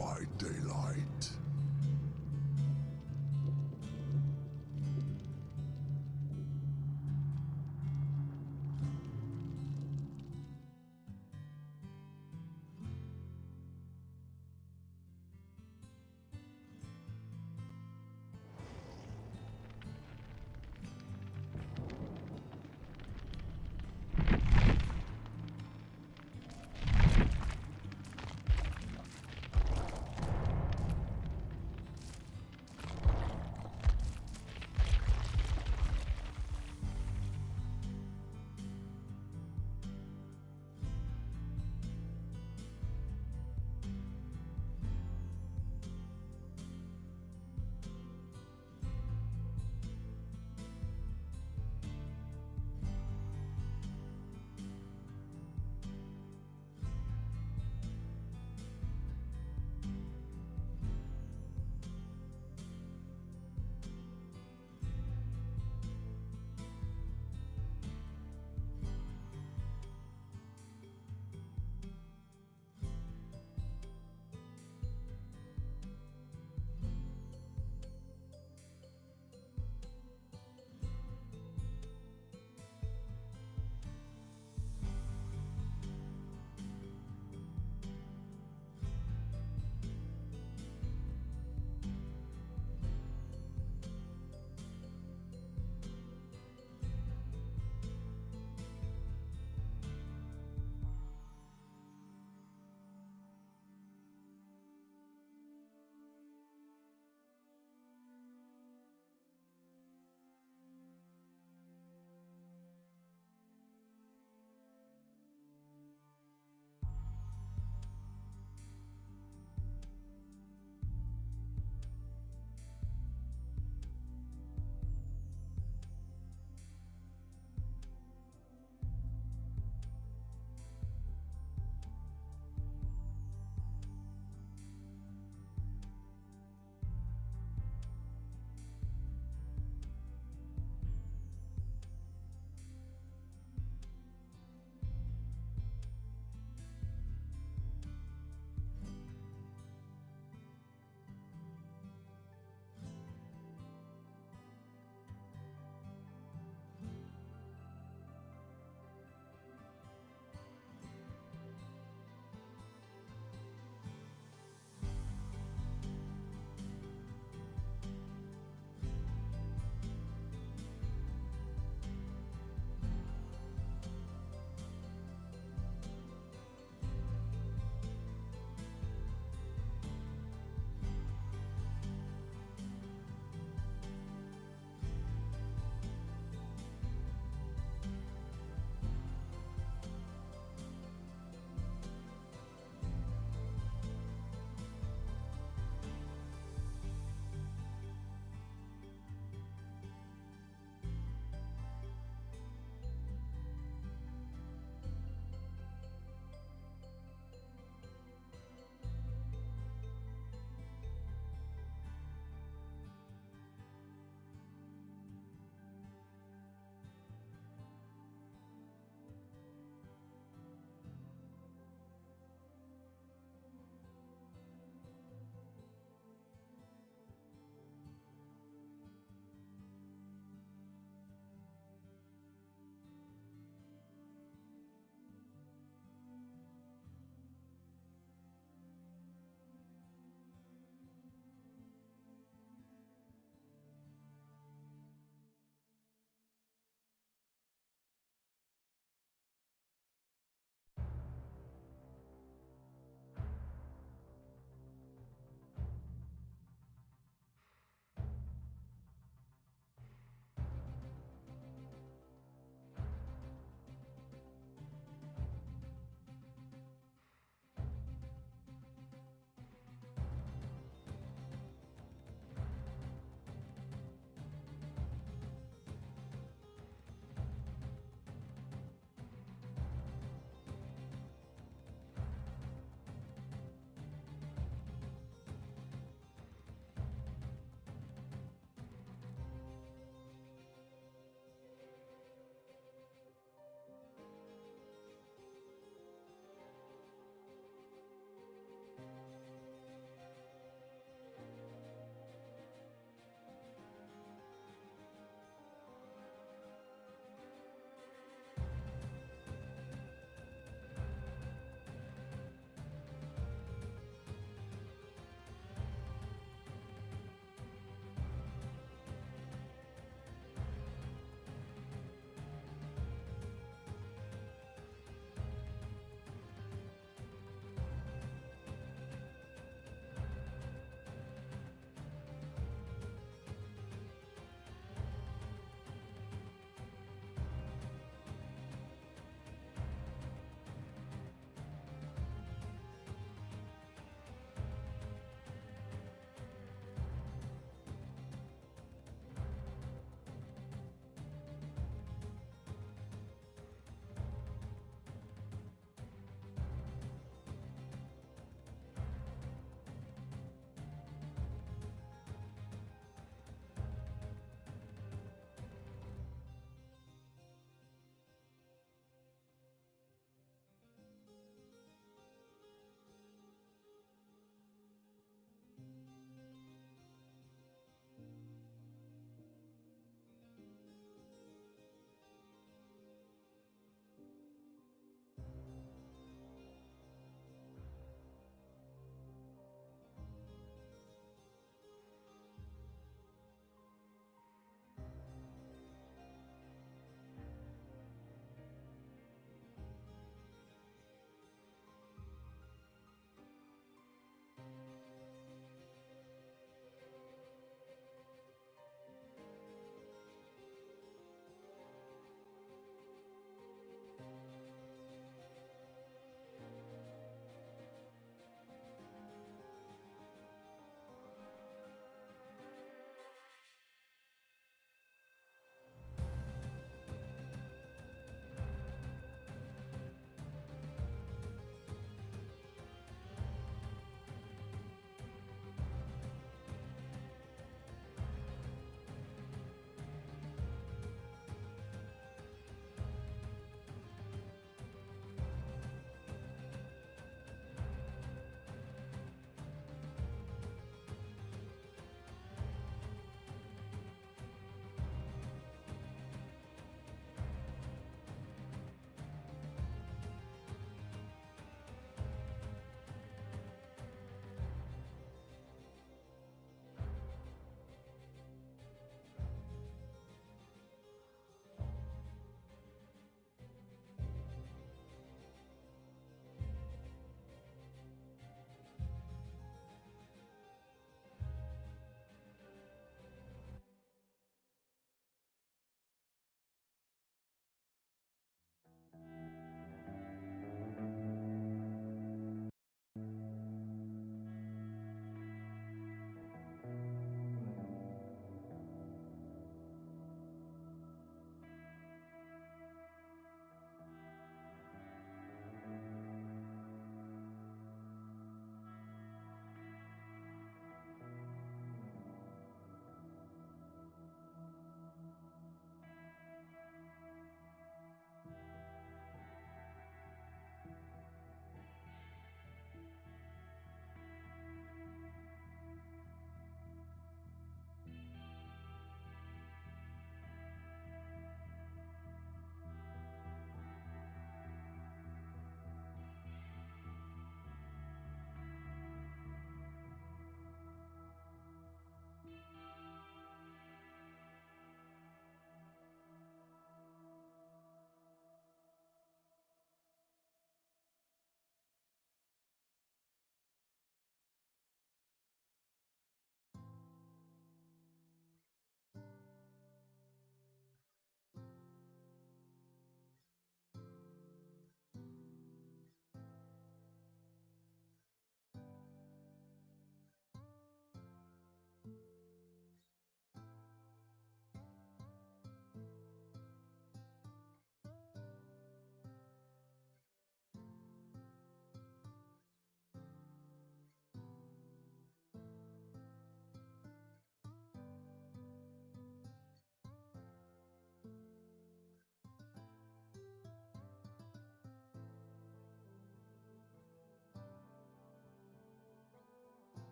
by daylight.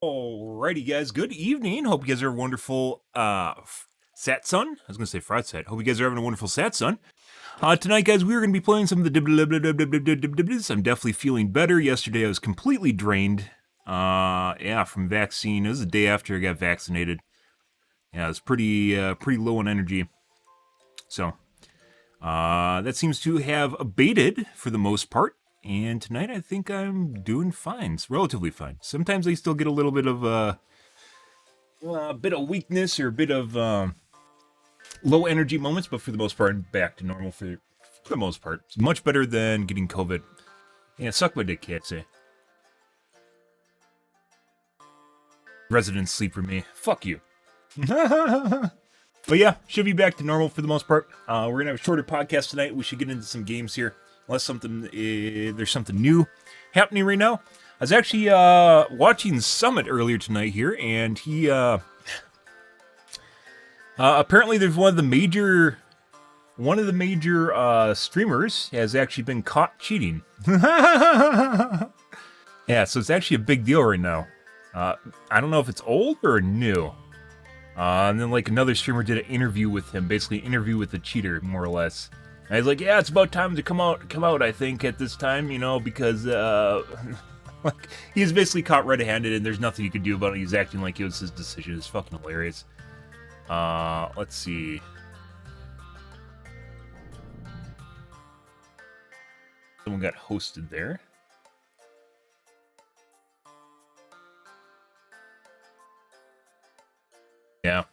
Alrighty, guys. Good evening. Hope you guys are a wonderful Satsun. I was gonna say Fried Sat. Hope you guys are having a wonderful Satsun. Tonight, guys, we're gonna be playing some of the I'm definitely feeling better. Yesterday, I was completely drained. From vaccine. It was the day after I got vaccinated. Yeah, I was pretty low on energy. So, that seems to have abated for the most part. And tonight, I think I'm doing fine. It's relatively fine. Sometimes I still get a little bit of a bit of weakness or a bit of low energy moments, but for the most part, I'm back to normal for the most part. It's much better than getting COVID. Yeah, suck my dick, can't say. Residents sleep for me. Fuck you. But yeah, should be back to normal for the most part. We're gonna have a shorter podcast tonight. We should get into some games here, unless there's something new happening right now. I was actually watching Summit earlier tonight here, and he apparently there's one of the major streamers has actually been caught cheating. Yeah, so it's actually a big deal right now. I don't know if it's old or new. And then like another streamer did an interview with him, basically an interview with the cheater, more or less. And he's like, yeah, it's about time to come out, I think, at this time, because like he's basically caught red-handed and there's nothing you could do about it. He's acting like it was his decision. It's fucking hilarious. Let's see. Someone got hosted there. Yeah.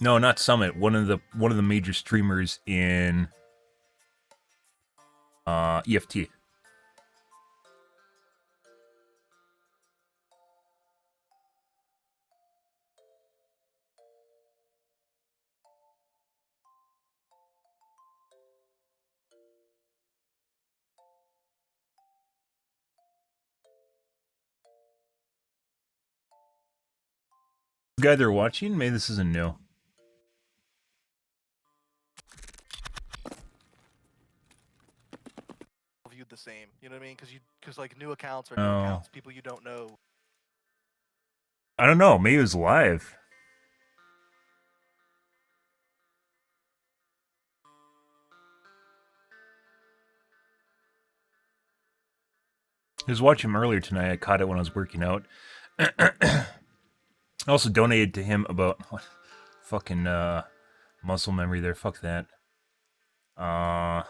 No, not Summit. One of the major streamers in EFT. Guy they're watching, maybe this isn't new. Viewed the same, you know what I mean? Because like new accounts are new accounts, people you don't know. I don't know. Maybe it was live. I was watching him earlier tonight. I caught it when I was working out. I also donated to him about fucking muscle memory there. Fuck that. I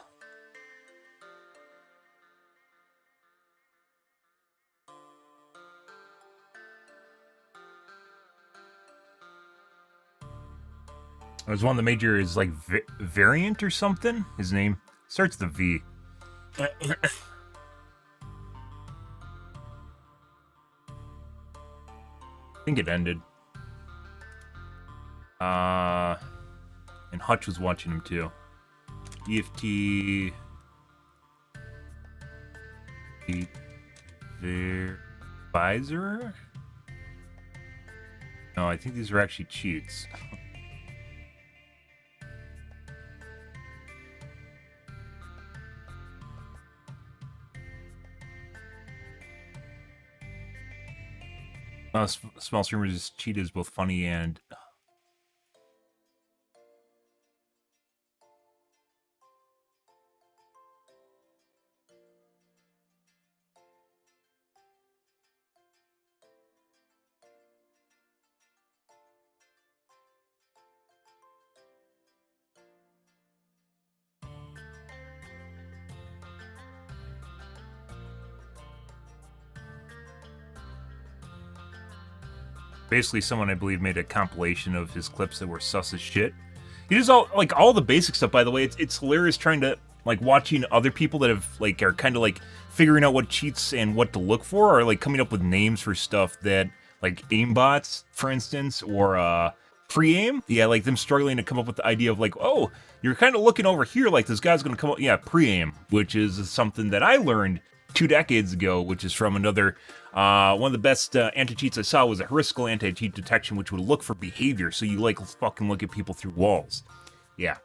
was one of the major is like Variant or something. His name starts with a V. I think it ended. And Hutch was watching him too. EFT. Visor? No, I think these are actually cheats. Small streamers cheat is both funny and basically someone I believe made a compilation of his clips that were sus as shit. He does all the basic stuff, by the way. It's hilarious trying to like watching other people that have like are kind of like figuring out what cheats and what to look for, or like coming up with names for stuff that like aimbots, for instance, or pre-aim. Yeah, like them struggling to come up with the idea of like, oh, you're kind of looking over here, like this guy's gonna come up. Yeah, pre-aim, which is something that I learned 2 decades ago, which is from another. One of the best anti-cheats I saw was a heuristical anti-cheat detection, which would look for behavior. So you like fucking look at people through walls. Yeah.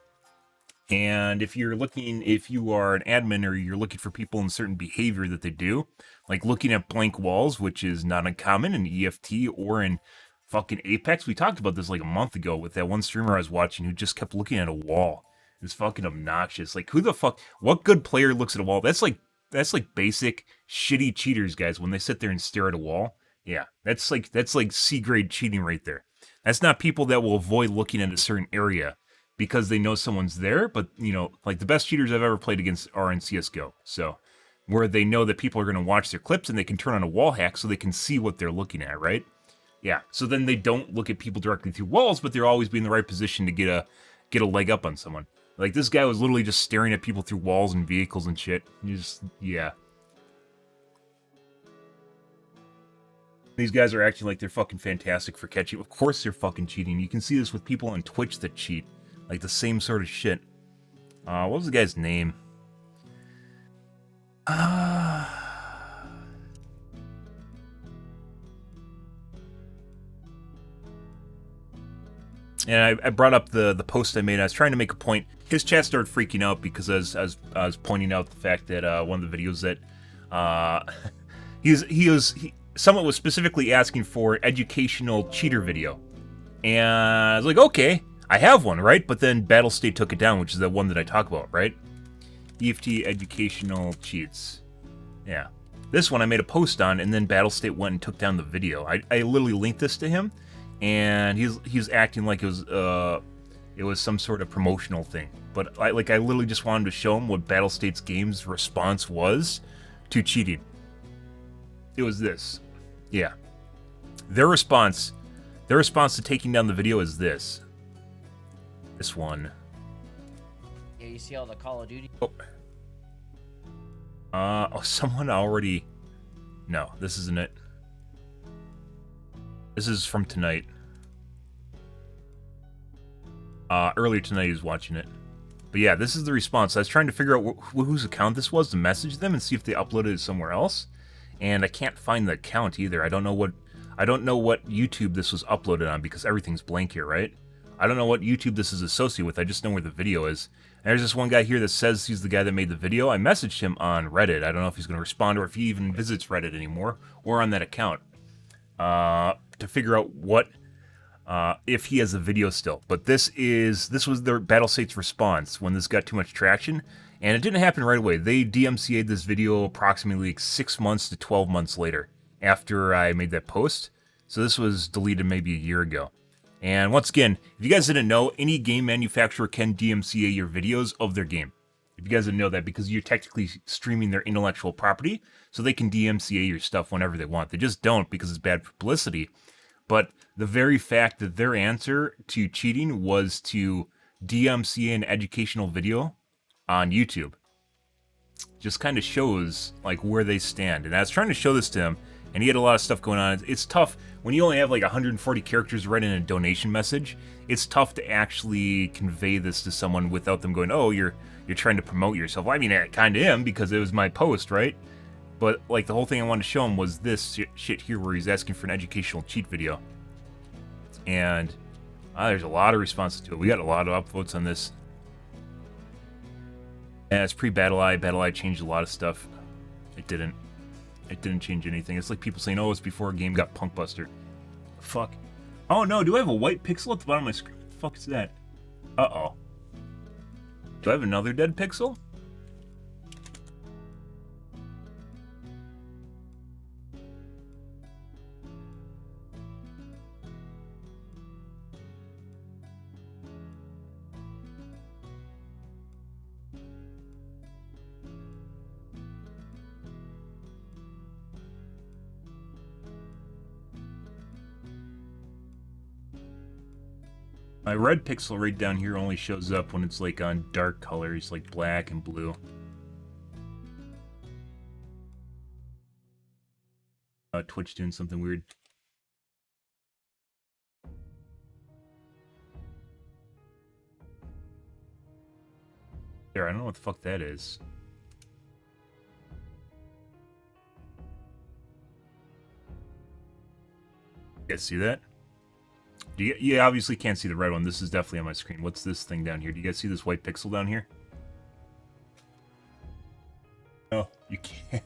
And if you are an admin or you're looking for people in certain behavior that they do, like looking at blank walls, which is not uncommon in EFT or in fucking Apex. We talked about this like a month ago with that one streamer I was watching who just kept looking at a wall. It's fucking obnoxious. Like, who the fuck? What good player looks at a wall? That's like basic shitty cheaters, guys. When they sit there and stare at a wall, yeah, that's like C grade cheating right there. That's not people that will avoid looking at a certain area because they know someone's there. But like the best cheaters I've ever played against are in CS:GO. So where they know that people are going to watch their clips and they can turn on a wall hack so they can see what they're looking at, right? Yeah. So then they don't look at people directly through walls, but they'll always be in the right position to get a leg up on someone. Like, this guy was literally just staring at people through walls and vehicles and shit. Yeah. These guys are acting like they're fucking fantastic for catching. Of course they're fucking cheating. You can see this with people on Twitch that cheat. Like, the same sort of shit. What was the guy's name? And I brought up the post I made. I was trying to make a point. His chat started freaking out because I was pointing out the fact that one of the videos that someone was specifically asking for educational cheater video, and I was like, okay, I have one, right? But then Battlestate took it down, which is the one that I talk about, right? EFT educational cheats. Yeah, this one I made a post on, and then Battlestate went and took down the video. I literally linked this to him. And he's acting like it was some sort of promotional thing. But I literally just wanted to show him what Battlestate's game's response was to cheating. It was this. Yeah. Their response to taking down the video is this. This one. Yeah, you see all the Call of Duty. Someone already. No, this isn't it. This is from tonight. Earlier tonight he was watching it. But yeah, this is the response. I was trying to figure out whose account this was to message them and see if they uploaded it somewhere else. And I can't find the account either. I don't know what YouTube this was uploaded on because everything's blank here, right? I don't know what YouTube this is associated with. I just know where the video is. And there's this one guy here that says he's the guy that made the video. I messaged him on Reddit. I don't know if he's going to respond or if he even visits Reddit anymore or on that account. To figure out what if he has the video still. But this was their Battlestate's response when this got too much traction, and it didn't happen right away. They DMCA'd this video approximately like 6 months to 12 months later after I made that post. So this was deleted maybe a year ago. And once again, if you guys didn't know, any game manufacturer can DMCA your videos of their game. If you guys didn't know that, because you're technically streaming their intellectual property, so they can DMCA your stuff whenever they want. They just don't because it's bad publicity. But the very fact that their answer to cheating was to DMCA an educational video on YouTube just kind of shows like where they stand. And I was trying to show this to him, and he had a lot of stuff going on. It's tough when you only have like 140 characters written in a donation message. It's tough to actually convey this to someone without them going, "Oh, you're trying to promote yourself." Well, I mean, I kind of am because it was my post, right? But like the whole thing I wanted to show him was this shit here where he's asking for an educational cheat video. And there's a lot of responses to it. We got a lot of upvotes on this. And it's pre-BattleEye. BattleEye changed a lot of stuff. It didn't. It didn't change anything. It's like people saying, "Oh, it's before a game got punkbuster." Fuck. Oh no, do I have a white pixel at the bottom of my screen? What the fuck is that? Uh-oh. Do I have another dead pixel? My red pixel right down here only shows up when it's like on dark colors, like black and blue. Twitch doing something weird. There, I don't know what the fuck that is. You guys see that? You obviously can't see the red one. This is definitely on my screen. What's this thing down here? Do you guys see this white pixel down here? Oh, you can't.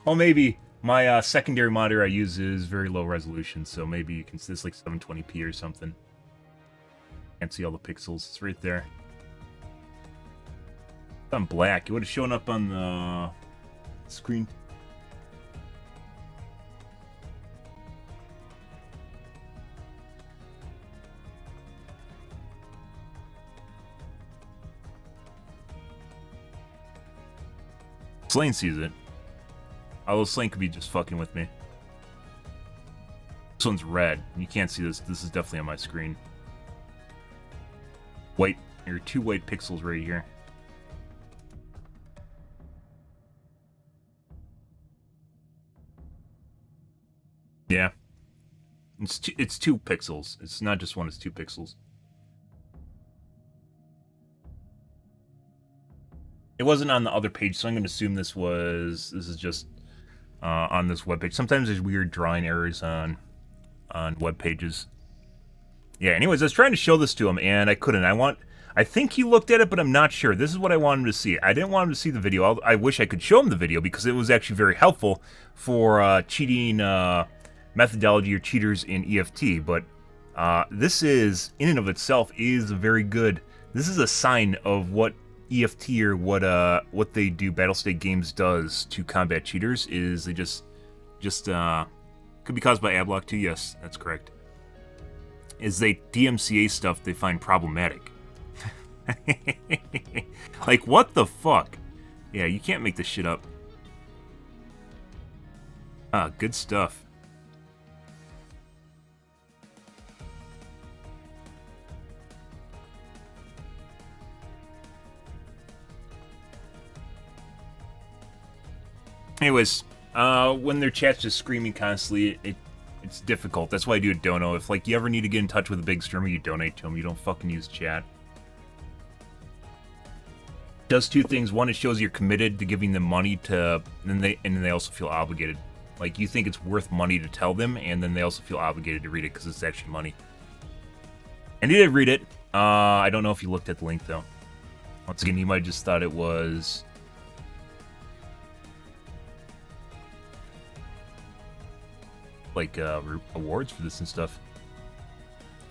Well, maybe my secondary monitor I use is very low resolution, so maybe you can see this like 720p or something. Can't see all the pixels. It's right there. It's on black. It would have shown up on the screen. Slane sees it. Although Slane could be just fucking with me. This one's red. You can't see this. This is definitely on my screen. White. There are 2 white pixels right here. Yeah. It's 2 pixels. It's not just one, it's 2 pixels. It wasn't on the other page, so I'm going to assume this is just on this webpage. Sometimes there's weird drawing errors on web pages. Yeah, anyways, I was trying to show this to him, and I couldn't. I think he looked at it, but I'm not sure. This is what I want him to see. I didn't want him to see the video. I wish I could show him the video, because it was actually very helpful for cheating methodology or cheaters in EFT, but this is, in and of itself, is very good. This is a sign of what EFT or what they do, Battlestate Games does to combat cheaters, is they just could be caused by Adblock too. Yes, that's correct. Is they DMCA stuff they find problematic. Like, what the fuck? Yeah, you can't make this shit up. Ah, good stuff. Anyways, when their chat's just screaming constantly, it's difficult. That's why I do a dono. If like you ever need to get in touch with a big streamer, you donate to him. You don't fucking use chat. It does 2 things. One, it shows you're committed to giving them money to, and then they also feel obligated. Like, you think it's worth money to tell them, and then they also feel obligated to read it because it's actually money. And he did read it. I don't know if you looked at the link though. Once again, you might have just thought it was like awards for this and stuff.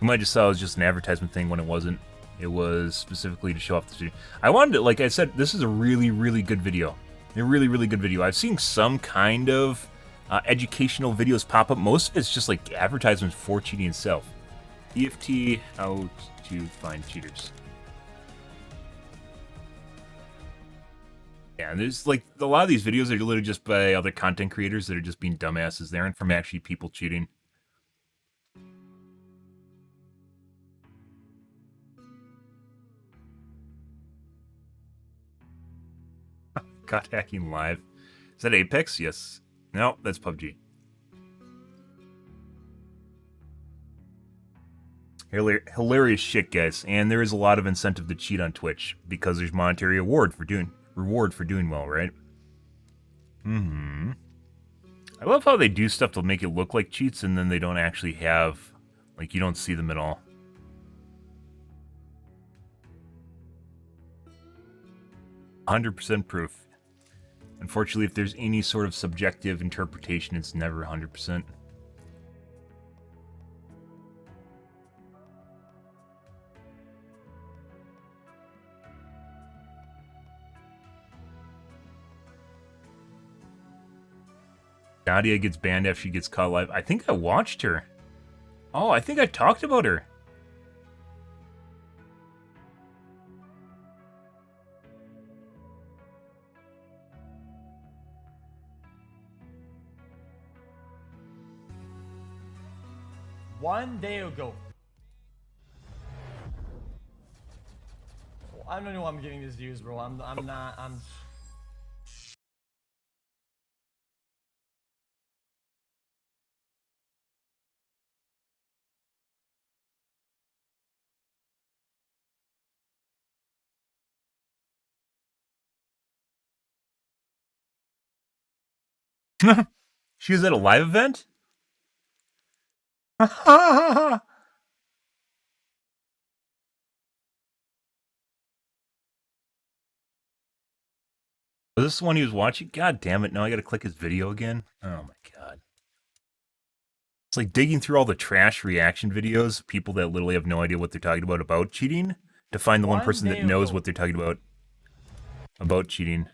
You might just thought it was just an advertisement thing when it wasn't. It was specifically to show off the studio. I wanted to, like I said, this is a really, really good video. A really, really good video. I've seen some kind of educational videos pop up. Most of it's just like advertisements for cheating itself. EFT, how to find cheaters. Yeah, and there's like a lot of these videos are literally just by other content creators that are just being dumbasses. They aren't from actually people cheating. Caught hacking live. Is that Apex? Yes. No, that's PUBG. Hilarious shit, guys. And there is a lot of incentive to cheat on Twitch because there's monetary reward for doing well, right? I love how they do stuff to make it look like cheats, and then they don't actually have, like, you don't see them at all. "100% proof." Unfortunately, if there's any sort of subjective interpretation, it's never 100%. Nadia gets banned after she gets caught live. I think I watched her. Oh, I think I talked about her. One day ago. I don't know why I'm giving these views, bro. I'm not. She was at a live event? Was this the one he was watching? God damn it, now I gotta click his video again? Oh my god. It's like digging through all the trash reaction videos, people that literally have no idea what they're talking about cheating, to find the one person that knows what they're talking about cheating.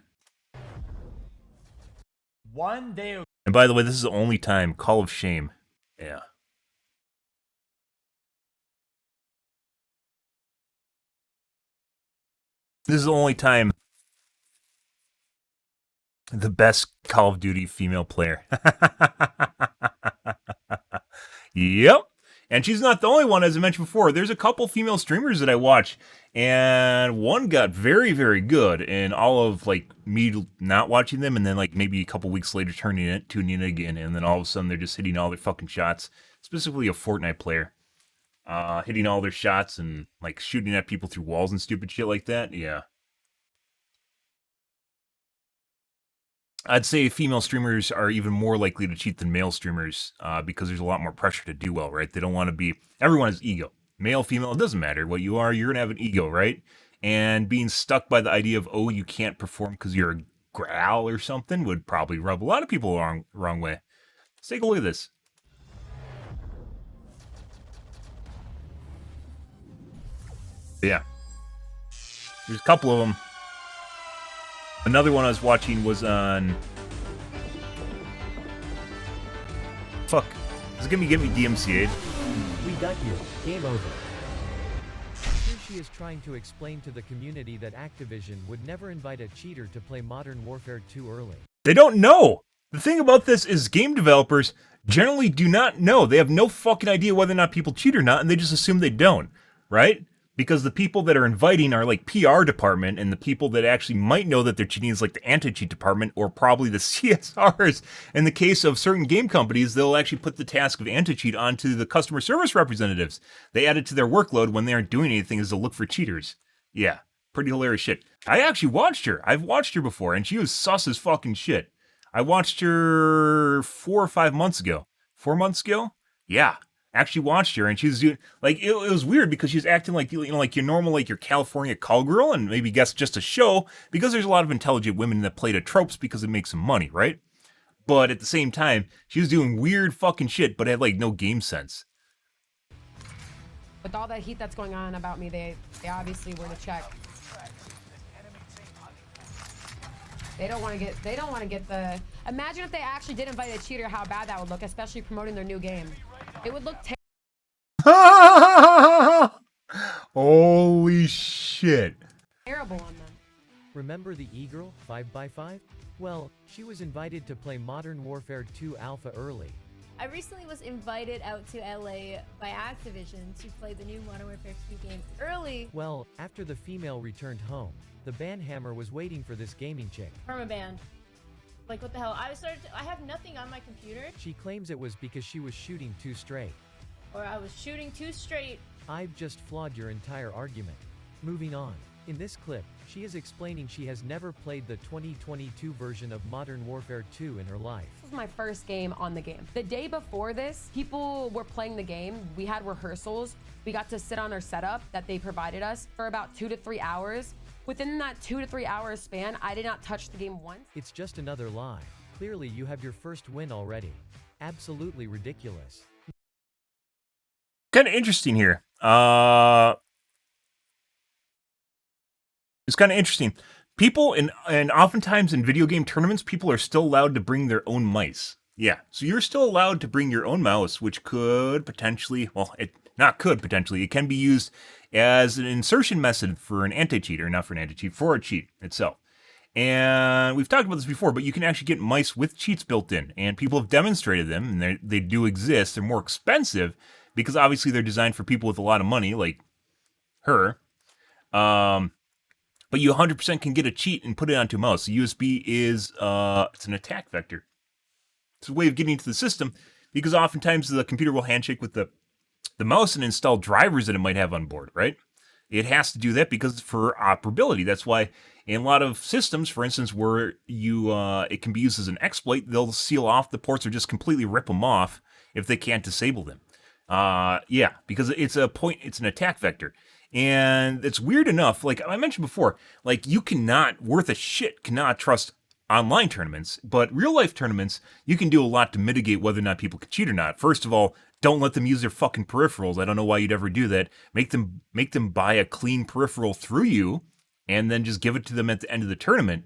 One day ago. And by the way, this is the only time. Call of Shame. Yeah. This is the only time the best Call of Duty female player. Yep. And she's not the only one, as I mentioned before. There's a couple female streamers that I watch, and one got very, very good, and all of like me not watching them, and then like maybe a couple weeks later tuning in again, and then all of a sudden they're just hitting all their fucking shots. Specifically a Fortnite player. Hitting all their shots and like shooting at people through walls and stupid shit like that. Yeah. I'd say female streamers are even more likely to cheat than male streamers because there's a lot more pressure to do well, right? They don't want to be... Everyone has ego. Male, female, it doesn't matter what you are. You're going to have an ego, right? And being stuck by the idea of, oh, you can't perform because you're a growl or something would probably rub a lot of people wrong way. Let's take a look at this. Yeah. There's a couple of them. Another one I was watching was on... Fuck. Is it gonna get me DMCA'd? We got you. Game over. Here she is trying to explain to the community that Activision would never invite a cheater to play Modern Warfare 2 early. They don't know! The thing about this is game developers generally do not know. They have no fucking idea whether or not people cheat or not, and they just assume they don't, right? Because the people that are inviting are like PR department, and the people that actually might know that they're cheating is like the anti-cheat department, or probably the CSRs. In the case of certain game companies, they'll actually put the task of anti-cheat onto the customer service representatives. They add it to their workload when they aren't doing anything is to look for cheaters. Yeah, pretty hilarious shit. I actually watched her. I've watched her before, and she was sus as fucking shit. I watched her 4 or 5 months ago. 4 months ago? Yeah. Actually watched her, and she was doing like it was weird because she was acting like like your normal like your California call girl, and maybe guess just a show because there's a lot of intelligent women that play to tropes because it makes some money, right? But at the same time, she was doing weird fucking shit, but had like no game sense. With all that heat that's going on about me, they obviously were to check. They don't want to get the... Imagine if they actually did invite a cheater, how bad that would look, especially promoting their new game. It would look Holy shit. terrible on them. Remember the e-girl 5x5? Well, she was invited to play Modern Warfare 2 Alpha early. I recently was invited out to LA by Activision to play the new Modern Warfare 2 game early. Well, after the female returned home, the banhammer was waiting for this gaming chick. Permabanned. Like, what the hell? I have nothing on my computer. She claims it was because she was shooting too straight. Or I was shooting too straight. I've just flawed your entire argument. Moving on. In this clip, she is explaining she has never played the 2022 version of Modern Warfare 2 in her life. This was my first game on the game. The day before this, people were playing the game. We had rehearsals. We got to sit on our setup that they provided us for about 2 to 3 hours. Within that 2 to 3 hour span, I did not touch the game once. It's just another lie. Clearly you have your first win already. Absolutely ridiculous. Kind of interesting here. It's kind of interesting. People, and oftentimes in video game tournaments, people are still allowed to bring their own mice. Yeah, so you're still allowed to bring your own mouse, which could potentially, well, it can be used as an insertion method for an anti-cheat, or not for an anti-cheat, for a cheat itself. And we've talked about this before, but you can actually get mice with cheats built in, and people have demonstrated them, and they do exist. They're more expensive because obviously they're designed for people with a lot of money, like her. But you 100% can get a cheat and put it onto a mouse. The USB is it's an attack vector. It's a way of getting into the system because oftentimes the computer will handshake with the mouse and install drivers that it might have on board, right? It has to do that because for operability. That's why in a lot of systems, for instance, where you it can be used as an exploit, they'll seal off the ports or just completely rip them off if they can't disable them. Yeah, because it's an attack vector. And it's weird enough, like I mentioned before, like you cannot, worth a shit, cannot trust online tournaments, but real life tournaments, you can do a lot to mitigate whether or not people can cheat or not. First of all, don't let them use their fucking peripherals. I don't know why you'd ever do that. Make them buy a clean peripheral through you, and then just give it to them at the end of the tournament.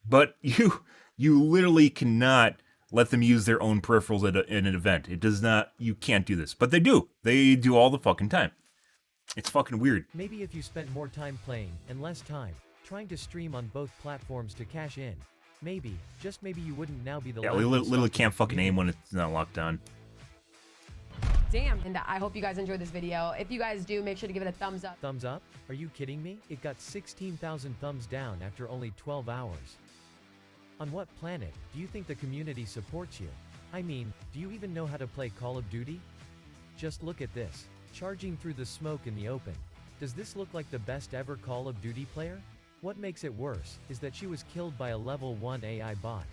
But you literally cannot let them use their own peripherals at an event. It does not. You can't do this, but they do. They do all the fucking time. It's fucking weird. Maybe if you spent more time playing, and less time, trying to stream on both platforms to cash in, maybe, just maybe you wouldn't now be the Yeah, we literally can't fucking aim when it's not locked on. Damn. And I hope you guys enjoyed this video. If you guys do, make sure to give it a thumbs up. Thumbs up? Are you kidding me? It got 16,000 thumbs down after only 12 hours. On what planet do you think the community supports you? I mean, do you even know how to play Call of Duty? Just look at this. Charging through the smoke in the open. Does this look like the best ever Call of Duty player? What makes it worse is that she was killed by a level 1 AI bot.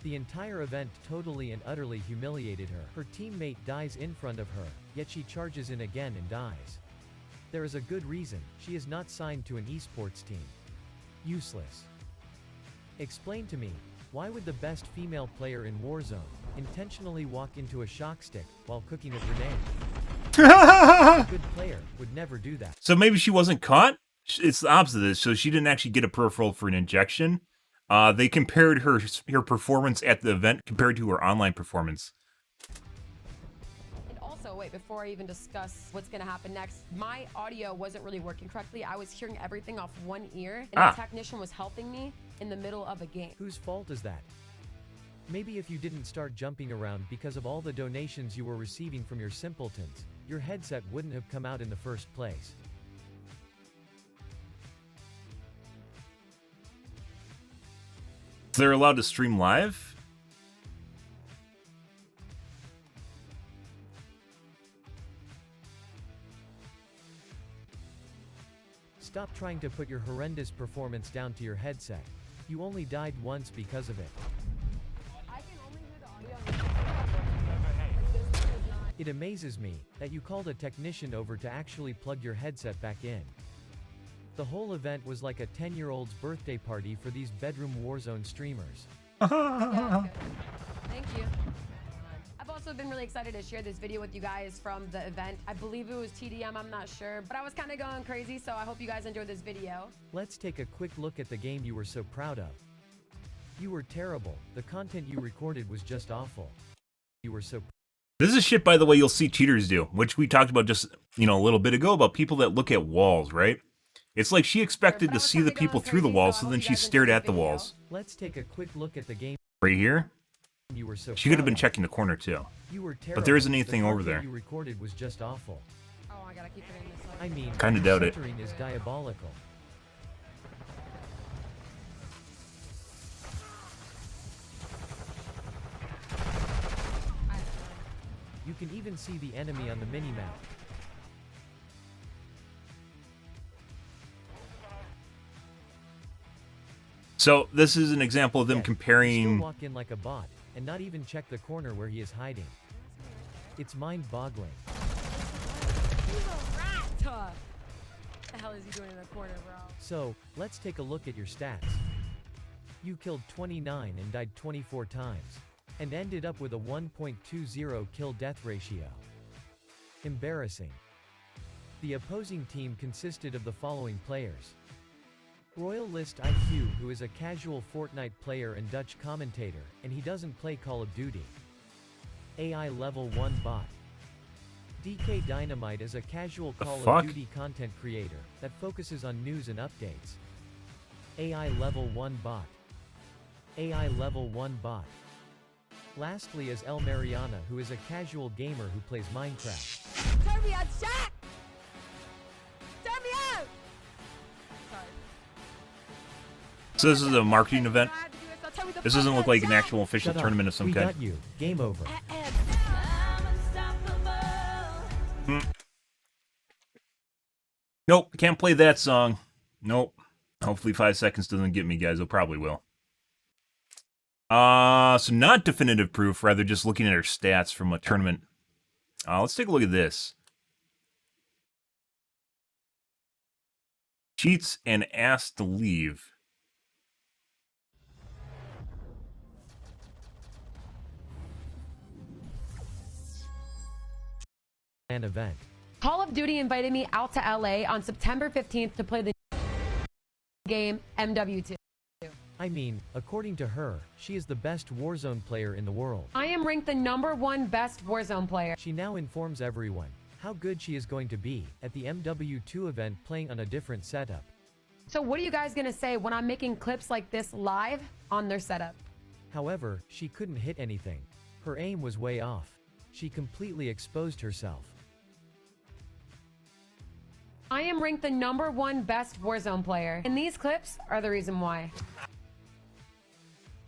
The entire event totally and utterly humiliated her. Her teammate dies in front of her, yet she charges in again and dies. There is a good reason she is not signed to an esports team. Useless. Explain to me, why would the best female player in Warzone intentionally walk into a shock stick while cooking a grenade? A good player would never do that. So maybe she wasn't caught? It's the opposite of this. So she didn't actually get a peripheral for an injection. They compared her performance at the event compared to her online performance. And also, wait, before I even discuss what's going to happen next, my audio wasn't really working correctly. I was hearing everything off one ear, and the technician was helping me in the middle of a game. Whose fault is that? Maybe if you didn't start jumping around because of all the donations you were receiving from your simpletons, your headset wouldn't have come out in the first place. They're allowed to stream live? Stop trying to put your horrendous performance down to your headset. You only died once because of it. I can only hear the audio on the It amazes me that you called a technician over to actually plug your headset back in. The whole event was like a 10-year-old's birthday party for these bedroom Warzone streamers. Yeah, thank you. I've also been really excited to share this video with you guys from the event. I believe it was TDM, I'm not sure, but I was kind of going crazy, so I hope you guys enjoyed this video. Let's take a quick look at the game you were so proud of. You were terrible. The content you recorded was just awful. You were so... This is shit, by the way, you'll see cheaters do, which we talked about just, a little bit ago about people that look at walls, right? It's like she expected to see the people through the walls, so then she stared at the walls. Let's take a quick look at the game Right here? you were so She could have proud been of. checking the corner, too. You were terrible. But there isn't The anything over content there. you recorded was just awful. Oh, I gotta keep it in this I mean, Kinda your doubt it. centering is diabolical. You can even see the enemy on the minimap. So, this is an example of them Yet, you comparing... still walk in like a bot, and not even check the corner where he is hiding. It's mind-boggling. He's a rat! What the hell is he doing in the corner, bro? So, let's take a look at your stats. You killed 29 and died 24 times, and ended up with a 1.20 kill-death ratio. Embarrassing. The opposing team consisted of the following players. Royal List IQ, who is a casual Fortnite player and Dutch commentator, and he doesn't play Call of Duty. AI Level 1 Bot. DK Dynamite is a casual The Call fuck? of Duty content creator that focuses on news and updates. AI Level 1 Bot. AI Level 1 Bot. Lastly is El Mariana, who is a casual gamer who plays Minecraft. Turn me out, Shaq! Turn me out! Sorry. So this is a marketing event? I have to do it, so turn me the This fuck doesn't look out, like an Shaq! actual official Shut up. tournament of some We kind. got you. Game over. Nope, can't play that song. Nope. Hopefully 5 seconds doesn't get me, guys. It probably will. So not definitive proof, rather just looking at her stats from a tournament. Let's take a look at this. cheats and asked to leave. An event. Call of Duty invited me out to LA on September 15th to play the game MW2. I mean, according to her, she is the best Warzone player in the world. I am ranked the #1 best Warzone player. She now informs everyone how good she is going to be at the MW2 event playing on a different setup. So what are you guys gonna say when I'm making clips like this live on their setup? However, she couldn't hit anything. Her aim was way off. She completely exposed herself. I am ranked the #1 best Warzone player. And these clips are the reason why.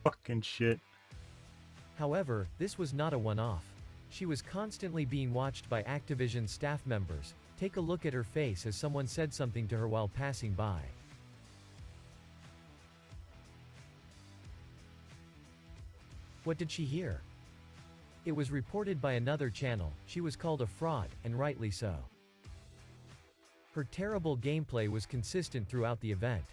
Fucking shit. However, this was not a one-off. She was constantly being watched by Activision staff members. Take a look at her face as someone said something to her while passing by. What did she hear? It was reported by another channel. She was called a fraud, and rightly so. Her terrible gameplay was consistent throughout the event.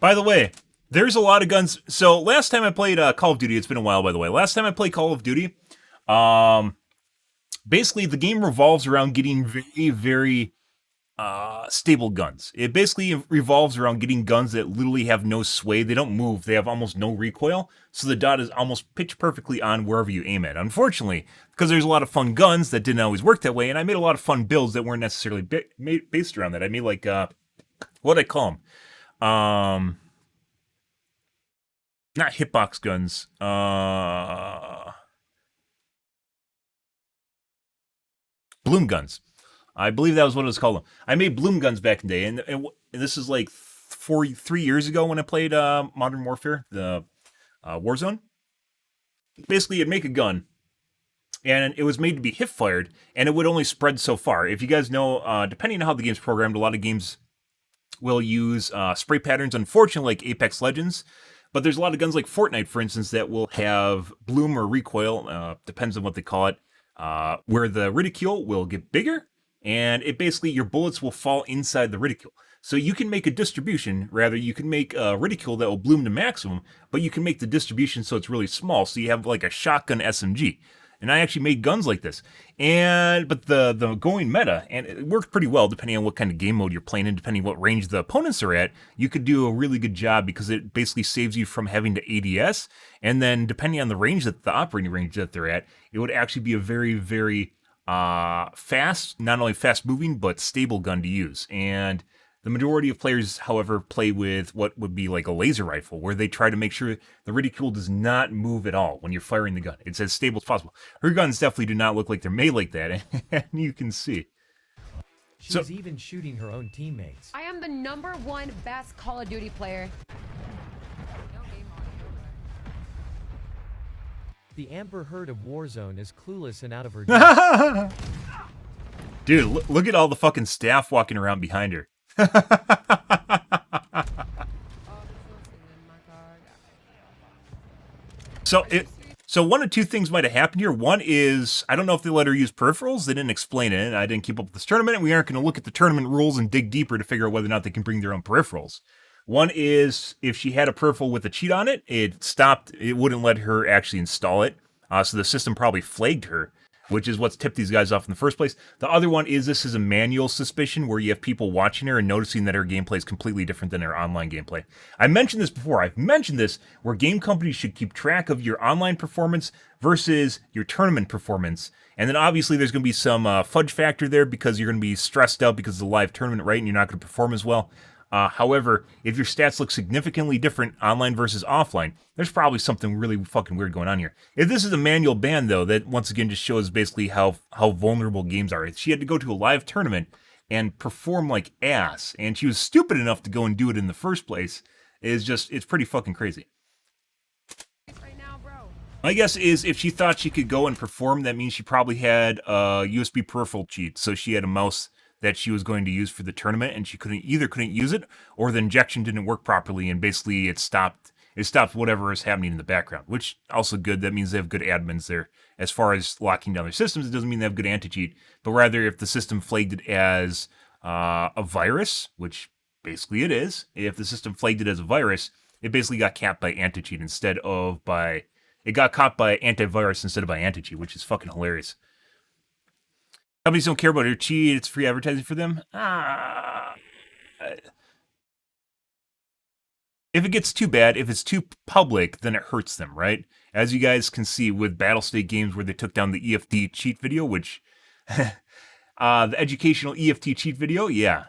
By the way, there's a lot of guns. So last time I played Call of Duty, it's been a while, by the way. Last time I played Call of Duty, basically the game revolves around getting very, very stable guns. It basically revolves around getting guns that literally have no sway. They don't move. They have almost no recoil. So the dot is almost pitch perfectly on wherever you aim at. Unfortunately, because there's a lot of fun guns that didn't always work that way, and I made a lot of fun builds that weren't necessarily based around that. I made like, what'd I call them? Not hitbox guns. Bloom guns. I believe that was what it was called. I made bloom guns back in the day, and this is like 3 years ago when I played Modern Warfare, the Warzone. Basically, you'd make a gun, and it was made to be hip-fired, and it would only spread so far. If you guys know, depending on how the game's programmed, a lot of games will use spray patterns, unfortunately, like Apex Legends. But there's a lot of guns like Fortnite, for instance, that will have bloom or recoil, depends on what they call it, where the ridicule will get bigger, and it basically, your bullets will fall inside the ridicule. So you can make a distribution, rather, you can make a ridicule that will bloom to maximum, but you can make the distribution so it's really small, so you have like a shotgun SMG. And I actually made guns like this. But the going meta, and it worked pretty well depending on what kind of game mode you're playing and depending what range the opponents are at, you could do a really good job because it basically saves you from having to ADS. And then depending on the range that the operating range that they're at, it would actually be a very, very fast, not only fast moving, but stable gun to use. And the majority of players, however, play with what would be like a laser rifle, where they try to make sure the ridicule does not move at all when you're firing the gun. It's as stable as possible. Her guns definitely do not look like they're made like that, and you can see. She's even shooting her own teammates. I am the #1 best Call of Duty player. The Amber Heard of Warzone is clueless and out of her depth. Dude, look at all the fucking staff walking around behind her. So one of two things might have happened here. One is, I don't know if they let her use peripherals. They didn't explain it. I didn't keep up with this tournament. And we aren't going to look at the tournament rules and dig deeper to figure out whether or not they can bring their own peripherals. One is, if she had a peripheral with a cheat on it, it stopped. It wouldn't let her actually install it. So the system probably flagged her, which is what's tipped these guys off in the first place. The other one is, this is a manual suspicion where you have people watching her and noticing that her gameplay is completely different than her online gameplay. I mentioned this before. I've mentioned this where game companies should keep track of your online performance versus your tournament performance. And then obviously there's going to be some fudge factor there because you're going to be stressed out because it's a live tournament, right? And you're not going to perform as well. However, if your stats look significantly different online versus offline, there's probably something really fucking weird going on here. If this is a manual ban, though, that once again just shows basically how vulnerable games are. She had to go to a live tournament and perform like ass, and she was stupid enough to go and do it in the first place. It's pretty fucking crazy. Right now, bro. My guess is if she thought she could go and perform, that means she probably had a USB peripheral cheat, so she had a mouse that she was going to use for the tournament, and she couldn't use it, or the injection didn't work properly, and basically it stopped It stops whatever is happening in the background, which also good. That means they have good admins there. As far as locking down their systems, it doesn't mean they have good anti-cheat, but rather if the system flagged it as a virus, which basically it is, if the system flagged it as a virus, it basically got capped by anti-cheat instead of by, it got caught by antivirus instead of by anti-cheat, which is fucking hilarious. Companies don't care about your cheat, it's free advertising for them. If it gets too bad, if it's too public, then it hurts them, right? As you guys can see with Battlestate Games where they took down the EFT cheat video, which, the educational EFT cheat video, yeah.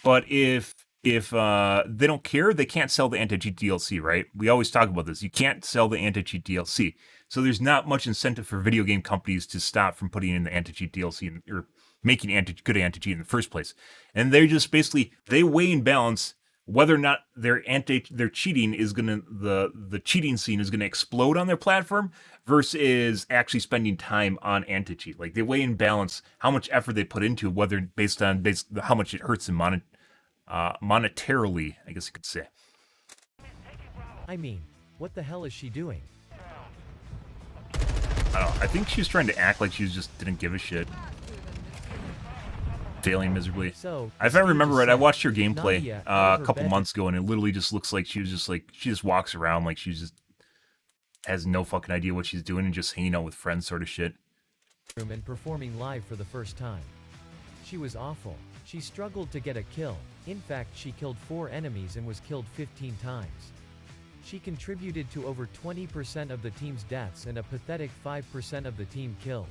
But if they don't care, they can't sell the anti-cheat DLC, right? We always talk about this. You can't sell the anti-cheat DLC. So there's not much incentive for video game companies to stop from putting in the anti-cheat DLC or making good anti-cheat in the first place. And they're just basically, they weigh and balance whether or not their cheating is gonna, the cheating scene is gonna explode on their platform versus actually spending time on anti-cheat. Like they weigh and balance how much effort they put into whether based on how much it hurts them monetarily, I guess you could say. I mean, what the hell is she doing? I don't know. I think she was trying to act like she just didn't give a shit. Failing miserably. So, If I remember right, I watched her Nadia gameplay out of a her couple bed- months ago, and it literally just looks like she just walks around like she just has no fucking idea what she's doing and just hanging out with friends sort of shit. room and performing live for the first time. She was awful. She struggled to get a kill. In fact, she killed 4 enemies and was killed 15 times. She contributed to over 20% of the team's deaths and a pathetic 5% of the team kills.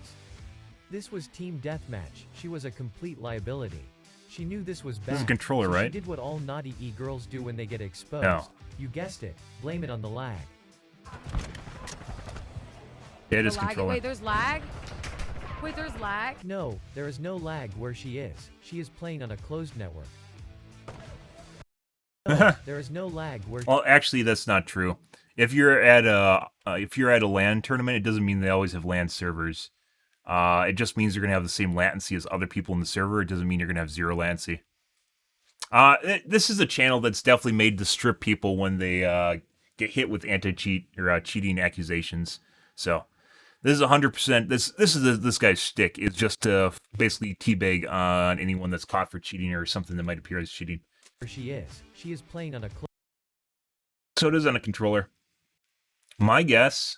This was team deathmatch. She was a complete liability. She knew this was bad. This is a controller, so right? She did what all naughty girls do when they get exposed. No. You guessed it. Blame it on the lag. Yeah, it The is lag- controller. Wait, there's lag? Wait, there's lag? No, there is no lag where she is. She is playing on a closed network. No, there is no lag where Well, actually, that's not true. If you're at a LAN tournament, it doesn't mean they always have LAN servers. It just means you're gonna have the same latency as other people in the server. It doesn't mean you're gonna have zero latency. This is a channel that's definitely made to strip people when they get hit with anti-cheat or cheating accusations. So this is 100%. This is this guy's shtick. It's just to basically teabag on anyone that's caught for cheating or something that might appear as cheating. she is. She is playing on a So it is on a controller. My guess.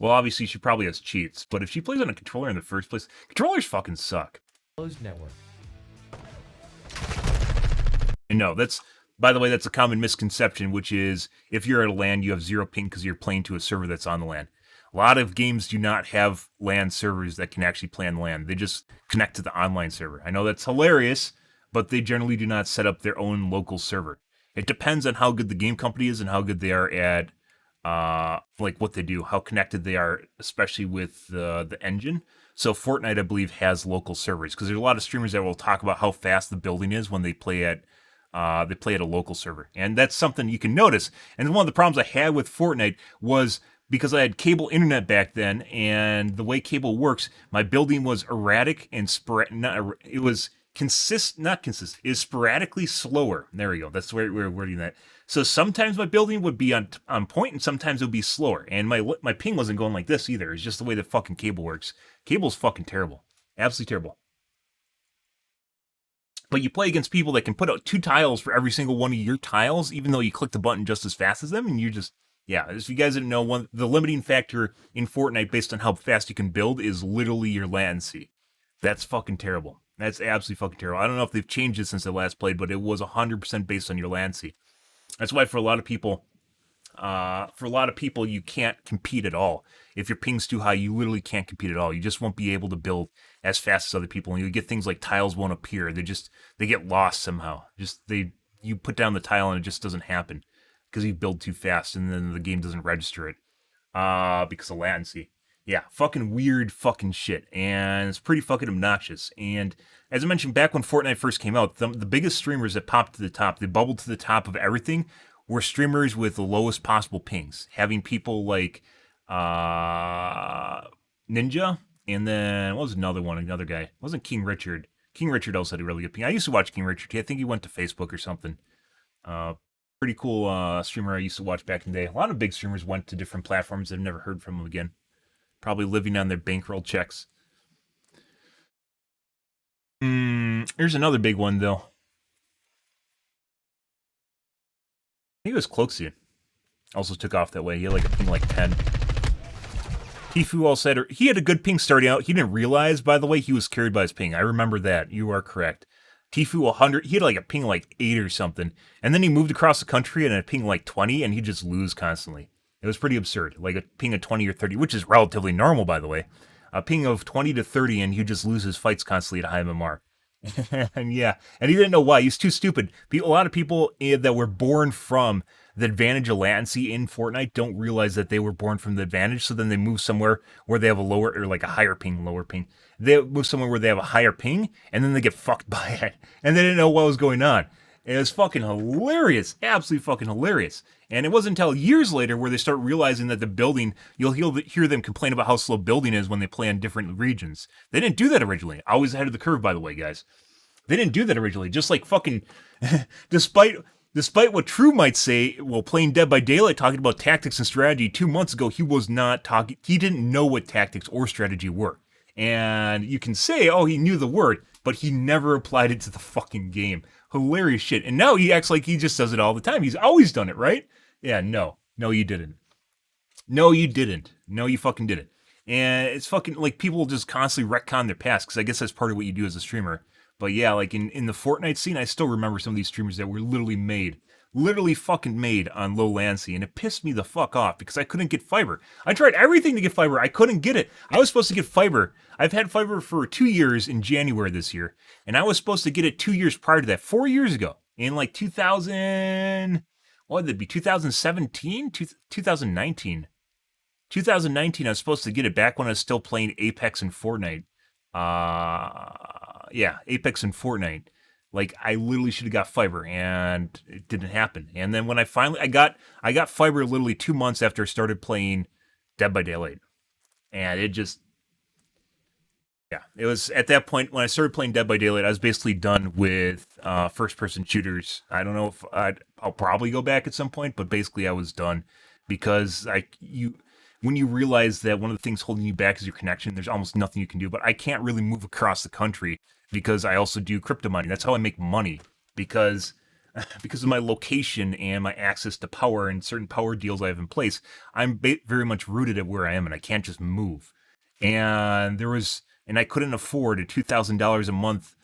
Well, obviously she probably has cheats, but if she plays on a controller in the first place, controllers fucking suck. closed network. And no, by the way, that's a common misconception, which is if you're at a LAN, you have zero ping because you're playing to a server that's on the LAN. A lot of games do not have LAN servers that can actually play on LAN. They just connect to the online server. I know that's hilarious, but they generally do not set up their own local server. It depends on how good the game company is and how good they are at like what they do, how connected they are, especially with the engine. So Fortnite, I believe, has local servers because there's a lot of streamers that will talk about how fast the building is when they play at a local server, and that's something you can notice. And one of the problems I had with Fortnite was because I had cable internet back then, and the way cable works, my building was erratic and it was not consistent. It was sporadically slower. There we go. That's where we're wording that. So sometimes my building would be on point, and sometimes it would be slower. And my ping wasn't going like this either. It's just the way the fucking cable works. Cable's fucking terrible. Absolutely terrible. But you play against people that can put out 2 tiles for every single one of your tiles, even though you click the button just as fast as them, and you just, yeah, as you guys didn't know, the limiting factor in Fortnite based on how fast you can build is literally your latency. That's fucking terrible. That's absolutely fucking terrible. I don't know if they've changed it since I last played, but it was 100% based on your latency. That's why for a lot of people, you can't compete at all. If your ping's too high, you literally can't compete at all. You just won't be able to build as fast as other people, and you get things like tiles won't appear. They get lost somehow. You put down the tile and it just doesn't happen because you build too fast, and then the game doesn't register it because of latency. Yeah, fucking weird fucking shit, and it's pretty fucking obnoxious. And as I mentioned, back when Fortnite first came out, the biggest streamers that popped to the top, they bubbled to the top of everything, were streamers with the lowest possible pings, having people like Ninja, and then what was another guy? It wasn't King Richard. King Richard also had a really good ping. I used to watch King Richard. I think he went to Facebook or something. Pretty cool streamer I used to watch back in the day. A lot of big streamers went to different platforms. I've never heard from them again. Probably living on their bankroll checks. Here's another big one, though. I think it was Cloaksian. Also took off that way. He had like a ping like 10. Tifu all said he had a good ping starting out. He didn't realize, by the way, he was carried by his ping. I remember that. You are correct. Tifu 100, he had like a ping like 8 or something. And then he moved across the country and a ping like 20, and he'd just lose constantly. It was pretty absurd. Like a ping of 20 or 30, which is relatively normal, by the way. A ping of 20 to 30, and he'd just lose his fights constantly at high MMR. And yeah, and he didn't know why. He's too stupid. A lot of people that were born from the advantage of latency in Fortnite don't realize that they were born from the advantage, so then they move somewhere where they have a lower, or like a higher ping, lower ping. They move somewhere where they have a higher ping, and then they get fucked by it. And they didn't know what was going on. It was fucking hilarious. Absolutely fucking hilarious. And it wasn't until years later where they start realizing that the building, you'll hear them complain about how slow building is when they play in different regions. They didn't do that originally. Always ahead of the curve, by the way, guys. They didn't do that originally. Just like fucking, despite what True might say, well, playing Dead by Daylight, talking about tactics and strategy 2 months ago, he was not talking, he didn't know what tactics or strategy were. And you can say, oh, he knew the word, but he never applied it to the fucking game. Hilarious shit. And now he acts like he just does it all the time. He's always done it, right? Yeah, no. No, you didn't. No, you didn't. No, you fucking didn't. And it's fucking, like, people just constantly retcon their past, because I guess that's part of what you do as a streamer. But yeah, like in the Fortnite scene, I still remember some of these streamers that were literally fucking made on low latency, and it pissed me the fuck off because I couldn't get fiber. I tried everything to get fiber. I couldn't get it. I was supposed to get fiber. I've had fiber for 2 years in January this year, and I was supposed to get it 2 years prior to that, 4 years ago, in like 2000, what would it be, 2017? 2019. 2019, I was supposed to get it back when I was still playing Apex and Fortnite. Yeah, Apex and Fortnite. Like, I literally should have got fiber, and it didn't happen. And then when I finally, I got fiber literally 2 months after I started playing Dead by Daylight. And it just, yeah, it was at that point when I started playing Dead by Daylight, I was basically done with first-person shooters. I don't know if I'll probably go back at some point, but basically I was done because when you realize that one of the things holding you back is your connection, there's almost nothing you can do. But I can't really move across the country because I also do crypto mining. That's how I make money, because of my location and my access to power and certain power deals I have in place. I'm very much rooted at where I am, and I can't just move. And I couldn't afford a $2,000 a month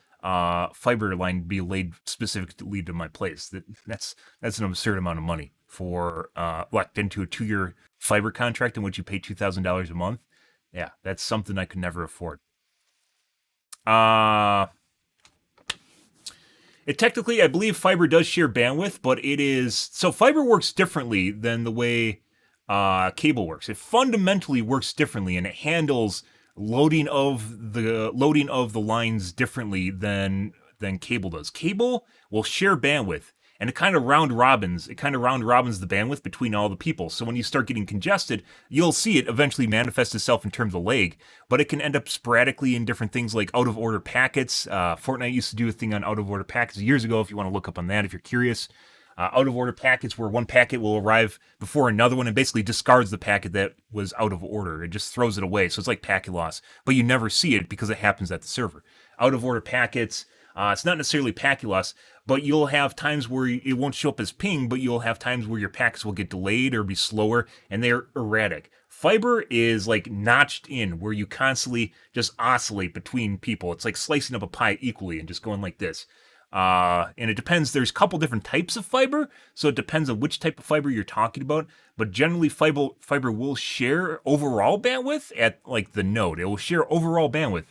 fiber line to be laid specifically to my place. That's an absurd amount of money for locked into a 2-year fiber contract in which you pay $2,000 a month. Yeah, that's something I could never afford. It technically, I believe fiber does share bandwidth, but so fiber works differently than the way cable works. It fundamentally works differently, and it handles loading of the lines differently than cable does. Cable will share bandwidth, and it kind of round robins the bandwidth between all the people. So when you start getting congested, you'll see it eventually manifest itself in terms of lag, but it can end up sporadically in different things like out of order packets. Fortnite used to do a thing on out of order packets years ago, if you want to look up on that if you're curious. Out of order packets where one packet will arrive before another one and basically discards the packet that was out of order. It just throws it away. So it's like packet loss, but you never see it because it happens at the server. Out of order packets, it's not necessarily packet loss, but you'll have times where it won't show up as ping, but you'll have times where your packets will get delayed or be slower, and they're erratic. Fiber is like notched in, where you constantly just oscillate between people. It's like slicing up a pie equally and just going like this. And it depends. There's a couple different types of fiber, so it depends on which type of fiber you're talking about. But generally, fiber will share overall bandwidth at like the node. It will share overall bandwidth.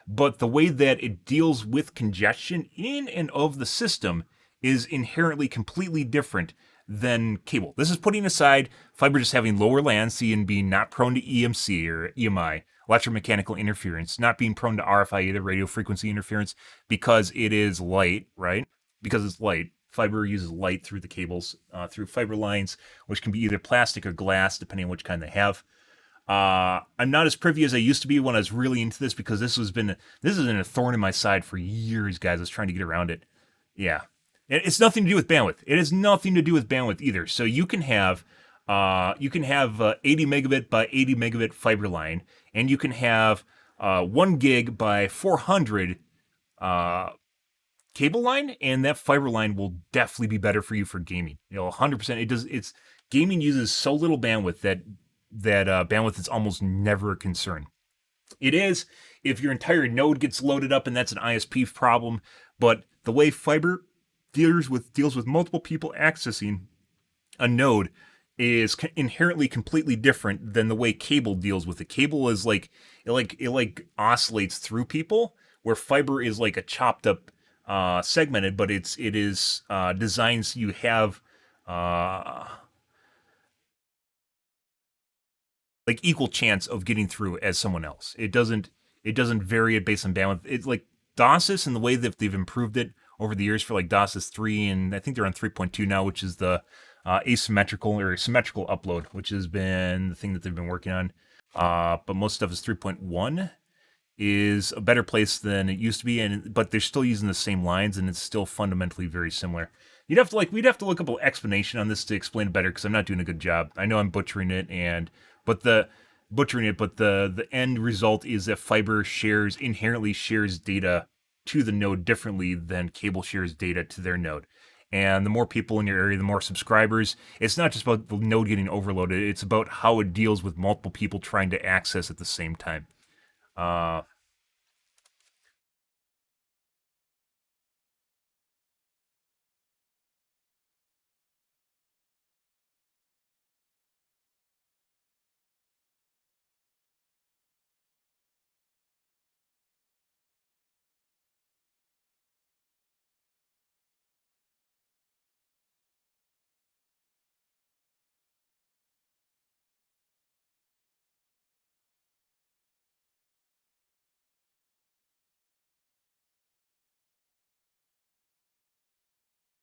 But the way that it deals with congestion in and of the system is inherently completely different than cable. This is putting aside fiber just having lower latency and being not prone to EMC or EMI, electromechanical interference, not being prone to RFI either, radio frequency interference, because it is light, right? Because it's light. Fiber uses light through the cables, through fiber lines, which can be either plastic or glass, depending on which kind they have. I'm not as privy as I used to be when I was really into this, because this has been a thorn in my side for years, guys. I was trying to get around it. Yeah. It's nothing to do with bandwidth. It has nothing to do with bandwidth either. So you can have 80 megabit by 80 megabit fiber line, and you can have 1 gig by 400 cable line, and that fiber line will definitely be better for you for gaming. 100%. It does. It's gaming uses so little bandwidth that bandwidth is almost never a concern. It is if your entire node gets loaded up, and that's an ISP problem. But the way fiber deals with multiple people accessing a node is inherently completely different than the way cable deals with it. Cable is like it oscillates through people, where fiber is like a chopped up segmented, but it is designed so you have like equal chance of getting through as someone else. It doesn't vary it based on bandwidth. It's like DOSIS, and the way that they've improved it over the years for like DOSIS 3, and I think they're on 3.2 now, which is the asymmetrical or symmetrical upload, which has been the thing that they've been working on. But most stuff is 3.1 is a better place than it used to be, but they're still using the same lines, and it's still fundamentally very similar. We'd have to look up an explanation on this to explain it better, because I'm not doing a good job. I know I'm butchering it, but the end result is that fiber inherently shares data to the node differently than cable shares data to their node. And the more people in your area, the more subscribers. It's not just about the node getting overloaded. It's about how it deals with multiple people trying to access at the same time.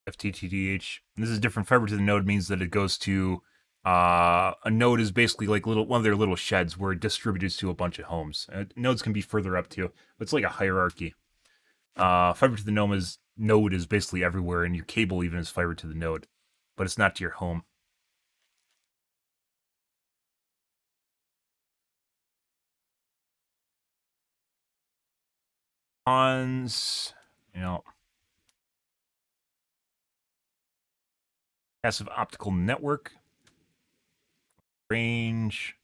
FTTH. This is different. Fiber to the node means that it goes to a node is basically like one of their little sheds where it distributes to a bunch of homes. Nodes can be further up too, but it's like a hierarchy. Fiber to the node is basically everywhere, and your cable even is fiber to the node, but it's not to your home. Cons, passive optical network, range.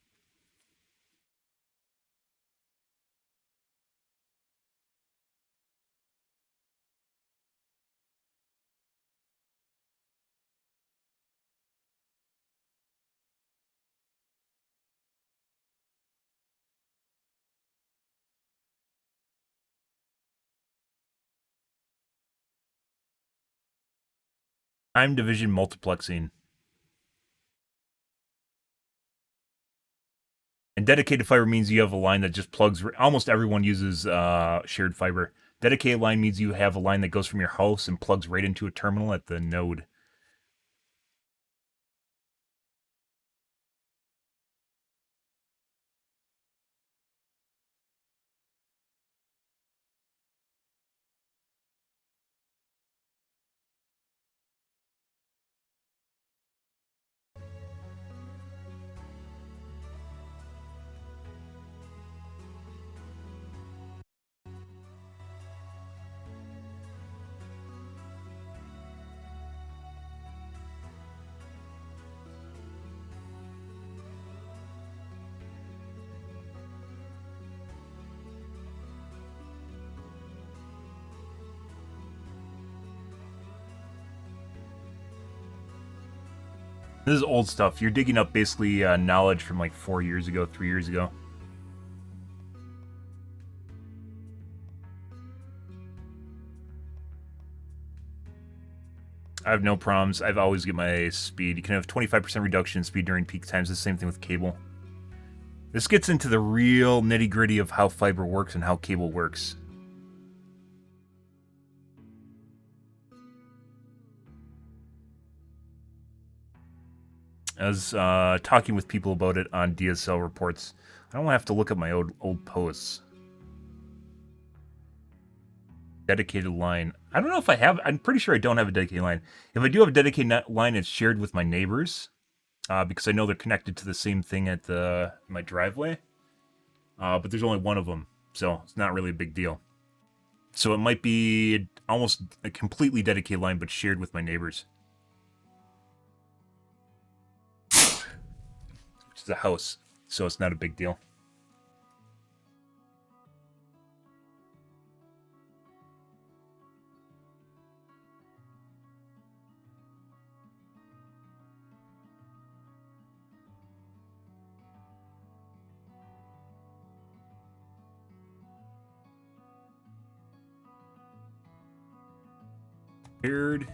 Time division multiplexing. And dedicated fiber means you have a line that just plugs. Almost everyone uses shared fiber. Dedicated line means you have a line that goes from your house and plugs right into a terminal at the node. This is old stuff. You're digging up basically knowledge from like 4 years ago, 3 years ago. I have no problems. I've always get my speed. You can have 25% reduction in speed during peak times. The same thing with cable. This gets into the real nitty-gritty of how fiber works and how cable works. I was talking with people about it on DSL reports. I don't have to look at my old posts. Dedicated line. I don't know if I have. I'm pretty sure I don't have a dedicated line. If I do have a dedicated line, it's shared with my neighbors because I know they're connected to the same thing at my driveway. But there's only one of them, so it's not really a big deal. So it might be almost a completely dedicated line, but shared with my neighbors. Which is a house, so it's not a big deal. Shared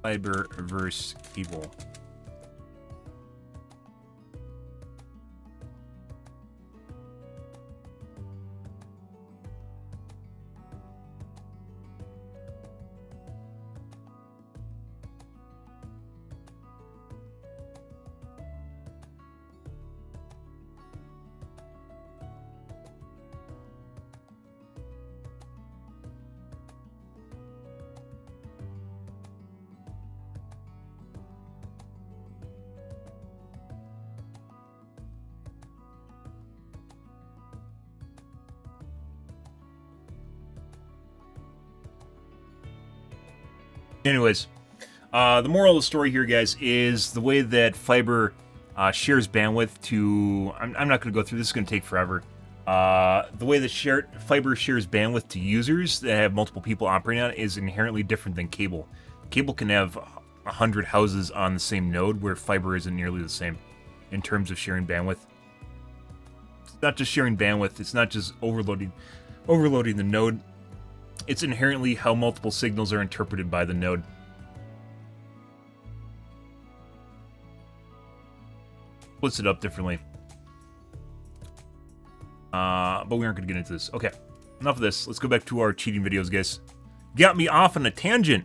fiber versus cable. Anyways, the moral of the story here, guys, is the way that fiber shares bandwidth to... I'm not going to go through this. It's going to take forever. The way that fiber shares bandwidth to users that have multiple people operating on it is inherently different than cable. Cable can have 100 houses on the same node, where fiber isn't nearly the same in terms of sharing bandwidth. It's not just sharing bandwidth. It's not just overloading the node. It's inherently how multiple signals are interpreted by the node. Splits it up differently. But we aren't going to get into this. Okay, enough of this. Let's go back to our cheating videos, guys. Got me off on a tangent.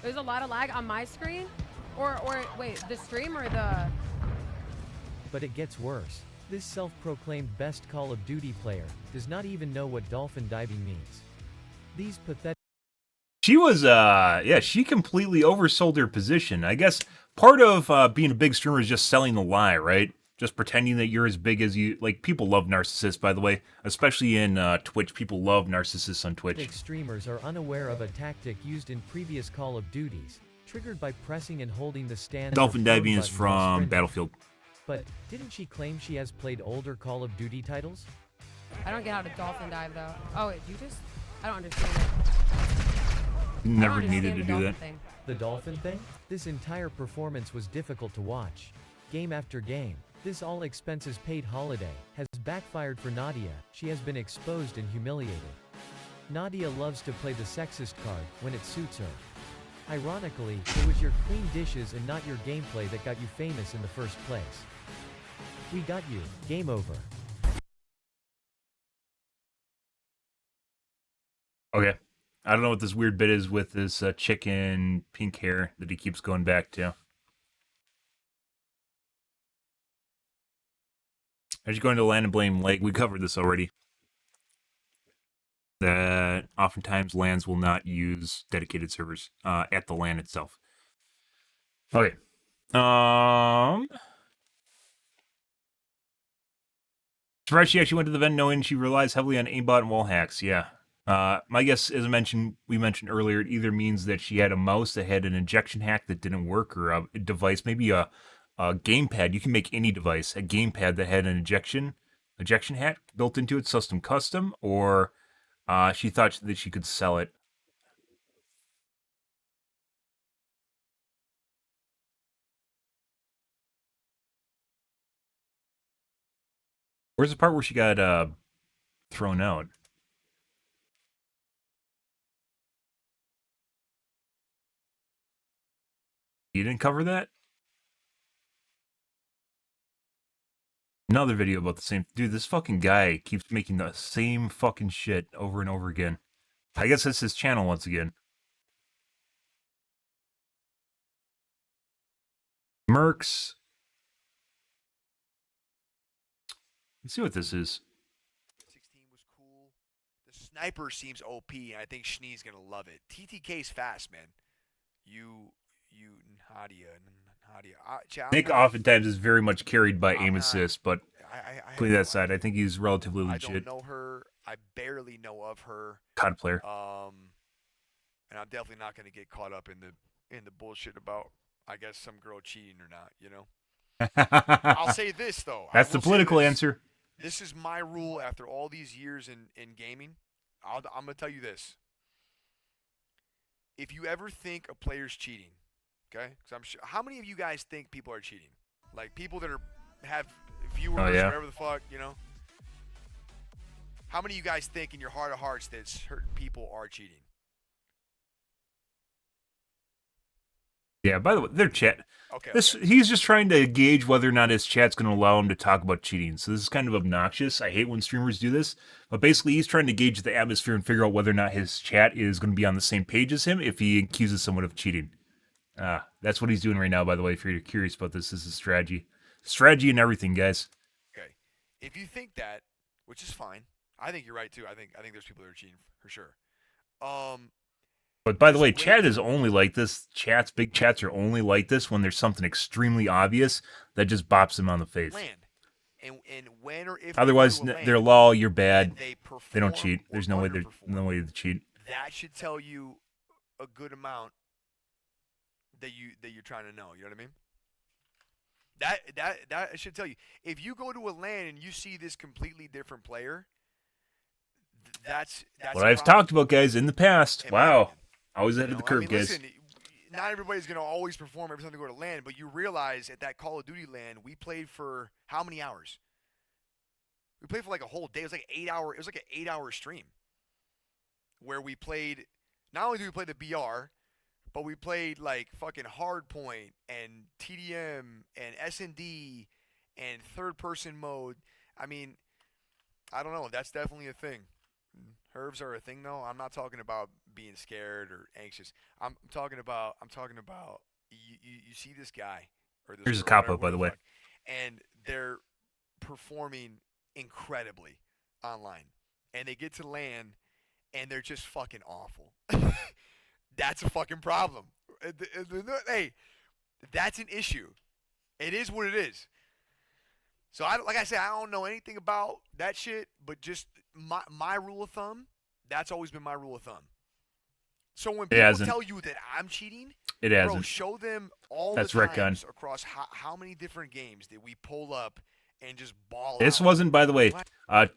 There's a lot of lag on my screen? Or wait, the stream or the... But it gets worse. This self-proclaimed best Call of Duty player does not even know what dolphin diving means. These pathetic... She was, she completely oversold her position. I guess part of being a big streamer is just selling the lie, right? Just pretending that you're as big as you... Like, people love narcissists, by the way. Especially in Twitch. People love narcissists on Twitch. Streamers are unaware of a tactic used in previous Call of Duties, triggered by pressing and holding the stand... Dolphin diving is from Battlefield. But didn't she claim she has played older Call of Duty titles? I don't get how to dolphin dive, though. Oh, wait, you just... I don't understand it. Never needed to do that. The dolphin thing? This entire performance was difficult to watch. Game after game, this all-expenses-paid holiday has backfired for Nadia. She has been exposed and humiliated. Nadia loves to play the sexist card when it suits her. Ironically, it was your clean dishes and not your gameplay that got you famous in the first place. We got you. Game over. Okay. I don't know what this weird bit is with this chicken pink hair that he keeps going back to. As you go into land and blame leg, we covered this already. That oftentimes LANs will not use dedicated servers at the LAN itself. Okay. Surprised she actually went to the vent knowing she relies heavily on aimbot and wall hacks. Yeah. My guess, as we mentioned earlier, it either means that she had a mouse that had an injection hack that didn't work, or a device, maybe a gamepad. You can make any device a gamepad that had an ejection hack built into it, custom, or she thought that she could sell it. Where's the part where she got thrown out? You didn't cover that? Another video about the same... Dude, this fucking guy keeps making the same fucking shit over and over again. I guess that's his channel once again. Mercs. Let's see what this is. The sniper seems OP, and I think Schnee's gonna love it. TTK's fast, man. You Nadia. Nick oftentimes is very much carried by aim not- assist, but I play have no that side. idea. I think he's relatively I legit. don't know her. I barely know of her. COD player. And I'm definitely not gonna get caught up in the bullshit about, I guess, some girl cheating or not. You know. I'll say this though. That's the political answer. This is my rule after all these years in gaming. I'm gonna tell you this. If you ever think a player's cheating, okay? Because I'm sure. How many of you guys think people are cheating? Like people that have viewers, Oh, yeah. whatever the fuck, you know. How many of you guys think in your heart of hearts that certain people are cheating? Yeah, by the way, their chat. Okay. He's just trying to gauge whether or not his chat's going to allow him to talk about cheating. So this is kind of obnoxious. I hate when streamers do this. But basically, he's trying to gauge the atmosphere and figure out whether or not his chat is going to be on the same page as him if he accuses someone of cheating. That's what he's doing right now, by the way, if you're curious about this. This is strategy. Strategy and everything, guys. Okay. If you think that, which is fine, I think you're right too. I think there's people that are cheating for sure. But by the way, chat is only like this. Big chats are only like this when there's something extremely obvious that just bops them on the face. Land. And when or if Otherwise, they go to they're land, law. You're bad. and They don't perform cheat. or There's no way underperform, to cheat. that should tell you a good amount that you're trying to know. You know what I mean? That should tell you. If you go to a LAN and you see this completely different player, that's What a I've problem, talked about, guys, in the past. in my Wow. opinion. Always ahead You of the know, I curve, mean, guys. listen, not everybody's gonna always perform every time they go to LAN, but you realize at that Call of Duty LAN, we played for how many hours? We played for like a whole day. It was like 8 hour. It was like an 8-hour stream where we played. Not only did we play the BR, but we played like fucking Hardpoint and TDM and S&D and third-person mode. I mean, I don't know. That's definitely a thing. Herbs are a thing, though. I'm not talking about being scared or anxious. I'm talking about you see this guy or this Here's a girl, cop-out, by the way. fuck, and they're performing incredibly online, and they get to LAN and they're just fucking awful. That's a fucking problem. Hey, that's an issue. It is what it is. So like I said, I don't know anything about that shit, but just my rule of thumb, that's always been my rule of thumb. So when people tell you that I'm cheating, It bro, hasn't. show them all That's the retcon. times across how many different games did we pull up and just ball This out. wasn't, by the way,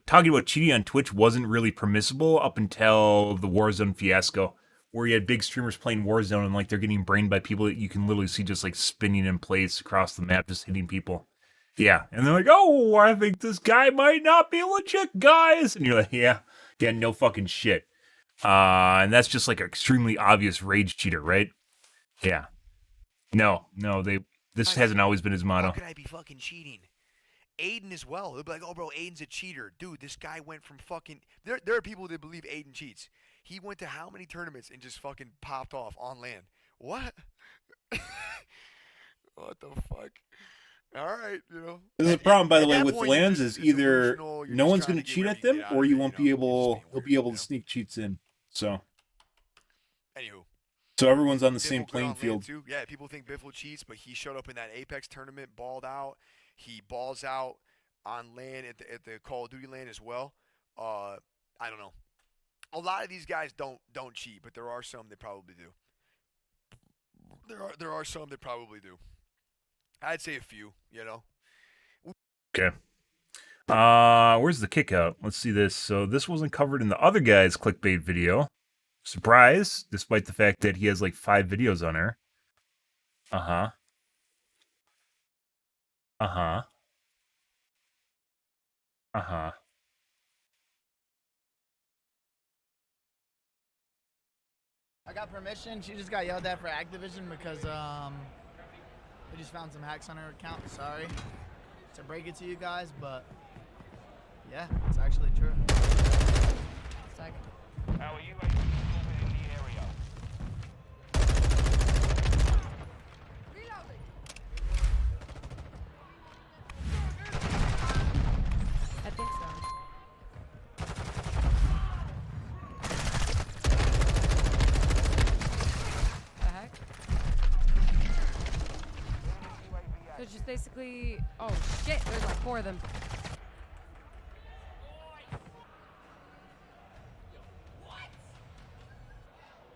talking about cheating on Twitch wasn't really permissible up until the Warzone fiasco, where you had big streamers playing Warzone and like they're getting brained by people that you can literally see just like spinning in place across the map, just hitting people. Yeah, and they're like, "Oh, I think this guy might not be legit, guys," and you're like, "Yeah, no fucking shit." And that's just like an extremely obvious rage cheater, right? Yeah. No, this hasn't always been his motto. How could I be fucking cheating? Aiden as well. They'll be like, "Oh, bro, Aiden's a cheater, dude. This guy went from fucking." There are people that believe Aiden cheats. He went to how many tournaments and just fucking popped off on LAN? What? What the fuck? All right, you know. This is the problem, by the At way, that with point, you're lands just is either delusional, you're no just one's trying going to get cheat whatever at you them, get out or of you it, won't know, be you're just able. being He'll weird, be able you to know? sneak cheats in. So Anywho. everyone's on the same Biffle good playing on LAN field. too. Yeah, people think Biffle cheats, but he showed up in that Apex tournament, balled out. He balls out on LAN at the Call of Duty LAN as well. I don't know. A lot of these guys don't cheat, but there are some that probably do. There are some that probably do. I'd say a few, you know. Okay. Where's the kick out? Let's see this. So this wasn't covered in the other guy's clickbait video. Surprise, despite the fact that he has like 5 videos on her. Uh-huh. Uh-huh. Uh-huh. I got permission. She just got yelled at for Activision because we just found some hacks on her account. Sorry to break it to you guys, but yeah, it's actually true. Second. How are you able to move in the area? I think so. basically. Oh shit! There's like 4 of them.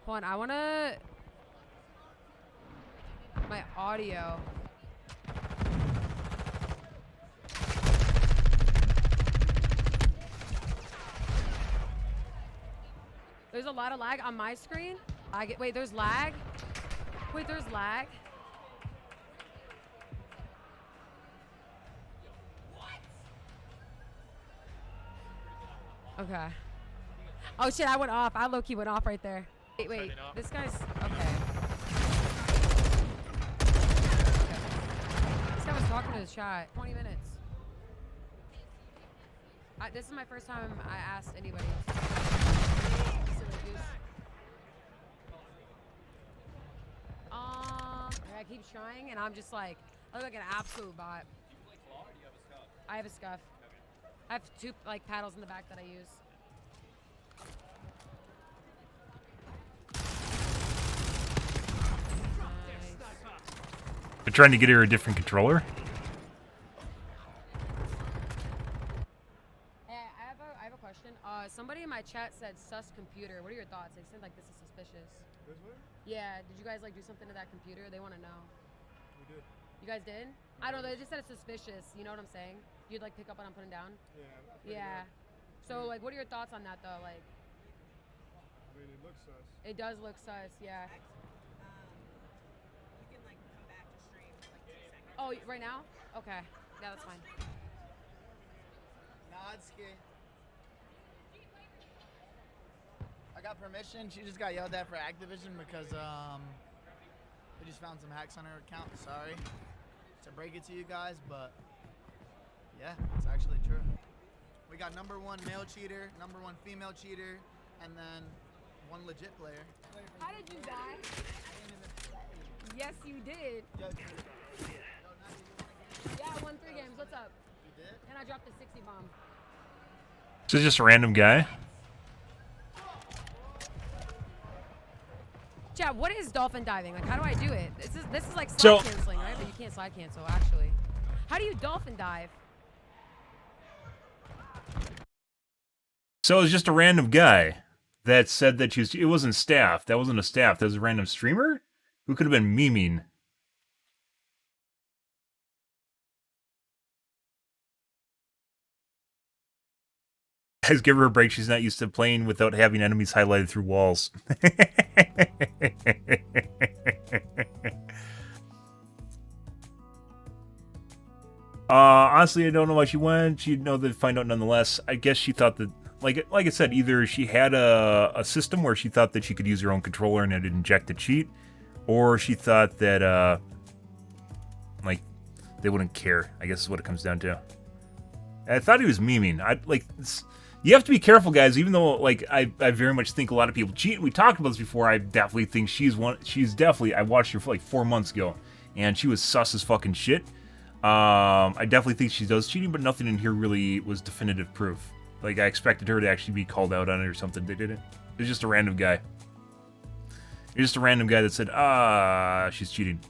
Hold on, I wanna. My audio. There's a lot of lag on my screen. Wait, there's lag? Wait, there's lag? Okay. Oh shit, I went off. I low-key went off right there. Wait, this guy's, okay. This guy was talking to his chat. 20 minutes. This is my first time I asked anybody else. I keep trying, and I'm just like, I look like an absolute bot. I have a scuff. I have 2 like paddles in the back that I use. They're trying to get her a different controller. Hey, I have a question. Somebody in my chat said sus computer. What are your thoughts? They said like this is suspicious. This one? Yeah, did you guys like do something to that computer? They want to know. We did. You guys did? I don't know. They just said it's suspicious. You know what I'm saying? You'd like pick up what I'm putting down? Yeah. Yeah. So like, what are your thoughts on that though? Like, I mean, it looks sus. it does look sus. Yeah. You can like come back to stream for like 2 seconds. Oh, right now? Okay. Yeah, that's fine. Nodski. I got permission. She just got yelled at for Activision because we just found some hacks on her account. Sorry to break it to you guys, but yeah, it's actually true. We got number 1 male cheater, number 1 female cheater, and then 1 legit player. How did you die? Yes, you did. Yeah, I won 3 games. What's up? You did? And I dropped a 60 bomb. So just a random guy. Chad, what is dolphin diving? Like, how do I do it? This is like slide So- canceling, right? But you can't slide cancel, actually. How do you dolphin dive? So it was just a random guy that said that it wasn't staff. That wasn't a staff. That was a random streamer who could have been memeing. Guys, give her a break. She's not used to playing without having enemies highlighted through walls. Honestly, I don't know why she went. She'd know to find out nonetheless. I guess she thought that, like I said, either she had a system where she thought that she could use her own controller and it'd inject a cheat, or she thought that, like, they wouldn't care. I guess is what it comes down to. I thought he was memeing. You have to be careful, guys. Even though, like, I very much think a lot of people cheat. We talked about this before. I definitely think she's definitely. I watched her for like 4 months ago, and she was sus as fucking shit. I definitely think she does cheating, but nothing in here really was definitive proof. Like, I expected her to actually be called out on it or something. They didn't. It was just a random guy. It was just a random guy that said, she's cheating.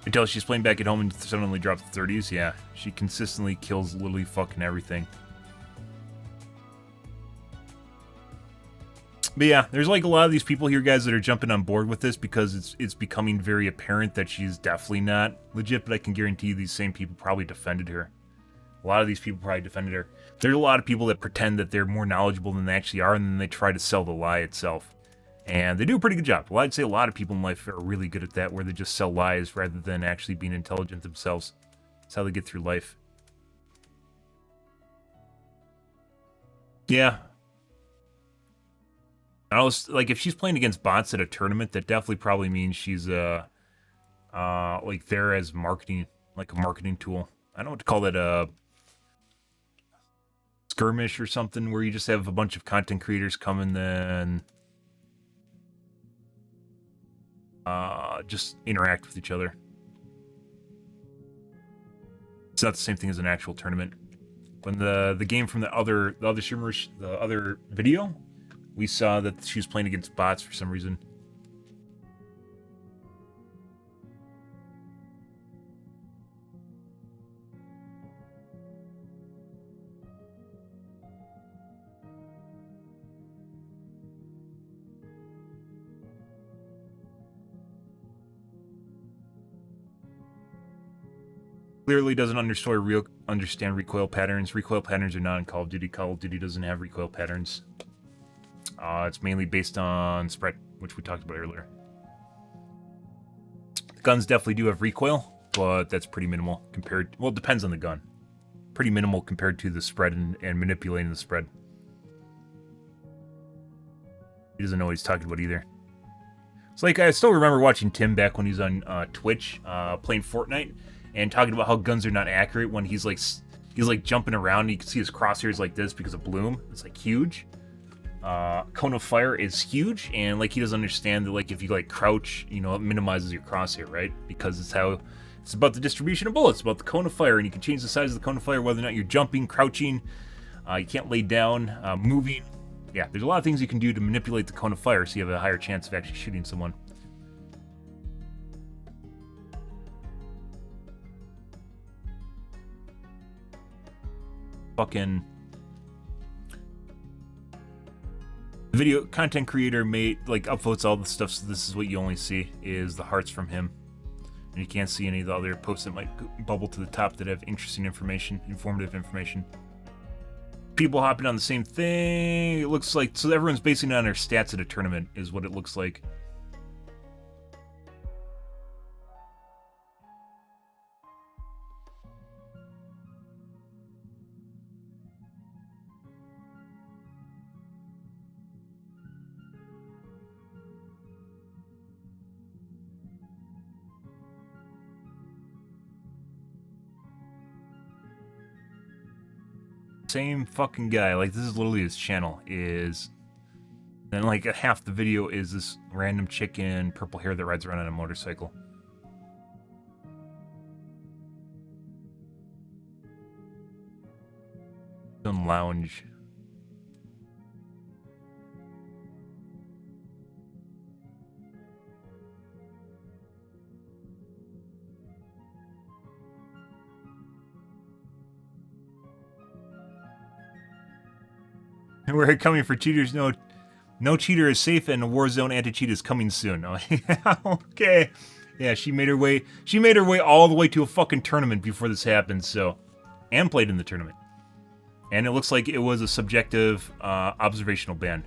Until she's playing back at home and suddenly drops the 30s. Yeah, she consistently kills literally fucking everything. But yeah, there's like a lot of these people here, guys, that are jumping on board with this because it's becoming very apparent that she's definitely not legit, but I can guarantee you these same people probably defended her. A lot of these people probably defended her. There's a lot of people that pretend that they're more knowledgeable than they actually are, and then they try to sell the lie itself. And they do a pretty good job. Well, I'd say a lot of people in life are really good at that, where they just sell lies rather than actually being intelligent themselves. That's how they get through life. Yeah. I was like, if she's playing against bots at a tournament, that definitely probably means she's like there as marketing, like a marketing tool. I don't know what to call that, a skirmish or something, where you just have a bunch of content creators come and then just interact with each other. It's not the same thing as an actual tournament. When the game from the other streamers, the other video, we saw that she was playing against bots for some reason. Clearly doesn't understand recoil patterns. Recoil patterns are not in Call of Duty. Call of Duty doesn't have recoil patterns. It's mainly based on spread, which we talked about earlier. The guns definitely do have recoil, but that's pretty minimal compared... Well, it depends on the gun. Pretty minimal compared to the spread and manipulating the spread. He doesn't know what he's talking about either. It's like, I still remember watching Tim back when he was on Twitch, playing Fortnite, and talking about how guns are not accurate when he's like jumping around and you can see his crosshairs like this because of bloom. It's like huge. Cone of fire is huge, and like he doesn't understand that like if you like crouch, you know, it minimizes your crosshair, right? Because it's about the distribution of bullets, about the cone of fire, and you can change the size of the cone of fire whether or not you're jumping, crouching, you can't lay down, moving. Yeah, there's a lot of things you can do to manipulate the cone of fire so you have a higher chance of actually shooting someone. Fucking video content creator made like upvotes all the stuff, so this is what you only see is the hearts from him, and you can't see any of the other posts that might bubble to the top that have interesting information, informative information. People hopping on the same thing. It looks like, so everyone's basing it on their stats at a tournament is what it looks like. Same fucking guy. Like, this is literally his channel. And like half the video is this random chick in purple hair that rides around on a motorcycle. Some lounge. And we're coming for cheaters. No cheater is safe, and a Warzone anti-cheat is coming soon. Oh, yeah, okay. Yeah, she made her way all the way to a fucking tournament before this happened, so. And played in the tournament. And it looks like it was a subjective observational ban.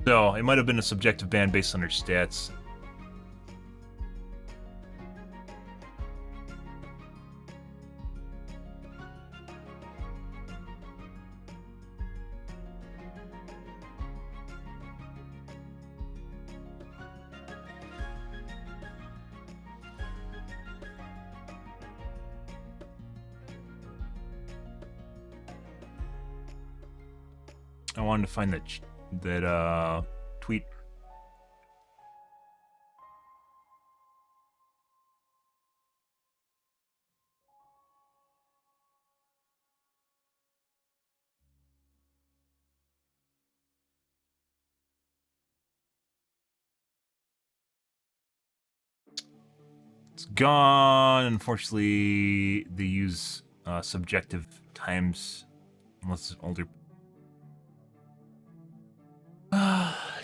So, it might have been a subjective ban based on her stats. I wanted to find that tweet. It's gone. Unfortunately, they use subjective times unless it's older.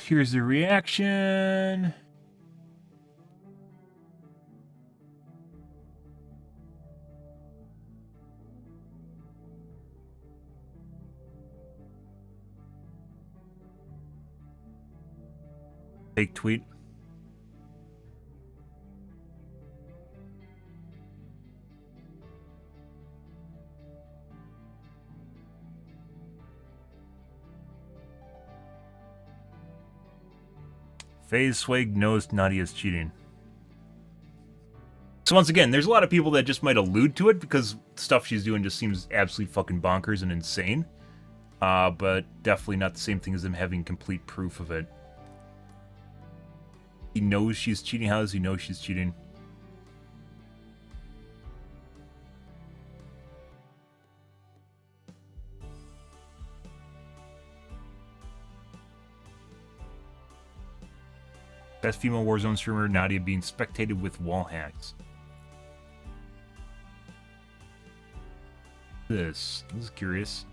Here's the reaction. Fake tweet. FaZe Swag knows Nadia's cheating. So once again, there's a lot of people that just might allude to it because stuff she's doing just seems absolutely fucking bonkers and insane. But definitely not the same thing as them having complete proof of it. He knows she's cheating. How does he know she's cheating? Best female Warzone streamer, Nadia being spectated with wall hacks. This is curious.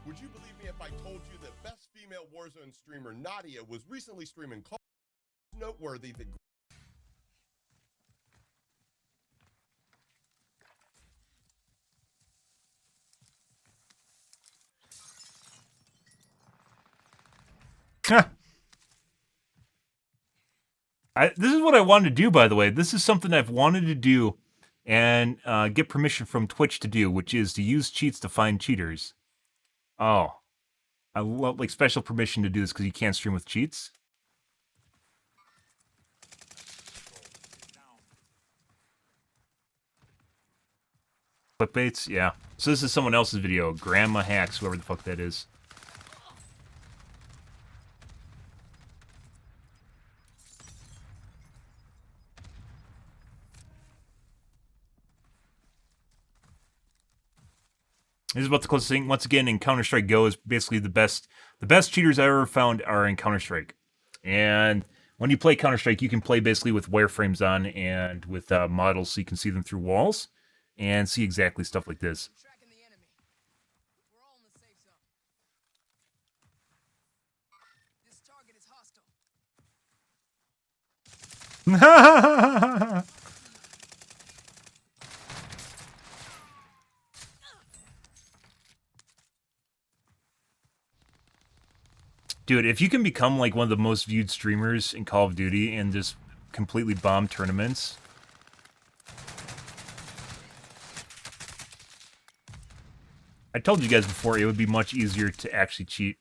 Would you believe me if I told you that best female Warzone streamer Nadia was recently streaming Call? Noteworthy that. This is what I wanted to do, by the way. This is something I've wanted to do and get permission from Twitch to do, which is to use cheats to find cheaters. Oh. I love, like, special permission to do this because you can't stream with cheats. Clickbaits? Yeah. So this is someone else's video. Grandma Hacks, whoever the fuck that is. This is about the closest thing. Once again, in Counter-Strike Go is basically the best cheaters I ever found are in Counter-Strike. And when you play Counter-Strike, you can play basically with wireframes on and with models so you can see them through walls and see exactly stuff like this. Dude, if you can become like one of the most viewed streamers in Call of Duty and just completely bomb tournaments. I told you guys before it would be much easier to actually cheat.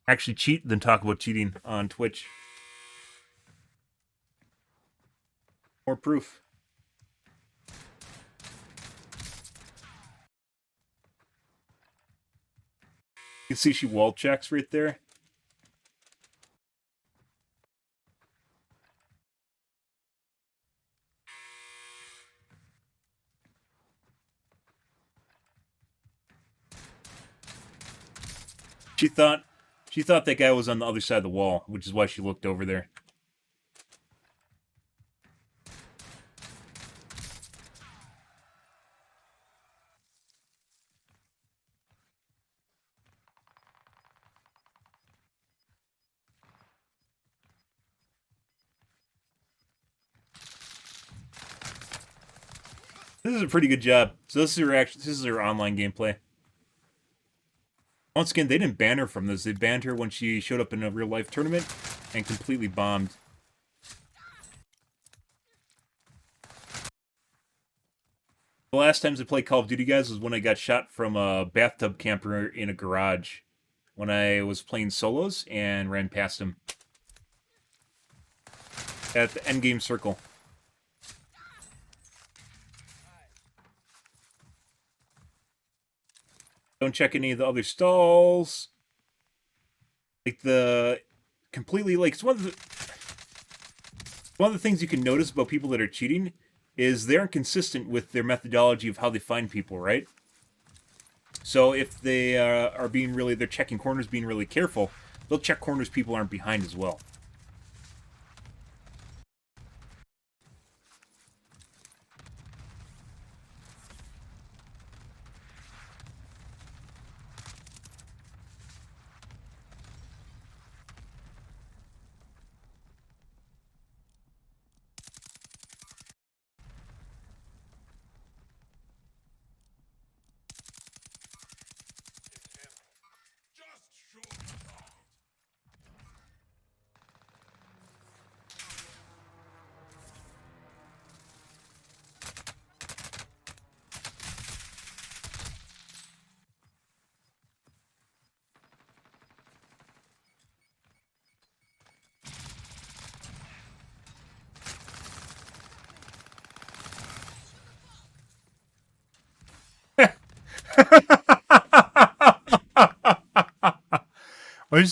Actually cheat than talk about cheating on Twitch. More proof. You can see she wall checks right there. She thought that guy was on the other side of the wall, which is why she looked over there. This is a pretty good job. So this is her online gameplay. Once again, they didn't ban her from this. They banned her when she showed up in a real life tournament and completely bombed. The last times I played Call of Duty, guys, was when I got shot from a bathtub camper in a garage when I was playing solos and ran past him at the endgame circle. Don't check any of the other stalls. Like the completely like it's one of the things you can notice about people that are cheating is they aren't consistent with their methodology of how they find people, right? So if they they're checking corners, being really careful, they'll check corners people aren't behind as well.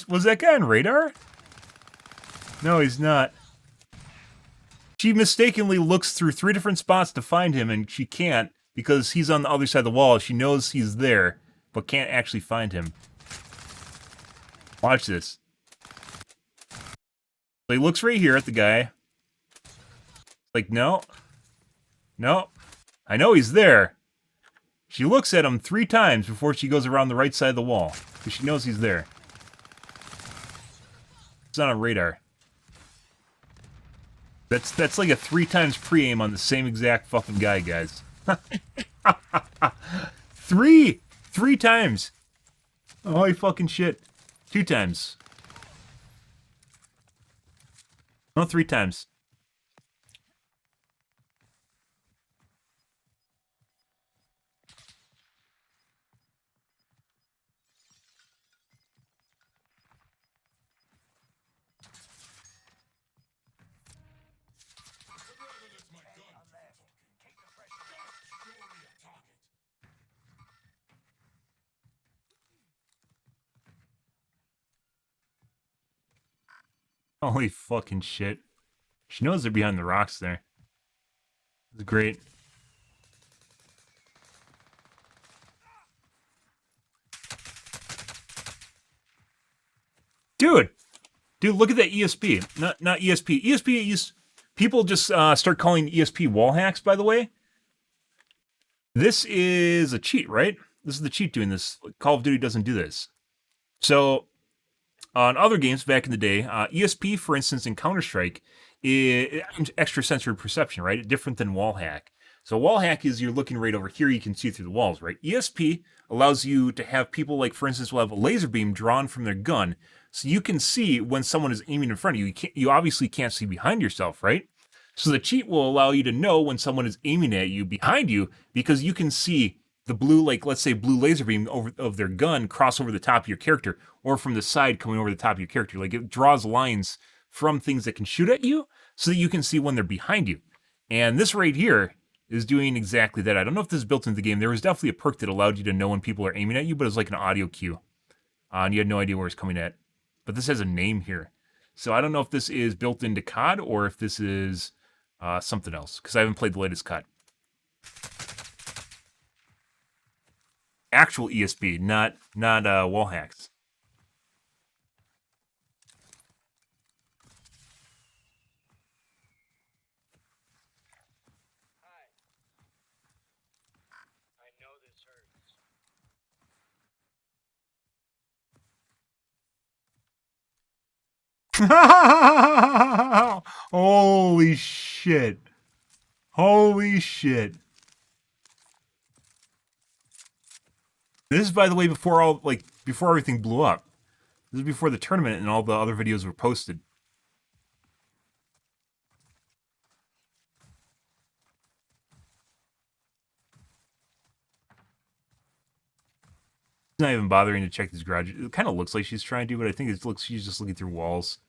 Was that guy on radar? No, he's not. She mistakenly looks through 3 different spots to find him, and she can't because he's on the other side of the wall. She knows he's there, but can't actually find him. Watch this. So he looks right here at the guy. Like, no. No. I know he's there. She looks at him 3 times before she goes around the right side of the wall, because she knows he's there. It's not on radar. That's like a 3 times pre-aim on the same exact fucking guy, guys. 3 times. Holy fucking shit. 2 times. No, 3 times. Holy fucking shit. She knows they're behind the rocks there. It's great. Dude, look at that ESP. Not ESP. ESP, people just start calling ESP wall hacks, by the way. This is a cheat, right? This is the cheat doing this. Call of Duty doesn't do this. So, on other games back in the day, ESP, for instance, in Counter-Strike, is extrasensory perception, right? Different than wall hack. So wall hack is you're looking right over here, you can see through the walls, right? ESP allows you to have people, like, for instance, will have a laser beam drawn from their gun, so you can see when someone is aiming in front of you. You obviously can't see behind yourself, right? So the cheat will allow you to know when someone is aiming at you behind you, because you can see the blue, like, let's say blue laser beam of their gun cross over the top of your character, or from the side coming over the top of your character. Like, it draws lines from things that can shoot at you so that you can see when they're behind you. And this right here is doing exactly that. I don't know if this is built into the game. There was definitely a perk that allowed you to know when people are aiming at you, but it was like an audio cue. And you had no idea where it's coming at. But this has a name here. So I don't know if this is built into COD or if this is something else, because I haven't played the latest COD. Actual ESP, not wall hacks. I know this hurts. Holy shit. Holy shit. This is, by the way, before everything blew up. This is before the tournament and all the other videos were posted. She's not even bothering to check these garage. It kind of looks like she's trying to, but I think she's just looking through walls.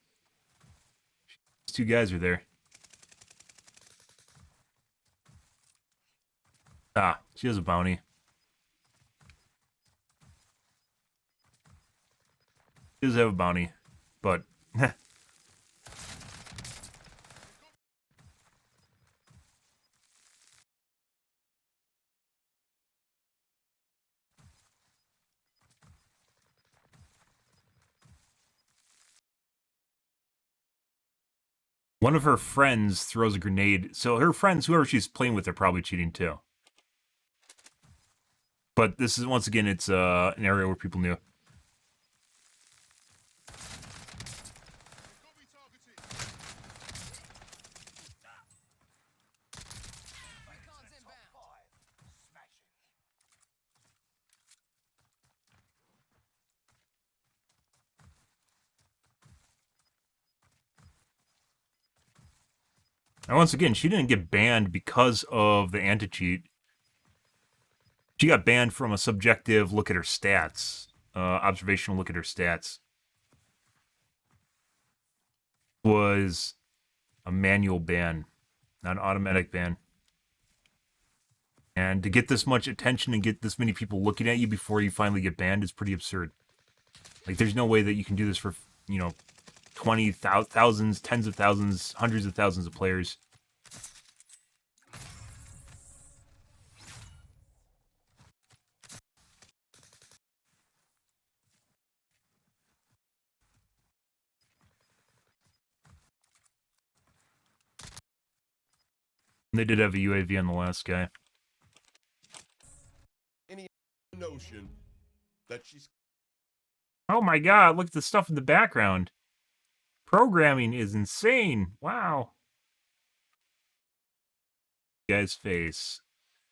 These 2 guys are there. Ah, she has a bounty. She does have a bounty, but one of her friends throws a grenade. So her friends, whoever she's playing with, are probably cheating too. But this is, once again, it's an area where people knew. And once again, she didn't get banned because of the anti-cheat. She got banned from a subjective look at her stats. Observational look at her stats. It was a manual ban, not an automatic ban. And to get this much attention and get this many people looking at you before you finally get banned is pretty absurd. Like, there's no way that you can do this for, you know, 20,000, thousands, tens of thousands, hundreds of thousands of players. They did have a UAV on the last guy. Any notion that she's Oh my god, look at the stuff in the background. Programming is insane. Wow. Guy's face.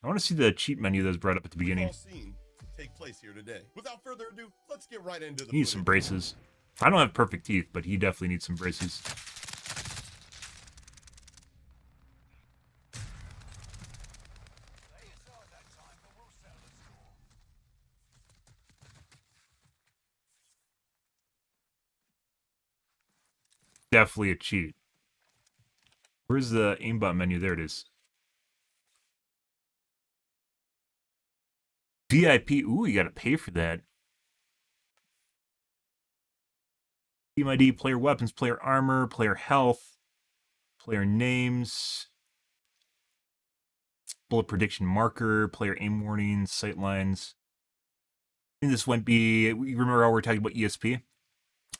I want to see the cheat menu that was brought up at the beginning. seen take place here today? Without further ado, let's get right into the He needs some braces. I don't have perfect teeth, but he definitely needs some braces. Definitely a cheat. Where's the aimbot menu? There it is. VIP. Ooh, you gotta pay for that. Team ID, player weapons, player armor, player health, player names, bullet prediction marker, player aim warnings, sight lines. I think this won't be. You remember how we're talking about ESP?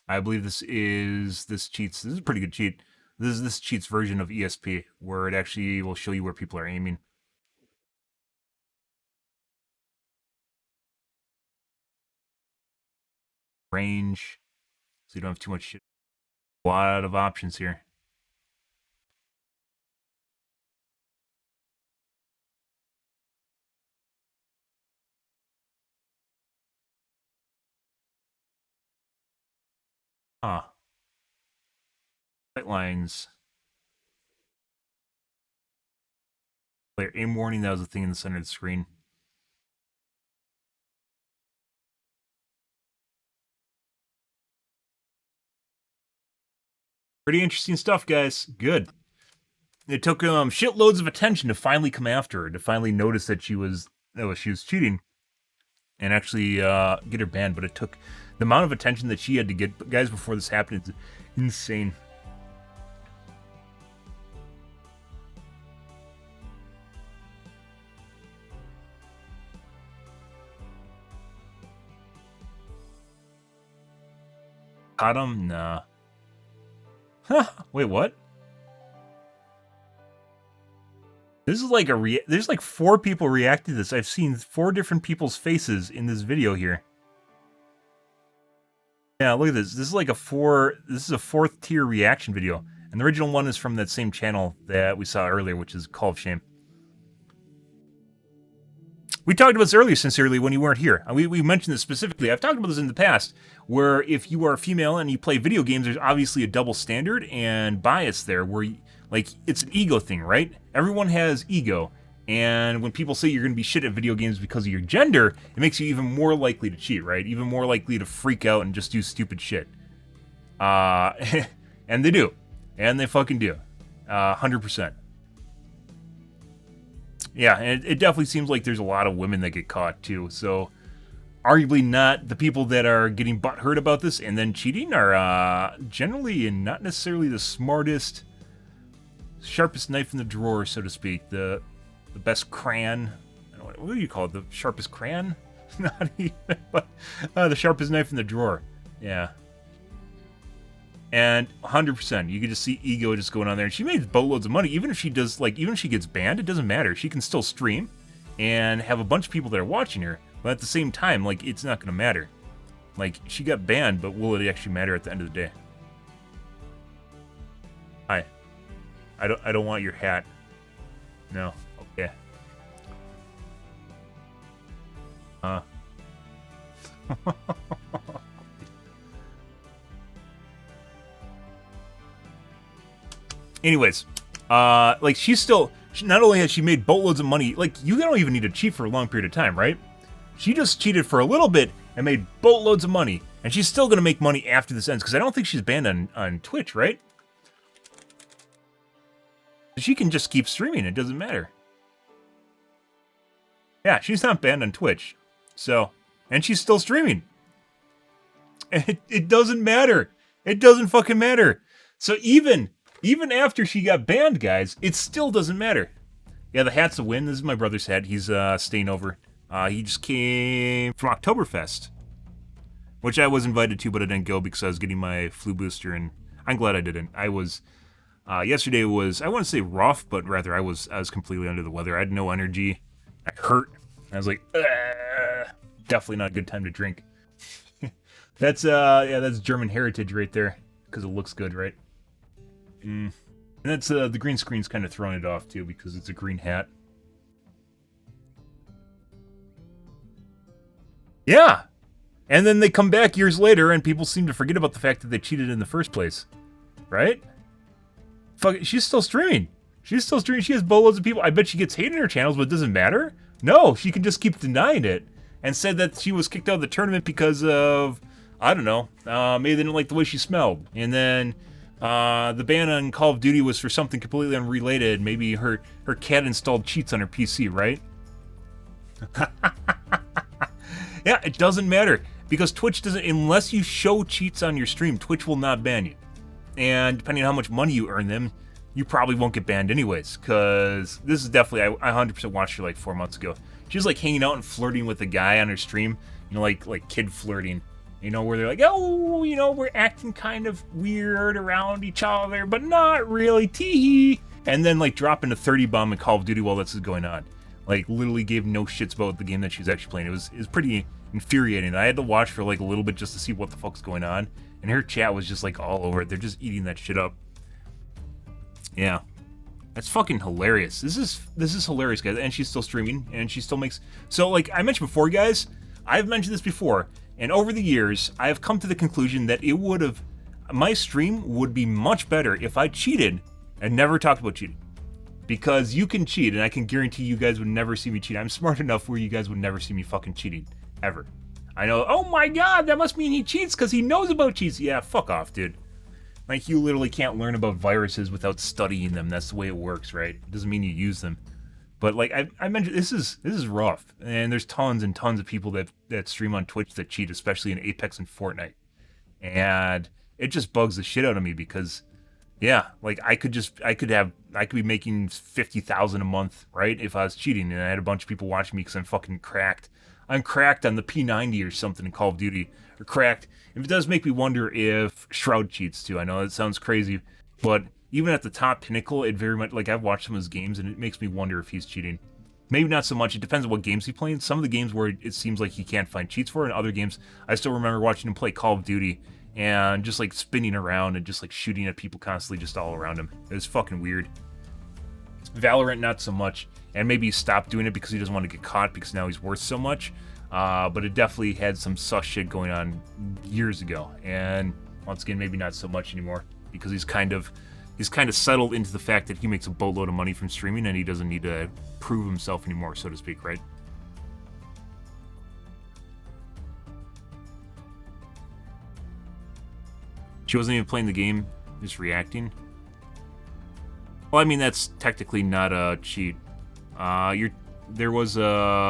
I believe this cheats. This is a pretty good cheat. This cheats version of ESP, where it actually will show you where people are aiming. Range, so you don't have too much shit. A lot of options here. Huh. Sight lines. Player aim warning, that was the thing in the center of the screen. Pretty interesting stuff, guys. Good. It took shitloads of attention to finally come after her, to finally notice that she was cheating, and actually get her banned. But it took the amount of attention that she had to get, guys, before this happened. It's insane. Caught him? Nah. Huh, wait, what? This is like there's like 4 people reacting to this. I've seen 4 different people's faces in this video here. Yeah, look at this. This is like this is a 4th tier reaction video. And the original one is from that same channel that we saw earlier, which is Call of Shame. We talked about this earlier, sincerely, when you weren't here. We mentioned this specifically. I've talked about this in the past, where if you are a female and you play video games, there's obviously a double standard and bias there, where, like, it's an ego thing, right? Everyone has ego, and when people say you're going to be shit at video games because of your gender, it makes you even more likely to cheat, right? Even more likely to freak out and just do stupid shit. And they do. And they fucking do. 100%. Yeah, and it definitely seems like there's a lot of women that get caught, too. So, arguably not the people that are getting butthurt about this and then cheating are generally and not necessarily the smartest, sharpest knife in the drawer, so to speak. The best crayon. What do you call it? The sharpest crayon? Not even, but the sharpest knife in the drawer. Yeah. And 100%, you can just see ego just going on there. And she made boatloads of money. Even if she does, like, even if she gets banned, it doesn't matter. She can still stream and have a bunch of people that are watching her. But at the same time, like, it's not going to matter. Like, she got banned, but will it actually matter at the end of the day? Hi. I don't want your hat. No. Okay. Anyways, like, not only has she made boatloads of money, like, you don't even need to cheat for a long period of time, right? She just cheated for a little bit and made boatloads of money, and she's still going to make money after this ends, because I don't think she's banned on Twitch, right? She can just keep streaming, it doesn't matter. Yeah, she's not banned on Twitch, so, and she's still streaming. It doesn't matter. It doesn't fucking matter. So even after she got banned, guys, it still doesn't matter. Yeah, the hat's a win. This is my brother's hat. He's staying over. He just came from Oktoberfest, which I was invited to, but I didn't go because I was getting my flu booster, and I'm glad I didn't. I was yesterday was, I wouldn't say rough, but rather I was completely under the weather. I had no energy. I hurt. I was like, ugh. Definitely not a good time to drink. That's that's German heritage right there, because it looks good, right? And that's the green screen's kind of throwing it off too, because it's a green hat. Yeah. And then they come back years later, and people seem to forget about the fact that they cheated in the first place. Right? Fuck, she's still streaming. She's still streaming. She has boatloads of people. I bet she gets hate in her channels, but it doesn't matter. No, she can just keep denying it. And said that she was kicked out of the tournament because of, I don't know, maybe they didn't like the way she smelled. And then the ban on Call of Duty was for something completely unrelated. Maybe her cat installed cheats on her PC, right? Yeah, it doesn't matter. Because Twitch doesn't, unless you show cheats on your stream, Twitch will not ban you. And depending on how much money you earn them, you probably won't get banned anyways. Because this is definitely, I 100% watched her like 4 months ago. She was like hanging out and flirting with a guy on her stream. You know, like kid flirting. You know, where they're like, oh, you know, we're acting kind of weird around each other, but not really, tee-hee. And then like dropping a 30 bomb in Call of Duty while this is going on. Like literally gave no shits about the game that she was actually playing. It was pretty infuriating. I had to watch for like a little bit just to see what the fuck's going on. And her chat was just like all over it. They're just eating that shit up. Yeah. That's fucking hilarious. This is hilarious, guys. And she's still streaming, and she still makes... So, like I mentioned before, guys, I've mentioned this before, and over the years, I have come to the conclusion that it would have... My stream would be much better if I cheated and never talked about cheating. Because you can cheat, and I can guarantee you guys would never see me cheat. I'm smart enough where you guys would never see me fucking cheating. Ever. I know, oh my god, that must mean he cheats because he knows about cheats. Yeah, fuck off, dude. Like, you literally can't learn about viruses without studying them. That's the way it works, right? It doesn't mean you use them. But, like, I mentioned, this is rough. And there's tons and tons of people that stream on Twitch that cheat, especially in Apex and Fortnite. And it just bugs the shit out of me because, yeah, like, I could be making 50,000 a month, right? If I was cheating and I had a bunch of people watching me because I'm fucking cracked. I'm cracked on the P90 or something in Call of Duty. Or cracked. It does make me wonder if Shroud cheats too. I know that sounds crazy, but even at the top pinnacle, it very much, like, I've watched some of his games and it makes me wonder if he's cheating. Maybe not so much. It depends on what games he's playing. Some of the games where it seems like he can't find cheats for, and other games, I still remember watching him play Call of Duty and just like spinning around and just like shooting at people constantly just all around him. It was fucking weird. Valorant, not so much. And maybe he stopped doing it because he doesn't want to get caught because now he's worth so much. But it definitely had some sus shit going on years ago, and once again, maybe not so much anymore because he's kind of settled into the fact that he makes a boatload of money from streaming and he doesn't need to prove himself anymore, so to speak, right? She wasn't even playing the game, just reacting. Well, I mean, that's technically not a cheat. There was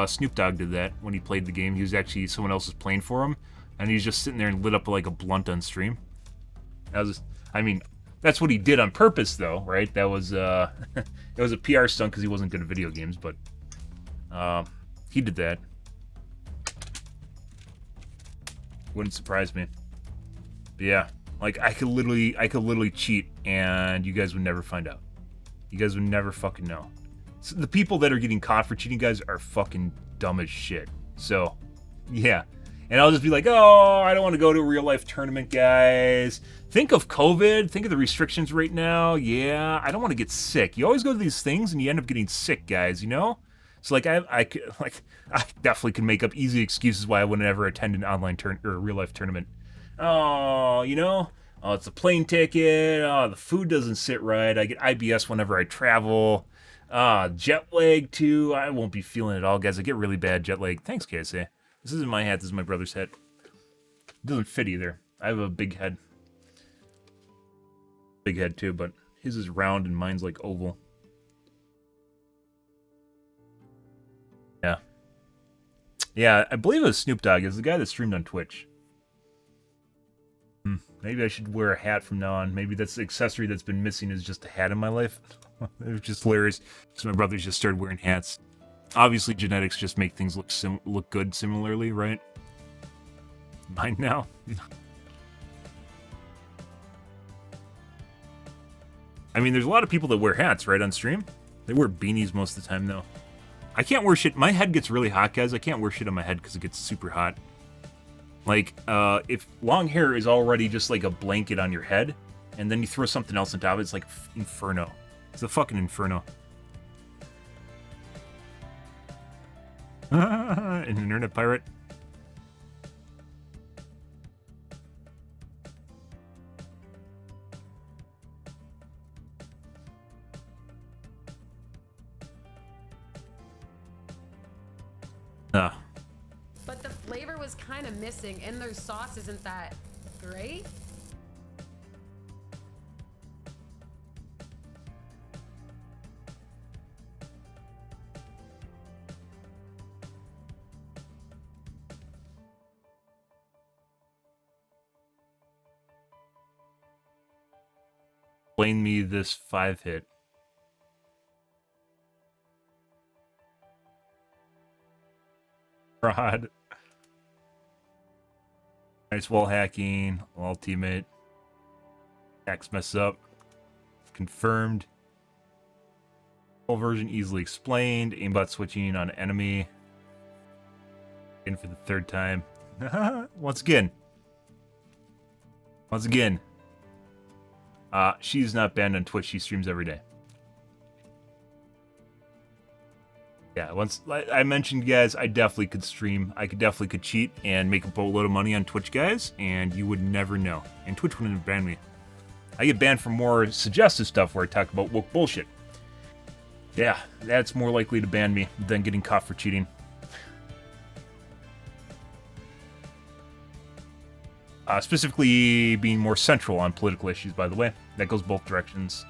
Snoop Dogg did that when he played the game. He was actually, someone else was playing for him, and he's just sitting there and lit up like a blunt on stream. That was, I mean, that's what he did on purpose, though, right? That was it was a PR stunt because he wasn't good at video games, but he did that. Wouldn't surprise me. But yeah, like I could literally cheat, and you guys would never find out. You guys would never fucking know. So the people that are getting caught for cheating, guys, are fucking dumb as shit. So, yeah. And I'll just be like, oh, I don't want to go to a real-life tournament, guys. Think of COVID. Think of the restrictions right now. Yeah, I don't want to get sick. You always go to these things, and you end up getting sick, guys, you know? So, like, I definitely can make up easy excuses why I wouldn't ever attend an online or a real-life tournament. Oh, you know? Oh, it's a plane ticket. Oh, the food doesn't sit right. I get IBS whenever I travel. Jet lag too. I won't be feeling it all, guys. I get really bad jet lag. Thanks, KSA. This isn't my hat. This is my brother's hat. It doesn't fit either. I have a big head. Big head too, but his is round and mine's like oval. Yeah, I believe it was Snoop Dogg. It's the guy that streamed on Twitch. Maybe I should wear a hat from now on. Maybe that's the accessory that's been missing is just a hat in my life. It was just hilarious. So my brothers just started wearing hats. Obviously, genetics just make things look good similarly, right? Mine now. I mean, there's a lot of people that wear hats, right, on stream? They wear beanies most of the time, though. I can't wear shit. My head gets really hot, guys. I can't wear shit on my head because it gets super hot. Like, if long hair is already just like a blanket on your head, and then you throw something else on top of it, it's like inferno. It's a fucking inferno. An internet pirate. But the flavor was kind of missing, and their sauce isn't that great. Explain me this 5-hit. Fraud. Nice wall hacking. All teammate. Hacks mess up. Confirmed. Full version easily explained. Aimbot switching on enemy. In for the third time. Once again. She's not banned on Twitch. She streams every day. Yeah, once I mentioned, guys, I definitely could stream. I definitely could cheat and make a boatload of money on Twitch, guys, and you would never know. And Twitch wouldn't ban me. I get banned for more suggestive stuff where I talk about woke bullshit. Yeah, that's more likely to ban me than getting caught for cheating. Specifically being more central on political issues, by the way. That goes both directions.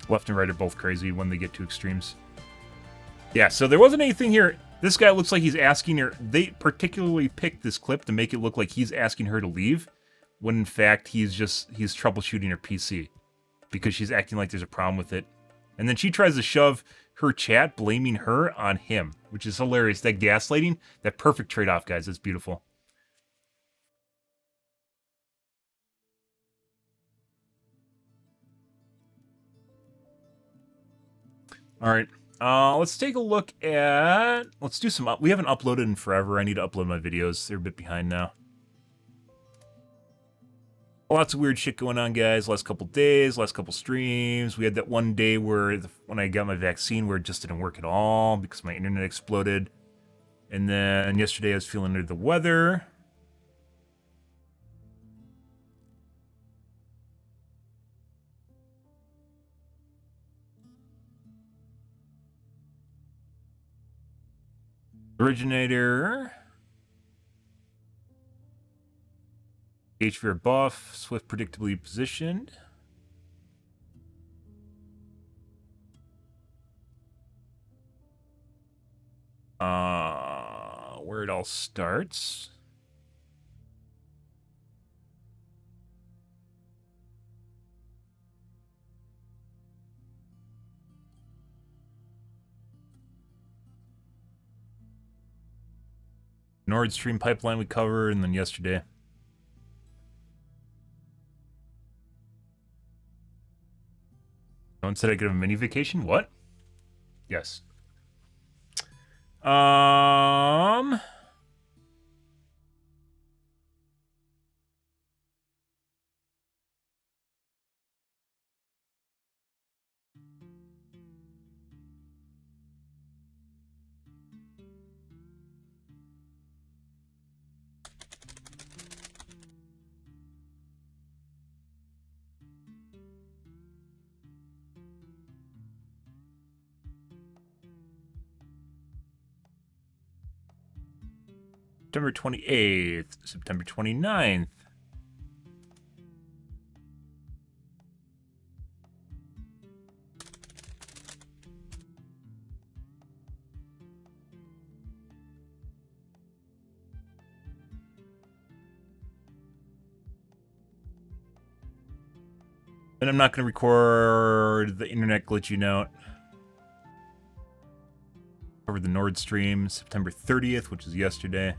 Left and right are both crazy when they get to extremes. Yeah, so there wasn't anything here. This guy looks like he's asking her. They particularly picked this clip to make it look like he's asking her to leave, when in fact he's troubleshooting her PC because she's acting like there's a problem with it. And then she tries to shove her chat, blaming her on him, which is hilarious. That gaslighting, that perfect trade-off, guys. That's beautiful. All right. Let's take a look at... Let's do some... We haven't uploaded in forever. I need to upload my videos. They're a bit behind now. Lots of weird shit going on, guys. Last couple days, last couple streams. We had that one day where, when I got my vaccine, where it just didn't work at all because my internet exploded. And then yesterday I was feeling under the weather. Originator. HVR buff. Swift predictably positioned. Where it all starts. Nord Stream pipeline we covered, and then yesterday. No one said I could have a mini vacation? What? Yes. September 28th, September 29th. And I'm not going to record the internet glitching out. Covered the Nord Stream September 30th, which is yesterday.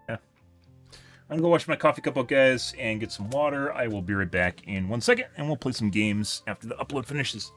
Yeah. I'm gonna go wash my coffee cup out, guys, and get some water. I will be right back in 1 second, and we'll play some games after the upload finishes.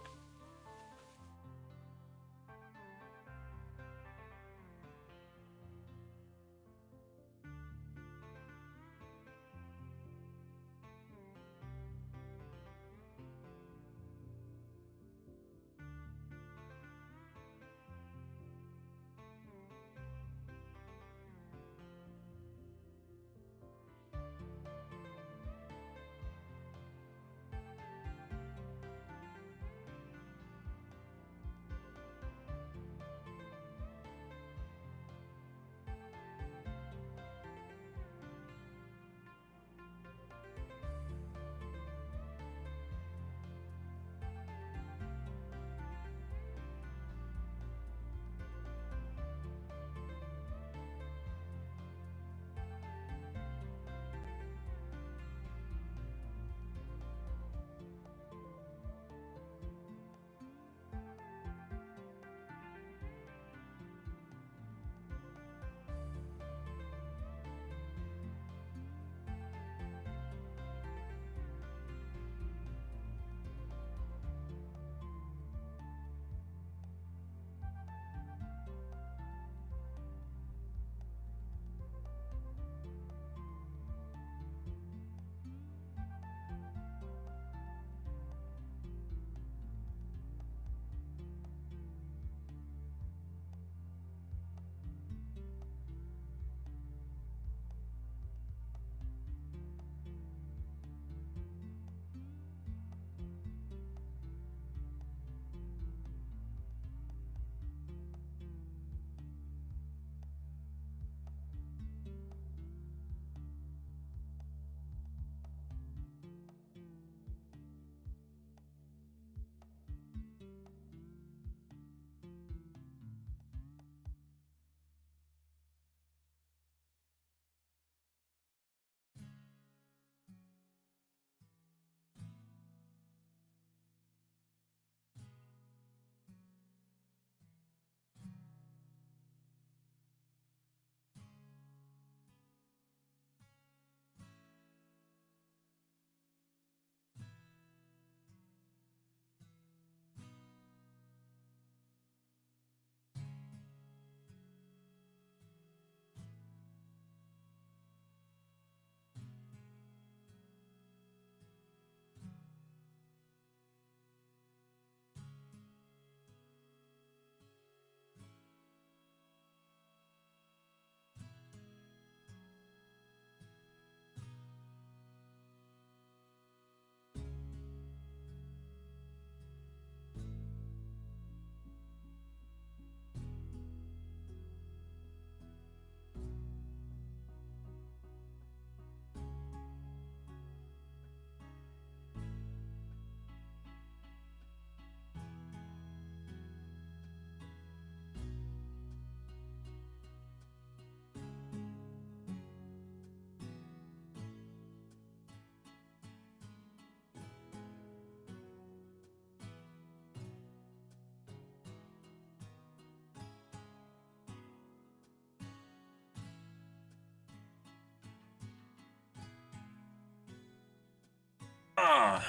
Ah.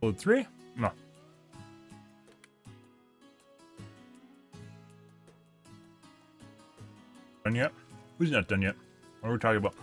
Load 3? No. Done yet? Who's not done yet? What are we talking about?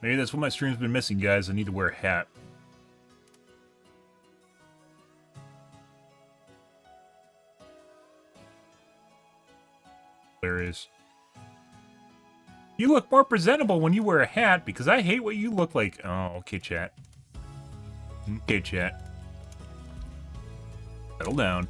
Maybe that's what my stream's been missing, guys. I need to wear a hat. There is. You look more presentable when you wear a hat because I hate what you look like. Oh, okay, chat. Okay, chat. Settle down.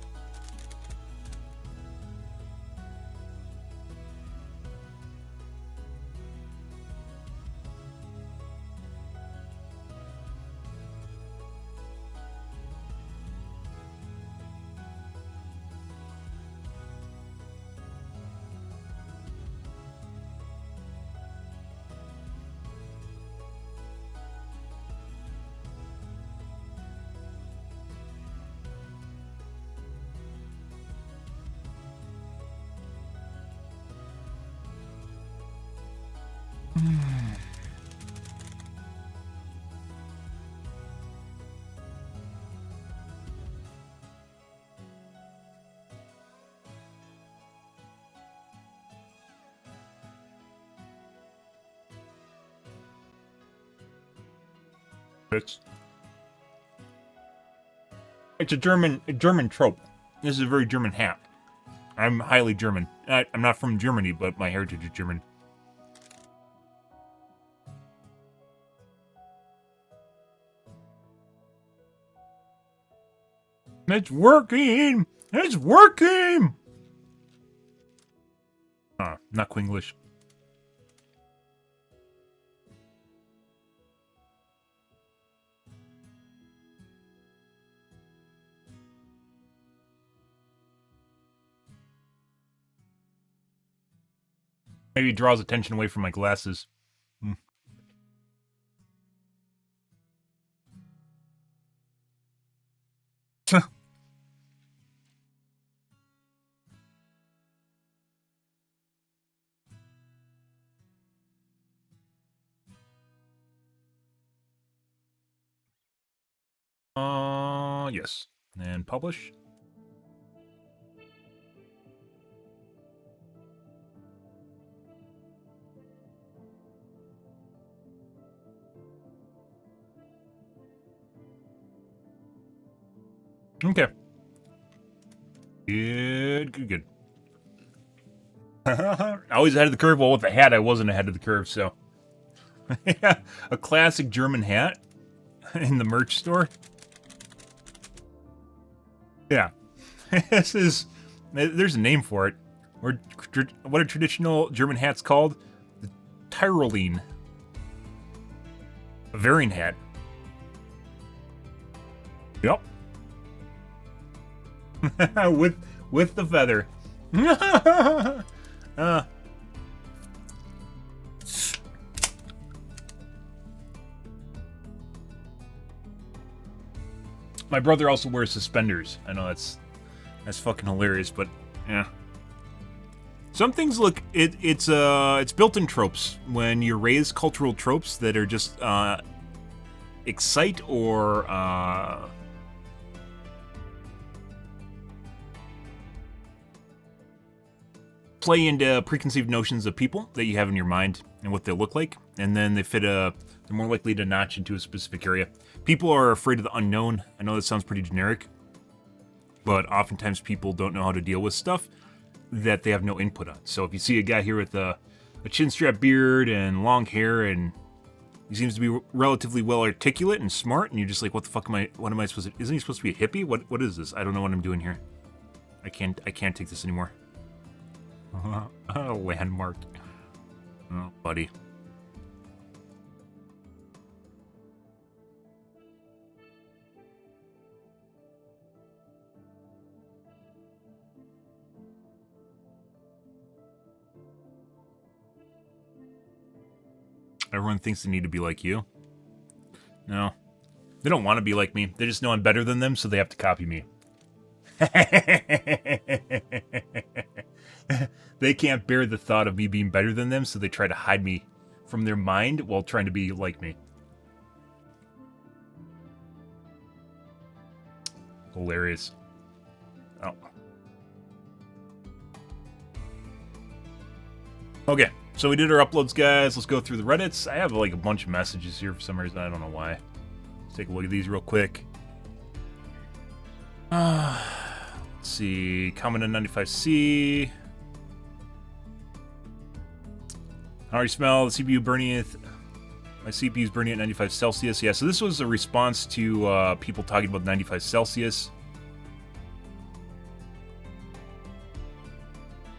It's a German trope. This is a very German hat. I'm highly German. I'm not from Germany, but my heritage is German. It's working! It's working! Not Quenglish. Maybe it draws attention away from my glasses. Yes. And publish. Okay. Good. Always ahead of the curve. Well, with the hat, I wasn't ahead of the curve, so. A classic German hat in the merch store. Yeah. There's a name for it. What are traditional German hats called? The Tyrolean. Bavarian hat. Yep. with the feather. My brother also wears suspenders. I know that's fucking hilarious, but yeah. Some things look it's built-in tropes when you raise cultural tropes that are just excite or play into preconceived notions of people that you have in your mind and what they look like, and then they're more likely to notch into a specific area. People are afraid of the unknown. I know that sounds pretty generic, but oftentimes people don't know how to deal with stuff that they have no input on. So if you see a guy here with a chin strap beard and long hair, and he seems to be relatively well articulate and smart, and you're just like, what the fuck am I supposed to, isn't he supposed to be a hippie? What is this? I don't know what I'm doing here. I can't take this anymore. Landmark. Oh, buddy. Everyone thinks they need to be like you. No. They don't want to be like me. They just know I'm better than them, so they have to copy me. They can't bear the thought of me being better than them, so they try to hide me from their mind while trying to be like me. Hilarious. Oh. Okay. So we did our uploads, guys. Let's go through the Reddits. I have like a bunch of messages here for some reason. I don't know why. Let's take a look at these real quick. Let's see. Comment on 95C. I already smell the CPU burning at... My CPU's burning at 95 Celsius. Yeah, so this was a response to people talking about 95 Celsius.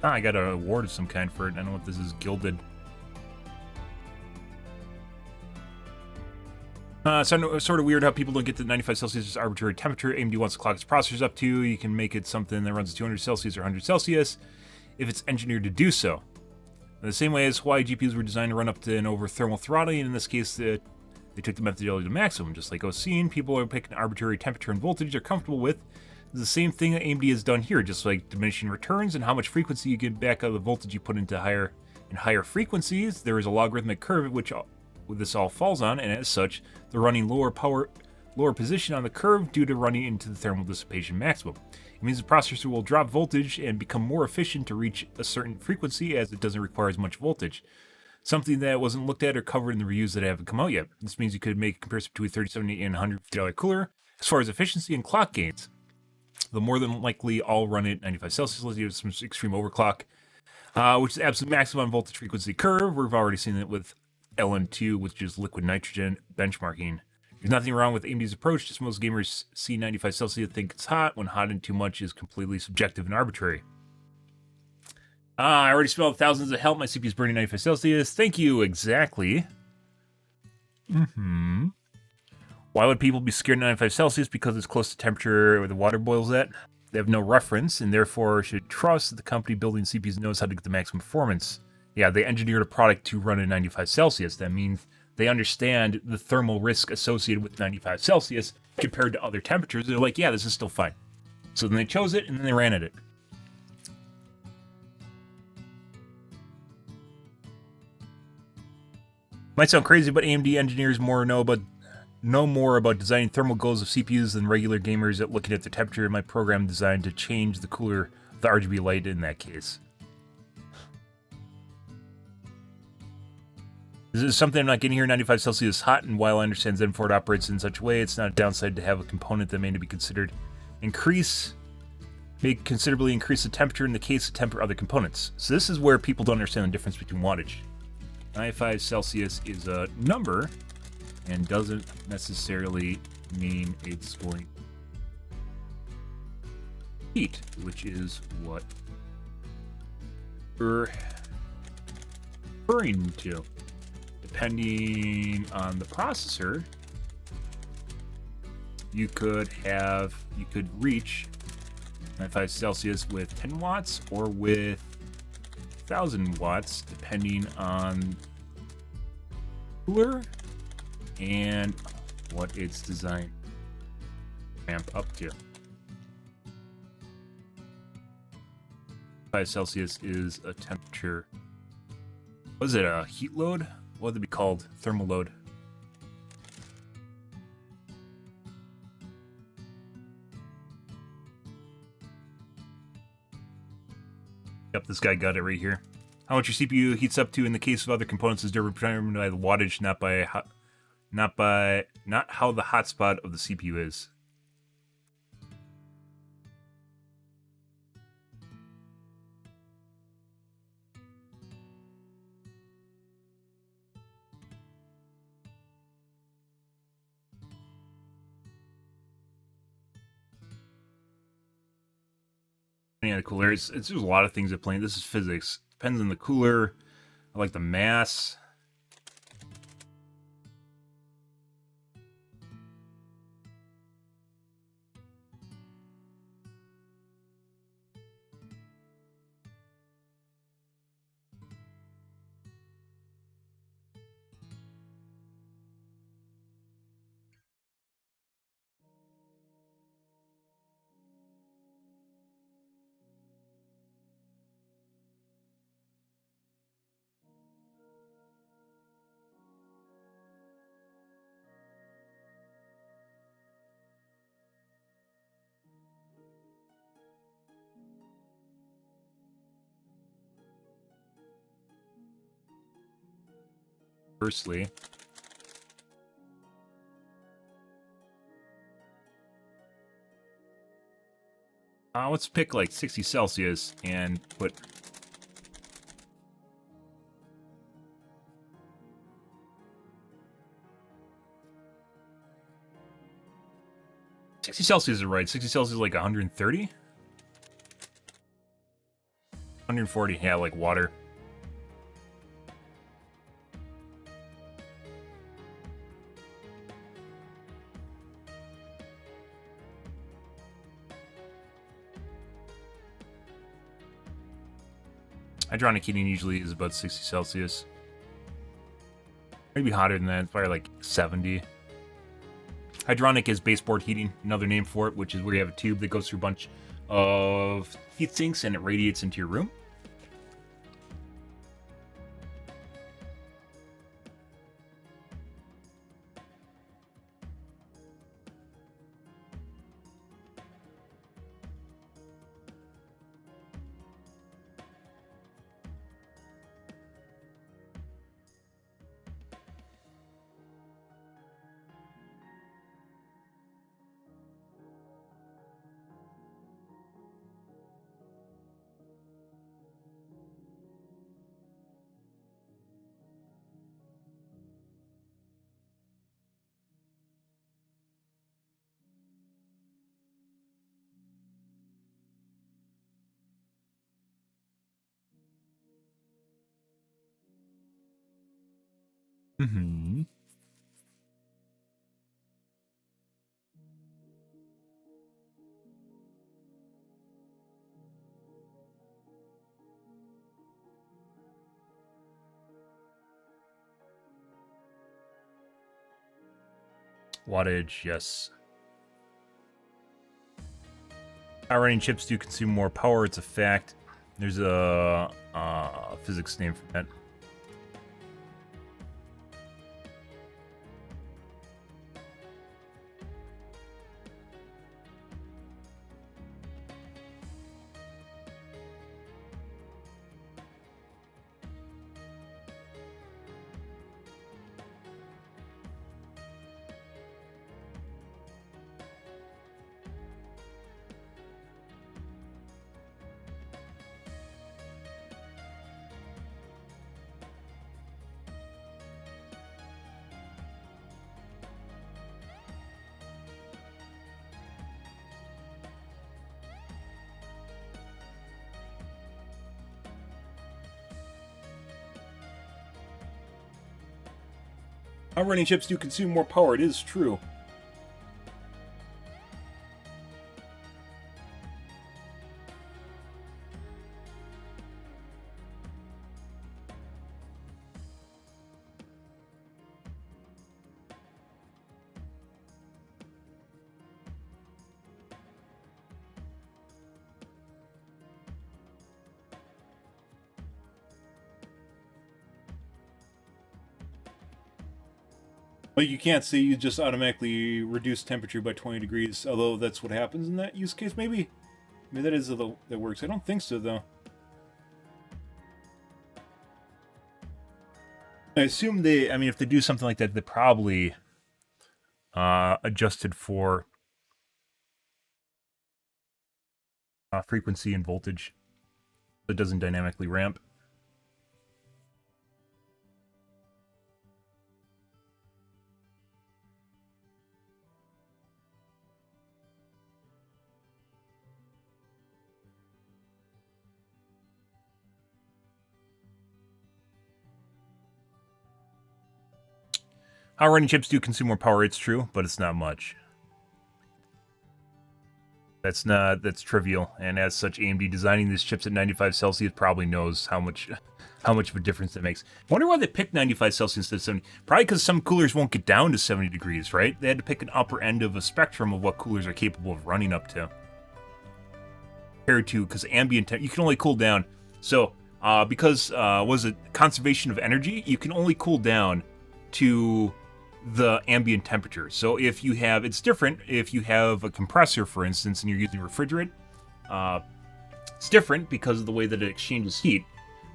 Ah, I got an award of some kind for it. I don't know if this is gilded. Sort of weird how people don't get to 95 Celsius as arbitrary temperature. AMD wants to clock its processors up to. You can make it something that runs at 200 Celsius or 100 Celsius if it's engineered to do so. In the same way as why GPUs were designed to run up to and over thermal throttling, in this case, they took the methodology to maximum. Just like OCN, people are picking arbitrary temperature and voltage they're comfortable with. It's the same thing that AMD has done here, just like diminishing returns and how much frequency you get back out of the voltage you put into higher frequencies. There is a logarithmic curve at which this all falls on, and as such, they're running lower position on the curve due to running into the thermal dissipation maximum. It means the processor will drop voltage and become more efficient to reach a certain frequency as it doesn't require as much voltage. Something that wasn't looked at or covered in the reviews that haven't come out yet. This means you could make a comparison between a $3070 and $150 cooler as far as efficiency and clock gains. They'll more than likely all run at 95 Celsius, unless you have some extreme overclock, which is absolute maximum voltage frequency curve. We've already seen it with LN2, which is liquid nitrogen benchmarking. There's nothing wrong with AMD's approach, just most gamers see 95 Celsius think it's hot, when hot and too much is completely subjective and arbitrary. I already spelled thousands of help. My CPU's burning 95 Celsius. Thank you, exactly. Why would people be scared of 95 Celsius? Because it's close to temperature where the water boils at. They have no reference, and therefore should trust that the company building CPUs knows how to get the maximum performance. Yeah, they engineered a product to run at 95 Celsius. That means they understand the thermal risk associated with 95 Celsius compared to other temperatures. They're like, yeah, this is still fine. So then they chose it, and then they ran at it. Might sound crazy, but AMD engineers know more about designing thermal goals of CPUs than regular gamers at looking at the temperature in my program designed to change the cooler, the RGB light in that case. This is something I'm not getting here. 95 Celsius is hot, and while I understand Zen 4 operates in such a way, it's not a downside to have a component that may be considered may considerably increase the temperature in the case of temper other components. So this is where people don't understand the difference between wattage. 95 Celsius is a number and doesn't necessarily mean it's going heat, which is what we're referring to. Depending on the processor, you could reach 95 Celsius with 10 watts or with 1,000 watts, depending on cooler and what it's designed to ramp up to. 5 Celsius is a temperature. What is it, a heat load? What would it be called? Thermal load. Yep, this guy got it right here. How much your CPU heats up to in the case of other components is determined by the wattage, not how the hotspot of the CPU is. Yeah, the cooler. There's a lot of things at play. This is physics. Depends on the cooler. I like the mass. Firstly. Let's pick like 60 Celsius and put 60 Celsius is right. 60 Celsius is like 130? 140, yeah, like water. Hydronic heating usually is about 60 Celsius. Maybe hotter than that, it's probably like 70. Hydronic is baseboard heating, another name for it, which is where you have a tube that goes through a bunch of heat sinks and it radiates into your room. Mm-hmm. Wattage, yes. Power running chips do consume more power, it's a fact. There's a physics name for that. Power running chips do consume more power, it is true. Like you can't say you just automatically reduce temperature by 20 degrees, although that's what happens in that use case, maybe? Maybe that is the that works. I don't think so, though. I assume they, I mean, if they do something like that, they probably adjusted for frequency and voltage. So it doesn't dynamically ramp. Power running chips do consume more power, it's true, but it's not much. That's trivial, and as such, AMD designing these chips at 95 Celsius probably knows how much of a difference that makes. I wonder why they picked 95 Celsius instead of 70. Probably because some coolers won't get down to 70 degrees, right? They had to pick an upper end of a spectrum of what coolers are capable of running up to. Compared to, because ambient temp, you can only cool down. So, because, was it conservation of energy? You can only cool down to the ambient temperature. So if you have, it's different if you have a compressor, for instance, and you're using refrigerant. It's different because of the way that it exchanges heat.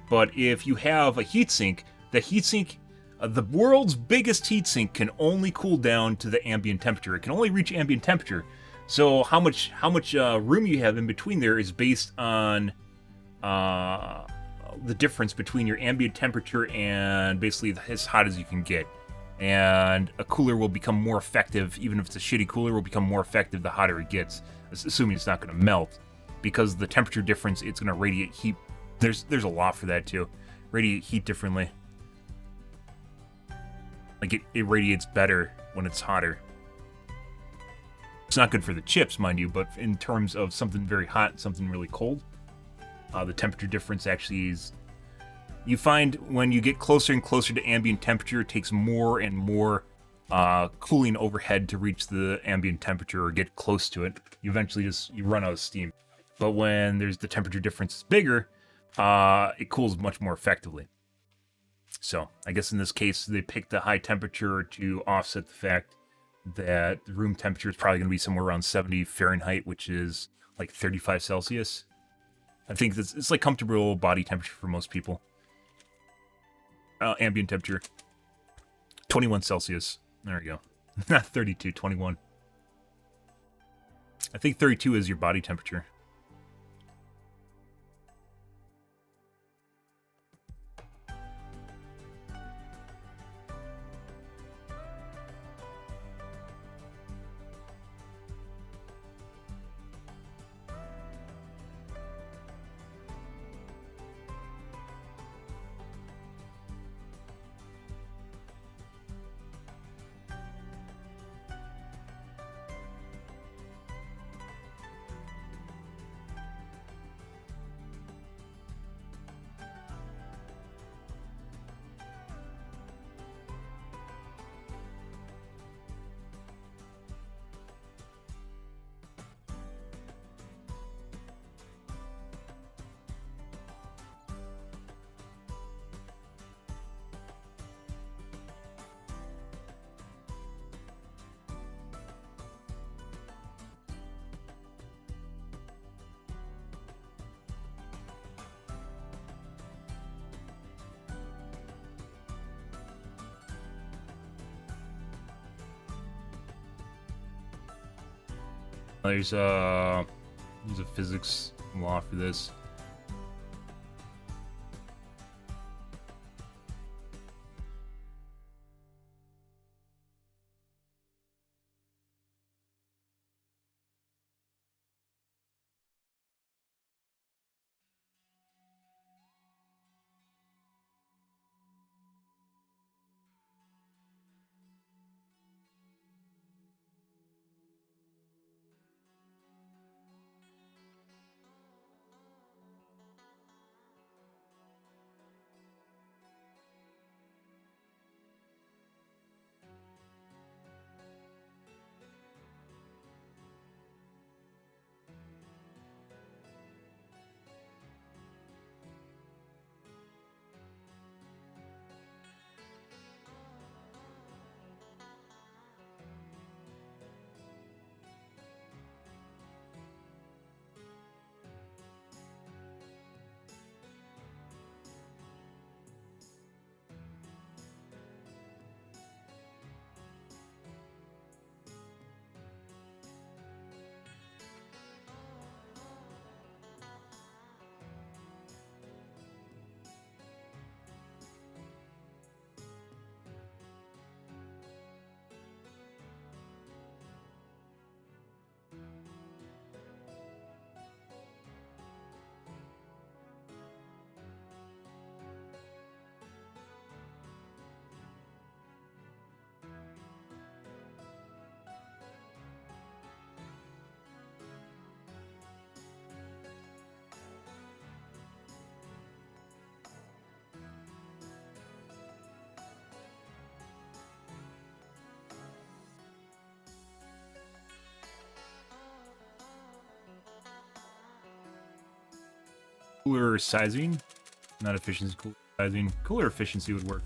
But if you have a heatsink, the heatsink The world's biggest heatsink can only cool down to the ambient temperature. It can only reach ambient temperature. So how much room you have in between there is based on the difference between your ambient temperature and basically as hot as you can get. And a cooler will become more effective, even if it's a shitty cooler, will become more effective the hotter it gets, assuming it's not going to melt. Because the temperature difference, it's going to radiate heat. There's a law for that too. Radiate heat differently. Like it radiates better when it's hotter. It's not good for the chips, mind you, but in terms of something very hot and something really cold, the temperature difference actually is... You find when you get closer and closer to ambient temperature, it takes more and more cooling overhead to reach the ambient temperature or get close to it. You eventually you run out of steam. But when there's the temperature difference is bigger, it cools much more effectively. So I guess in this case, they picked the high temperature to offset the fact that the room temperature is probably going to be somewhere around 70 Fahrenheit, which is like 35 Celsius. I think it's like comfortable body temperature for most people. Ambient temperature, 21 Celsius. There we go. Not 32, 21. I think 32 is your body temperature. There's a physics law for this. Cooler sizing, not efficiency, cooler sizing. Cooler efficiency would work.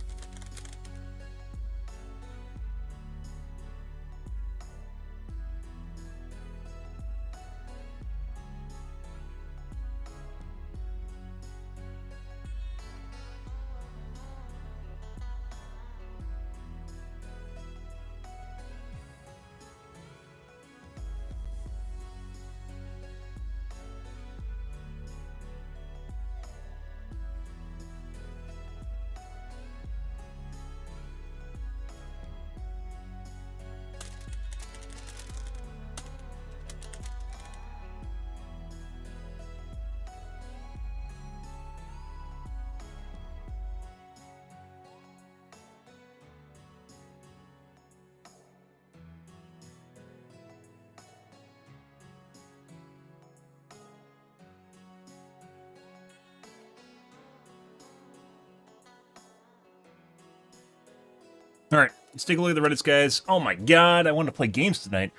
All right, let's take a look at the Reddits, guys. Oh my god, I want to play games tonight.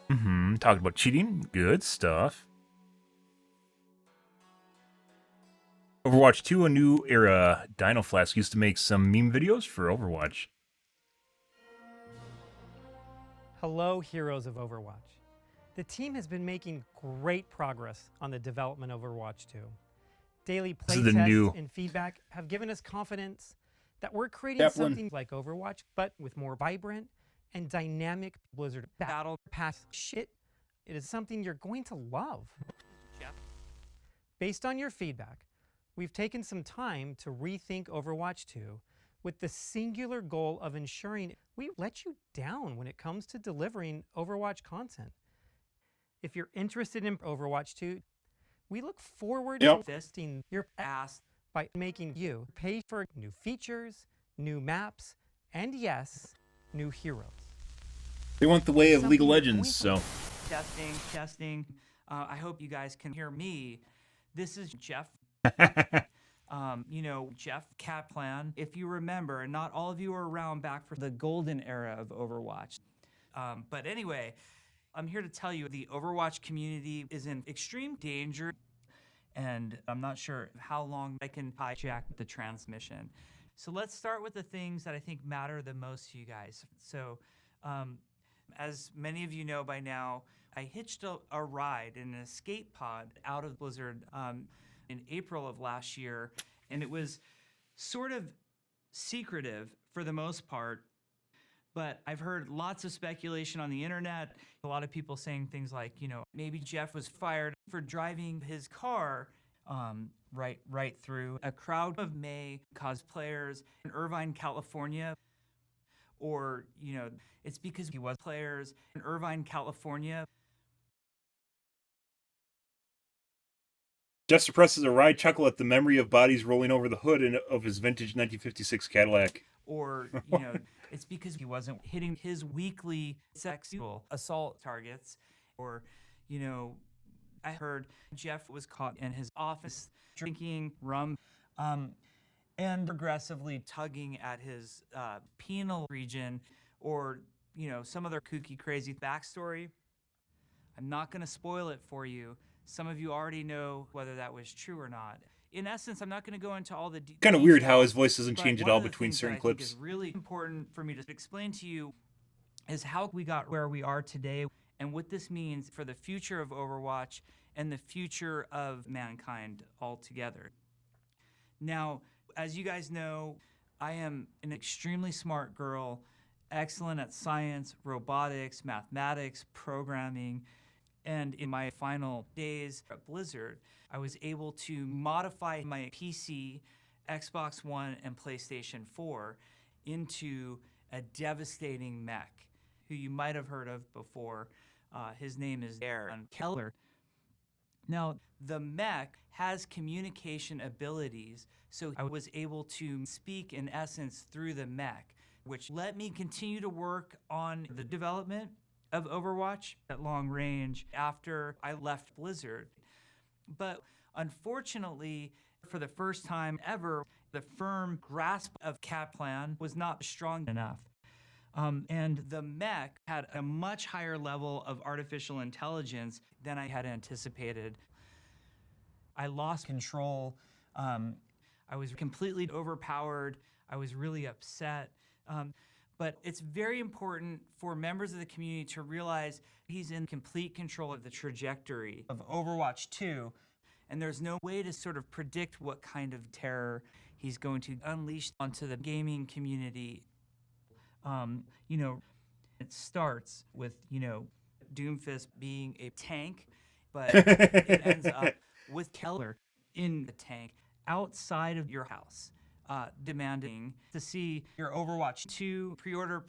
Talking about cheating. Good stuff. Overwatch 2, a new era. Dino Flask used to make some meme videos for Overwatch. Hello, heroes of Overwatch. The team has been making great progress on the development of Overwatch 2. Daily play tests and feedback have given us confidence that we're creating something like Overwatch, but with more vibrant and dynamic Blizzard battle pass shit. It is something you're going to love. Based on your feedback, we've taken some time to rethink Overwatch 2 with the singular goal of ensuring we let you down when it comes to delivering Overwatch content. If you're interested in Overwatch 2, we look forward to investing your ass by making you pay for new features, new maps, and yes, new heroes. They want the way of League of Legends, so. Testing. I hope you guys can hear me. This is Jeff. Jeff Kaplan. If you remember, and not all of you were around back for the golden era of Overwatch. But anyway, I'm here to tell you the Overwatch community is in extreme danger, and I'm not sure how long I can hijack the transmission. So let's start with the things that I think matter the most to you guys. So, as many of you know by now, I hitched a ride in an escape pod out of Blizzard in April of last year, and it was sort of secretive for the most part, but I've heard lots of speculation on the internet, a lot of people saying things like, maybe Jeff was fired for driving his car right through a crowd of May cosplayers in Irvine, California, or, it's because he was players in Irvine, California. Jeff suppresses a wry chuckle at the memory of bodies rolling over the hood of his vintage 1956 Cadillac. Or, it's because he wasn't hitting his weekly sexual assault targets. Or, I heard Jeff was caught in his office drinking rum and aggressively tugging at his penile region, or, some other kooky, crazy backstory. I'm not going to spoil it for you. Some of you already know whether that was true or not. In essence, I'm not going to go into all the details. Kind of weird how his voice doesn't change at all between certain clips. It's really important for me to explain to you is how we got where we are today and what this means for the future of Overwatch and the future of mankind altogether. Now, as you guys know, I am an extremely smart girl, excellent at science, robotics, mathematics, programming. And in my final days at Blizzard, I was able to modify my PC, Xbox One, and PlayStation 4 into a devastating mech, who you might have heard of before. His name is Aaron Keller. Now, the mech has communication abilities, so I was able to speak in essence through the mech, which let me continue to work on the development of Overwatch at long range after I left Blizzard. But unfortunately, for the first time ever, the firm grasp of Kaplan was not strong enough. And the mech had a much higher level of artificial intelligence than I had anticipated. I lost control. I was completely overpowered. I was really upset. But it's very important for members of the community to realize he's in complete control of the trajectory of Overwatch 2, and there's no way to sort of predict what kind of terror he's going to unleash onto the gaming community. It starts with, Doomfist being a tank, but it ends up with Keller in the tank outside of your house. Demanding to see your Overwatch 2 pre-order.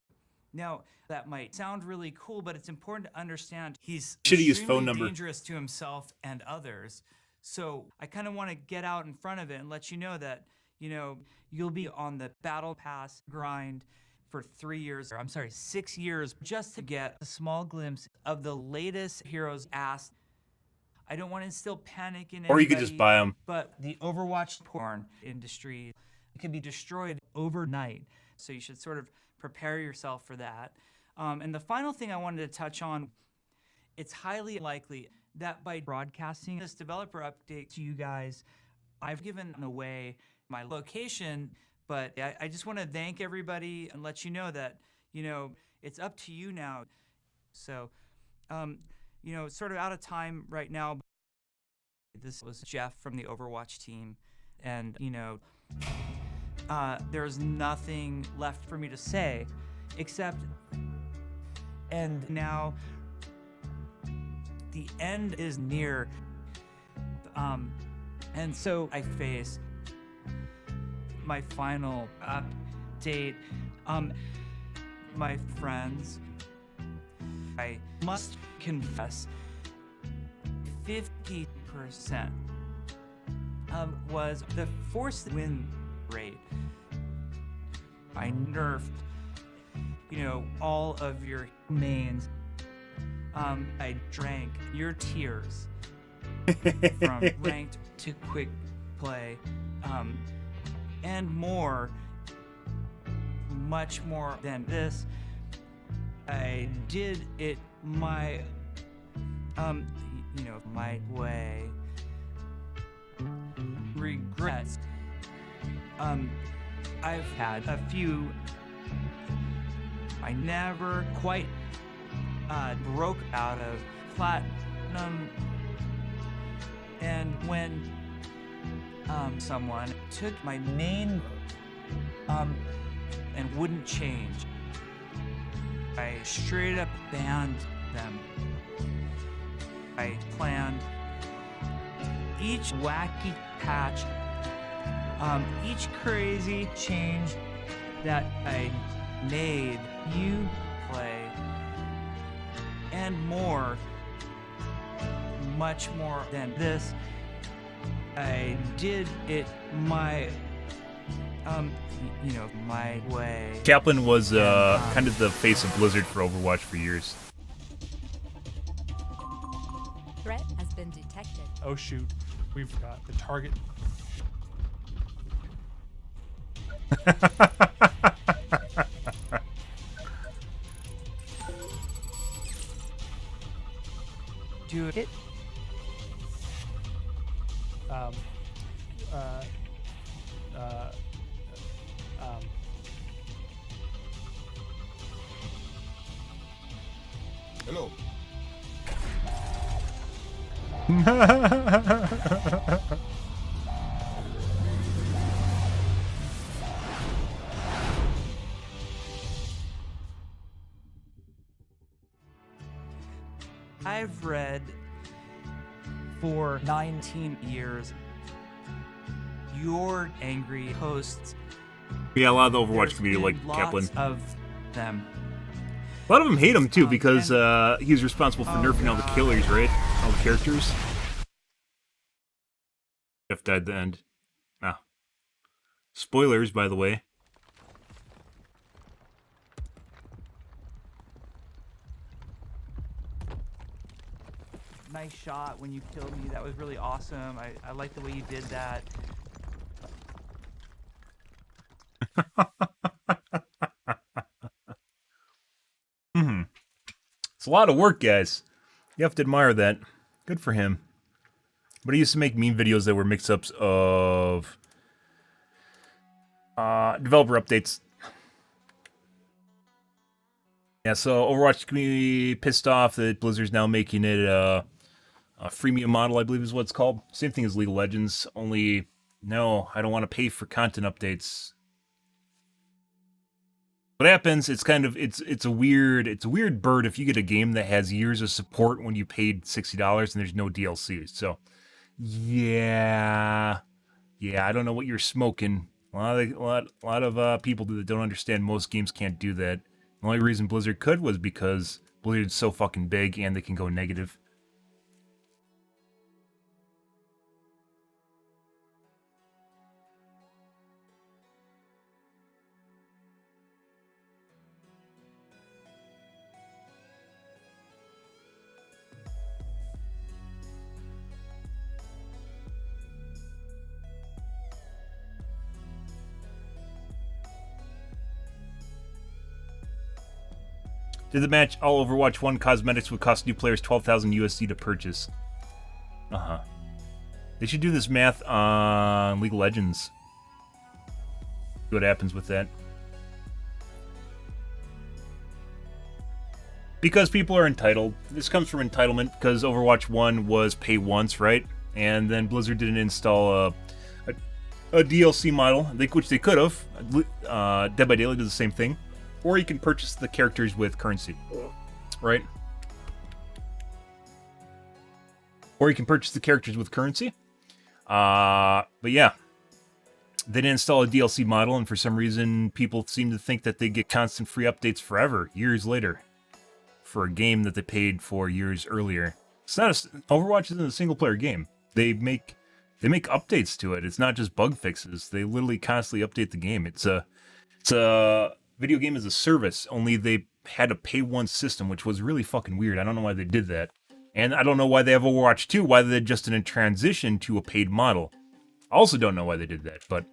Now, that might sound really cool, but it's important to understand he's extremely dangerous to himself and others. So I kind of want to get out in front of it and let you know that, you'll be on the Battle Pass grind for 6 years, just to get a small glimpse of the latest heroes asked. I don't want to instill panic in anybody. Or you could just buy them. But the Overwatch porn industry, can be destroyed overnight. So you should sort of prepare yourself for that. And the final thing I wanted to touch on, it's highly likely that by broadcasting this developer update to you guys, I've given away my location, but I just want to thank everybody and let you know that, it's up to you now. So, sort of out of time right now. This was Jeff from the Overwatch team, and, there's nothing left for me to say except, and now the end is near. And so I face my final update. My friends, I must confess, 50% was the forced win rate. I nerfed, all of your mains. I drank your tears from ranked to quick play, and more, much more than this. I did it my, my way. Regrets. I've had a few. I never quite broke out of platinum. And when someone took my main and wouldn't change, I straight up banned them. I planned each wacky patch, each crazy change that I made you play, and more, much more than this. I did it my, my way. Kaplan was kind of the face of Blizzard for Overwatch for years. Threat has been detected. Oh shoot, we've got the target. Do it. Hello. I've read for 19 years your angry posts. Yeah, a lot of the Overwatch There's community been like Kaplan. lots of them. A lot of them hate him too because he's responsible for nerfing all the killers, right? All the characters. Jeff died at the end. Ah. Spoilers, by the way. Nice shot when you killed me. That was really awesome. I like the way you did that. It's a lot of work, guys. You have to admire that. Good for him. But he used to make meme videos that were mix-ups of developer updates. Yeah, so Overwatch community pissed off that Blizzard's now making it a freemium model, I believe is what it's called. Same thing as League of Legends, only no, I don't want to pay for content updates. What happens, it's kind of it's a weird bird if you get a game that has years of support when you paid $60 and there's no DLC. So yeah, I don't know what you're smoking. A lot of people that don't understand most games can't do that. The only reason Blizzard could was because Blizzard's so fucking big and they can go negative. Did the match all Overwatch 1 cosmetics would cost new players 12,000 USD to purchase. Uh-huh. They should do this math on League of Legends. See what happens with that. Because people are entitled. This comes from entitlement because Overwatch 1 was pay once, right? And then Blizzard didn't install a DLC model, which they could have. Dead by Daylight does the same thing. Or you can purchase the characters with currency, right? Or you can purchase the characters with currency. But yeah, they didn't install a DLC model, and for some reason, people seem to think that they get constant free updates forever, years later, for a game that they paid for years earlier. It's not Overwatch isn't a single-player game. They make updates to it. It's not just bug fixes. They literally constantly update the game. It's a video game as a service. Only they had a pay-once system, which was really fucking weird. I don't know why they did that. And I don't know why they have Overwatch 2, why they just didn't transition to a paid model. I also don't know why they did that, but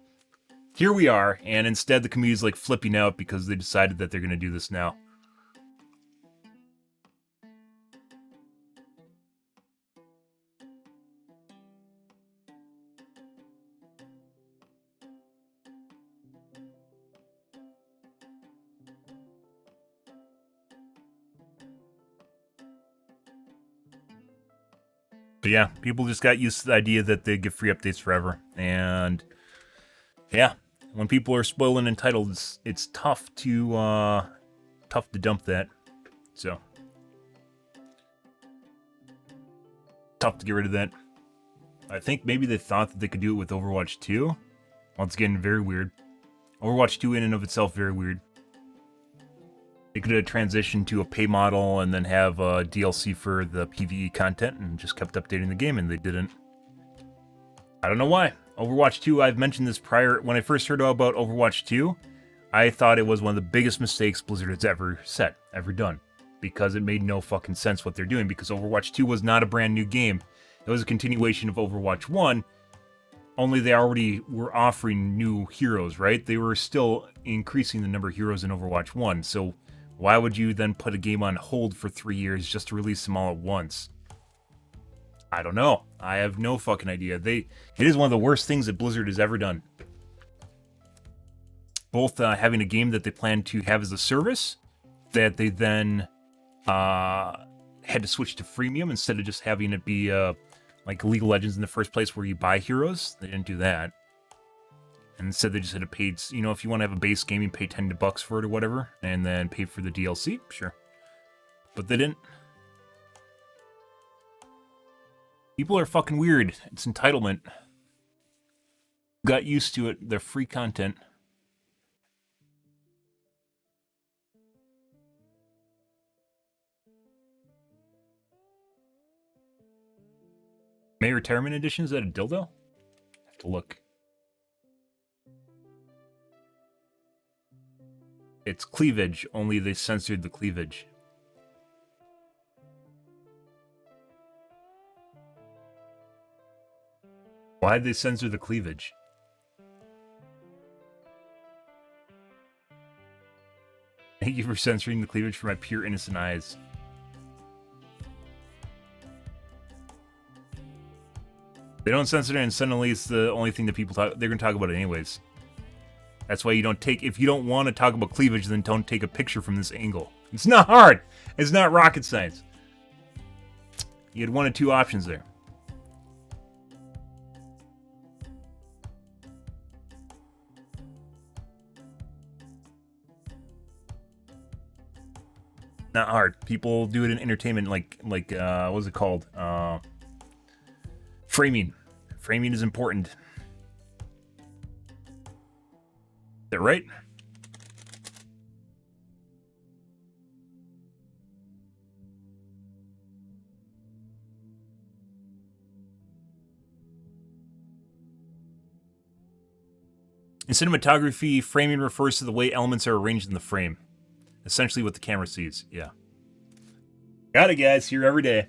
here we are, and instead the community's like flipping out because they decided that they're going to do this now. But yeah, people just got used to the idea that they get free updates forever. And yeah, when people are spoiled and entitled, it's tough to dump that. So tough to get rid of that. I think maybe they thought that they could do it with Overwatch 2. Once again, very weird. Overwatch 2 in and of itself, very weird. They could have transitioned to a pay model and then have a DLC for the PvE content and just kept updating the game, and they didn't. I don't know why. Overwatch 2, I've mentioned this prior. When I first heard about Overwatch 2, I thought it was one of the biggest mistakes Blizzard has ever done. Because it made no fucking sense what they're doing, because Overwatch 2 was not a brand new game. It was a continuation of Overwatch 1, only they already were offering new heroes, right? They were still increasing the number of heroes in Overwatch 1, so why would you then put a game on hold for 3 years just to release them all at once? I don't know. I have no fucking idea. It is one of the worst things that Blizzard has ever done. Both having a game that they plan to have as a service, that they then had to switch to freemium instead of just having it be like League of Legends in the first place where you buy heroes. They didn't do that. And instead they just had a paid, if you want to have a base game, you pay $10 for it or whatever, and then pay for the DLC, sure. But they didn't. People are fucking weird. It's entitlement. Got used to it. They're free content. May Retirement Edition, is that a dildo? I have to look. It's cleavage, only they censored the cleavage. Why'd they censor the cleavage? Thank you for censoring the cleavage for my pure innocent eyes. They don't censor it, and suddenly it's the only thing that people talk. They're gonna talk about it anyways. That's why you don't take. If you don't want to talk about cleavage, then don't take a picture from this angle. It's not hard. It's not rocket science. You had one of two options there. Not hard. People do it in entertainment, like what's it called? Framing. Framing is important. Is that right? In cinematography, framing refers to the way elements are arranged in the frame. Essentially what the camera sees, yeah. Got it, guys. Here every day.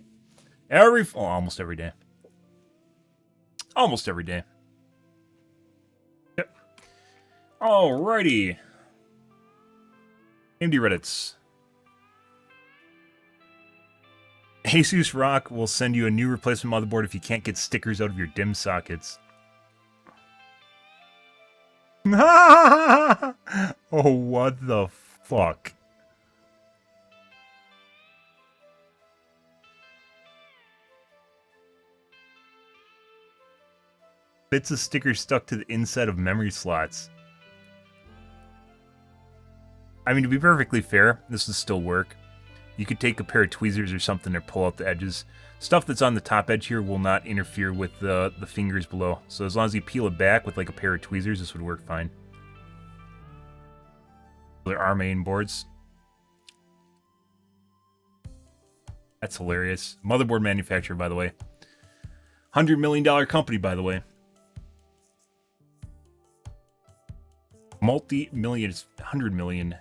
Almost every day. Almost every day. Yep. Alrighty. AMD Reddits. Jesus Rock will send you a new replacement motherboard if you can't get stickers out of your DIMM sockets. Oh, what the fuck? Bits of stickers stuck to the inside of memory slots. I mean, to be perfectly fair, this would still work. You could take a pair of tweezers or something to pull out the edges. Stuff that's on the top edge here will not interfere with the fingers below. So as long as you peel it back with like a pair of tweezers, this would work fine. There are main boards. That's hilarious. Motherboard manufacturer, by the way. $100 million company, by the way. Multi-million, it's 100 million.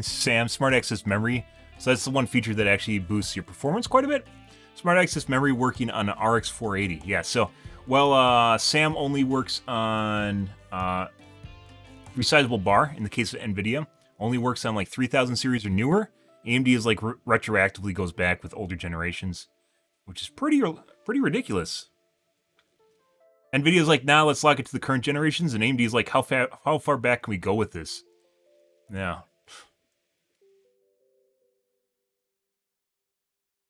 Sam, Smart Access Memory. So that's the one feature that actually boosts your performance quite a bit. Smart Access Memory working on an RX 480. Yeah, so, well, Sam only works on resizable bar, in the case of NVIDIA. Only works on like 3000 series or newer. AMD is like retroactively goes back with older generations, which is pretty ridiculous. NVIDIA is like, nah, let's lock it to the current generations, and AMD is like, how far back can we go with this? Yeah.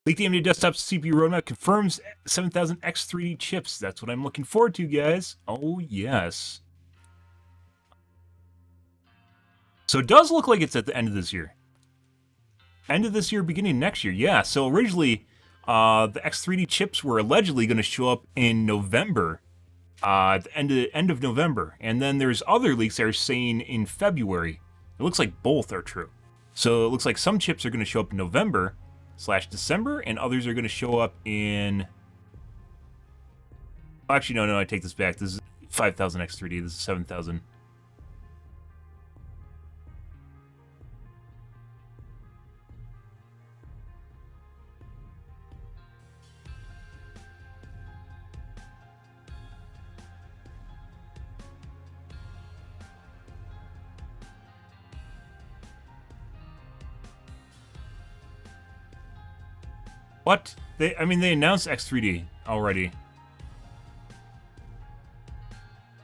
Leaked AMD desktop CPU roadmap confirms 7000X3D chips. That's what I'm looking forward to, guys. Oh, yes. So it does look like it's at the end of this year. End of this year, beginning of next year. Yeah, so originally, the X3D chips were allegedly going to show up in November. At the end of November. And then there's other leaks that are saying in February. It looks like both are true. So it looks like some chips are going to show up in November/December, and others are going to show up in... Actually, no, I take this back. This is 5000 X3D. This is 7000. What? They announced X3D already.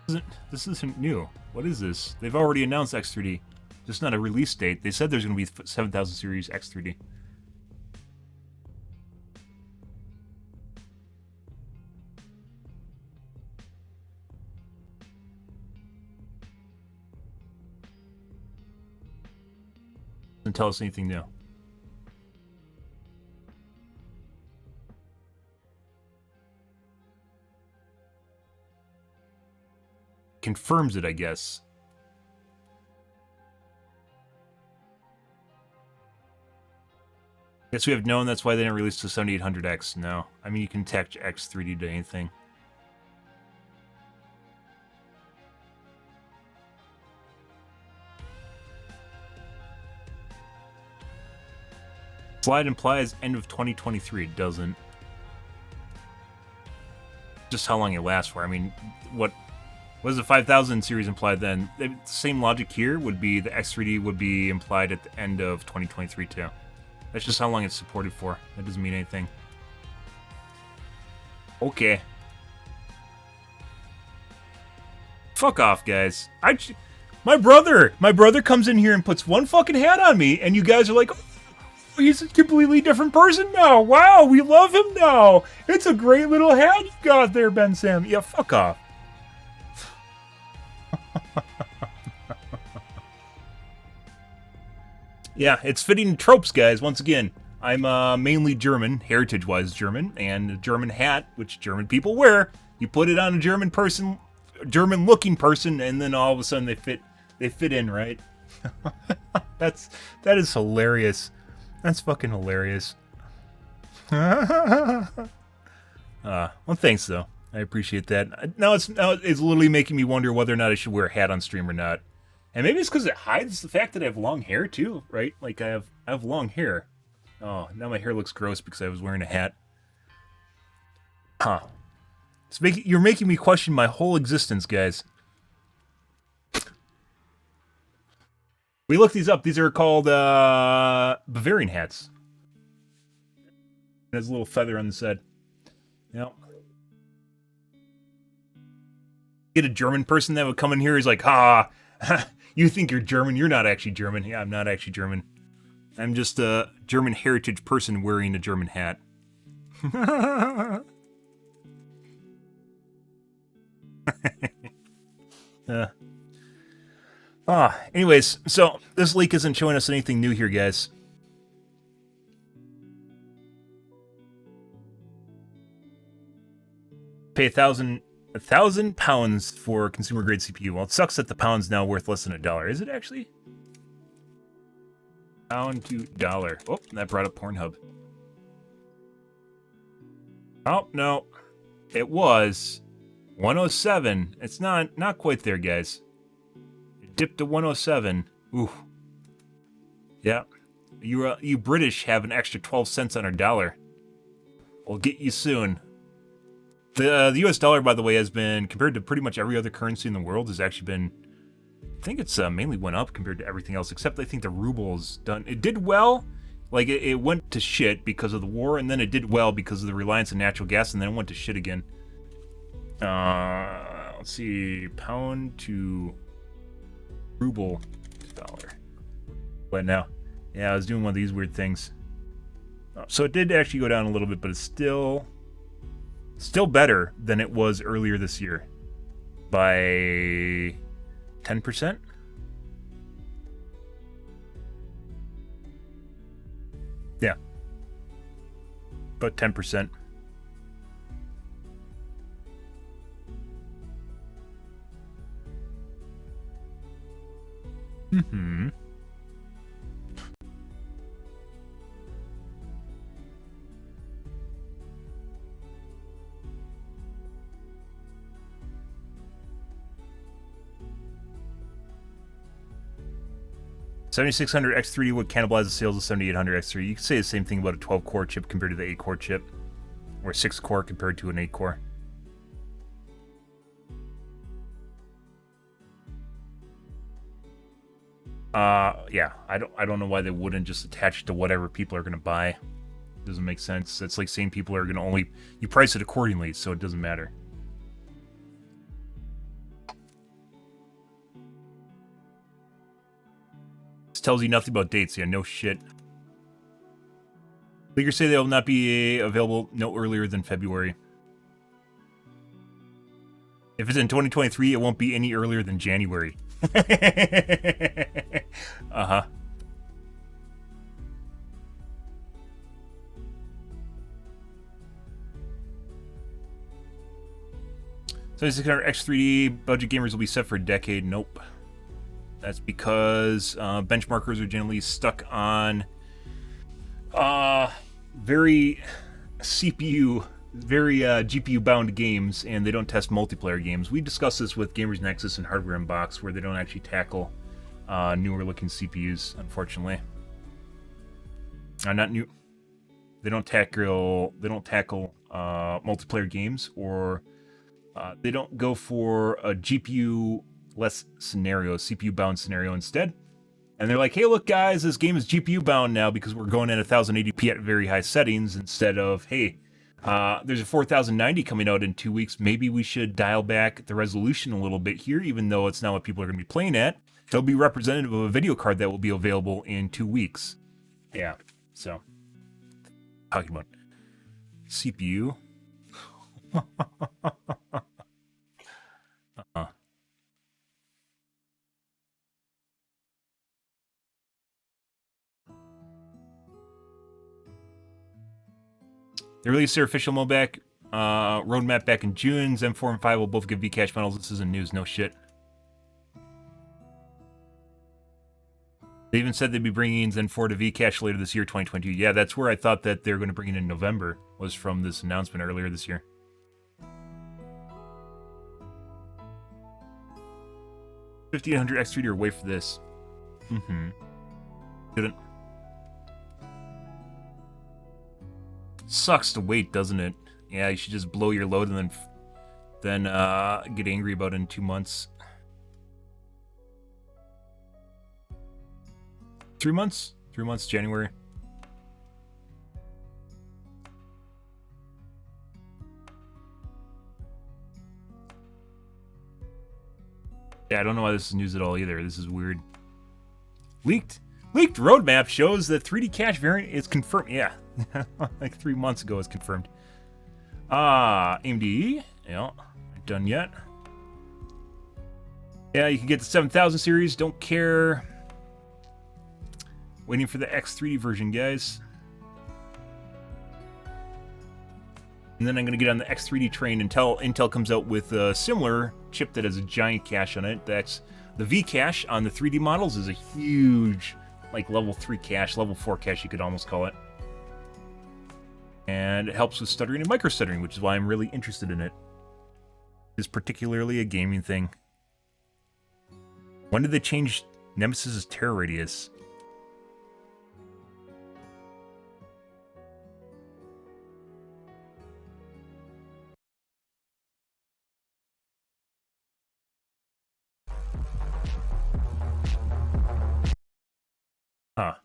This isn't new. What is this? They've already announced X3D. Just not a release date. They said there's going to be 7000 series X3D. Doesn't tell us anything new. Confirms it, I guess. Guess we have known that's why they didn't release the 7800X. No. I mean, you can attach X3D to anything. Slide implies end of 2023. It doesn't. Just how long it lasts for. I mean, what does the 5000 series imply then? The same logic here would be the X3D would be implied at the end of 2023 too. That's just how long it's supported for. That doesn't mean anything. Okay. Fuck off, guys. My brother comes in here and puts one fucking hat on me, and you guys are like, oh, he's a completely different person now. Wow, we love him now. It's a great little hat you got there, Ben Sam. Yeah, fuck off. Yeah, it's fitting tropes, guys. Once again, I'm mainly German, heritage-wise German, and a German hat, which German people wear. You put it on a German person, German-looking person, and then all of a sudden they fit in, right? that is hilarious. That's fucking hilarious. Well, thanks though. I appreciate that. Now it's literally making me wonder whether or not I should wear a hat on stream or not. And maybe it's because it hides the fact that I have long hair too, right? Like I have long hair. Oh, now my hair looks gross because I was wearing a hat. Huh. You're making me question my whole existence, guys. We looked these up. These are called Bavarian hats. There's a little feather on the side. Yep. Get a German person that would come in here. He's like, you think you're German? You're not actually German. Yeah, I'm not actually German. I'm just a German heritage person wearing a German hat. Anyways, so this leak isn't showing us anything new here, guys. Pay £1,000 for consumer grade CPU. Well, it sucks that the pound's now worth less than $1. Is it actually? Pound to dollar. Oh, that brought up Pornhub. Oh, no. It was 107. It's not quite there, guys. It dipped to 107. Ooh. Yeah. You British have an extra 12 cents on our dollar. We'll get you soon. The US dollar, by the way, has been, compared to pretty much every other currency in the world, has actually been, I think it's mainly went up compared to everything else, except I think the ruble's done. It did well. Like, it went to shit because of the war, and then it did well because of the reliance on natural gas, and then it went to shit again. Let's see. Pound to ruble to dollar. What now? Yeah, I was doing one of these weird things. So it did actually go down a little bit, but it's still better than it was earlier this year. By 10%? Yeah. About 10%. Mm-hmm. $7600X3D would cannibalize the sales of 7800 X3. You could say the same thing about a 12-core chip compared to the 8-core chip, or 6-core compared to an 8-core. Yeah, I don't know why they wouldn't just attach it to whatever people are going to buy. Doesn't make sense. It's like saying people are going to you price it accordingly, so it doesn't matter. This tells you nothing about dates. Yeah, no shit. Leakers say they will not be available no earlier than February. If it's in 2023, it won't be any earlier than January. Uh-huh. So 7600 X3D budget gamers will be set for a decade. Nope. That's because benchmarkers are generally stuck on very GPU-bound games, and they don't test multiplayer games. We discussed this with Gamers Nexus and Hardware Unbox, where they don't actually tackle newer-looking CPUs, unfortunately. Not new. They don't tackle multiplayer games, or they don't go for a GPU-less scenario, CPU-bound scenario instead. And they're like, hey, look, guys, this game is GPU-bound now because we're going at 1080p at very high settings instead of, hey, there's a 4090 coming out in 2 weeks. Maybe we should dial back the resolution a little bit here, even though it's not what people are going to be playing at. It'll be representative of a video card that will be available in 2 weeks. Yeah, so. Talking about CPU. They released their official roadmap back in June. Zen 4 and 5 will both get Vcache models. This isn't news, no shit. They even said they'd be bringing in Zen 4 to Vcache later this year, 2022. Yeah, that's where I thought that they were going to bring it in November, was from this announcement earlier this year. $1,500 X3D or wait for this. Mm-hmm. Didn't. Sucks to wait, doesn't it? Yeah, you should just blow your load and then get angry about it in 2 months. 3 months? 3 months, January. Yeah, I don't know why this is news at all either. This is weird. Leaked roadmap shows that 3D cache variant is confirmed. Yeah, like 3 months ago it's confirmed. AMD. Yeah, not done yet. Yeah, you can get the 7000 series. Don't care. Waiting for the X3D version, guys. And then I'm going to get on the X3D train until Intel comes out with a similar chip that has a giant cache on it. That's the V cache on the 3D models is a huge, like level 3 cache, level 4 cache you could almost call it. And it helps with stuttering and micro stuttering, which is why I'm really interested in it. It's particularly a gaming thing. When did they change Nemesis's terror radius? Huh.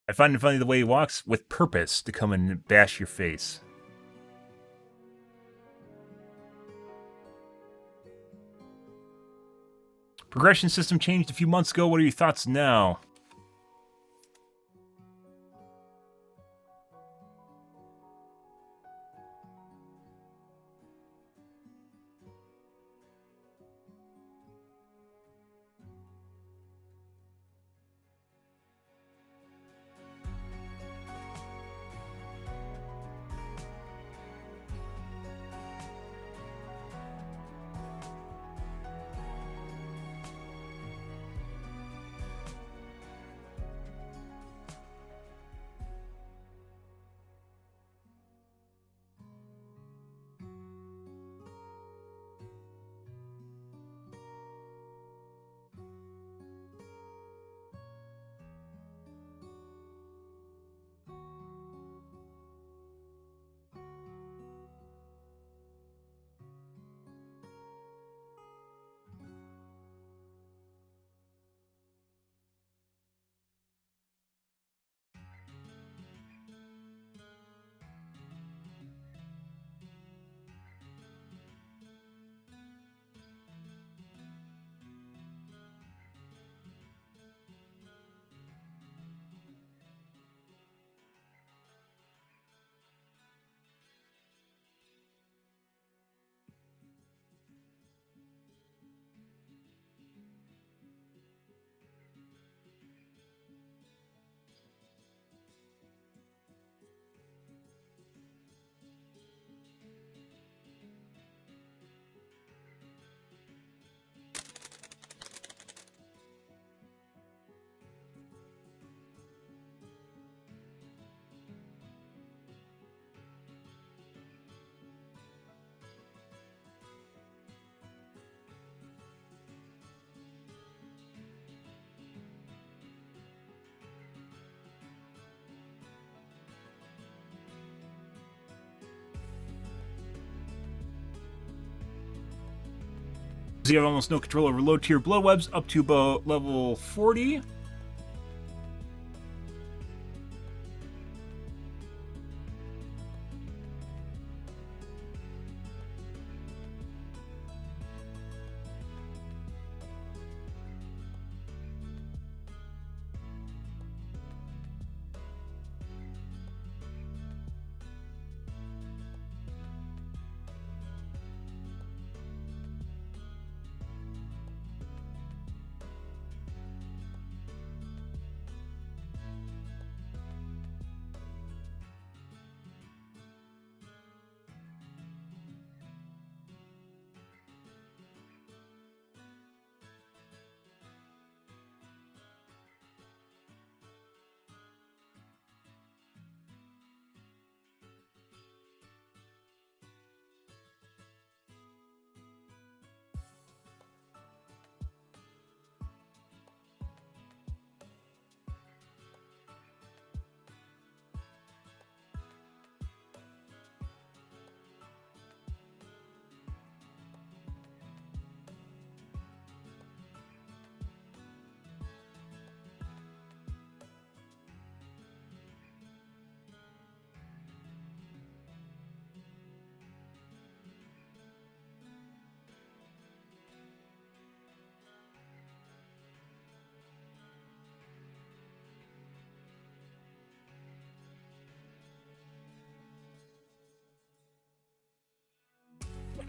I find it funny the way he walks with purpose to come and bash your face. Progression system changed a few months ago. What are your thoughts now? So you have almost no control over low tier blood webs up to about level 40.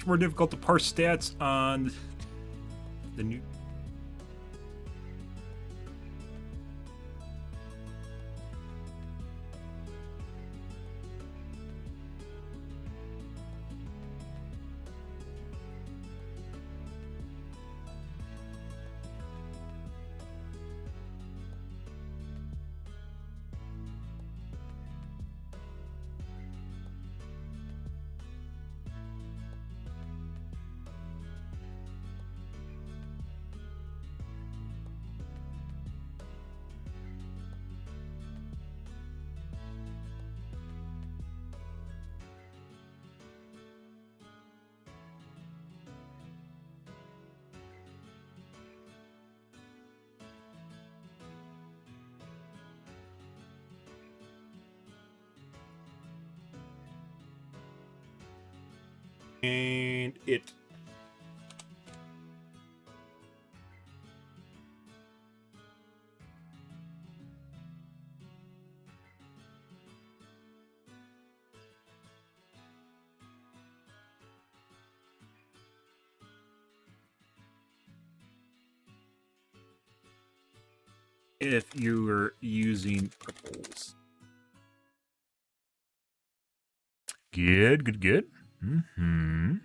much more difficult to parse stats on the new. And it. If you're using purples. Good, good, good. Mm-hmm.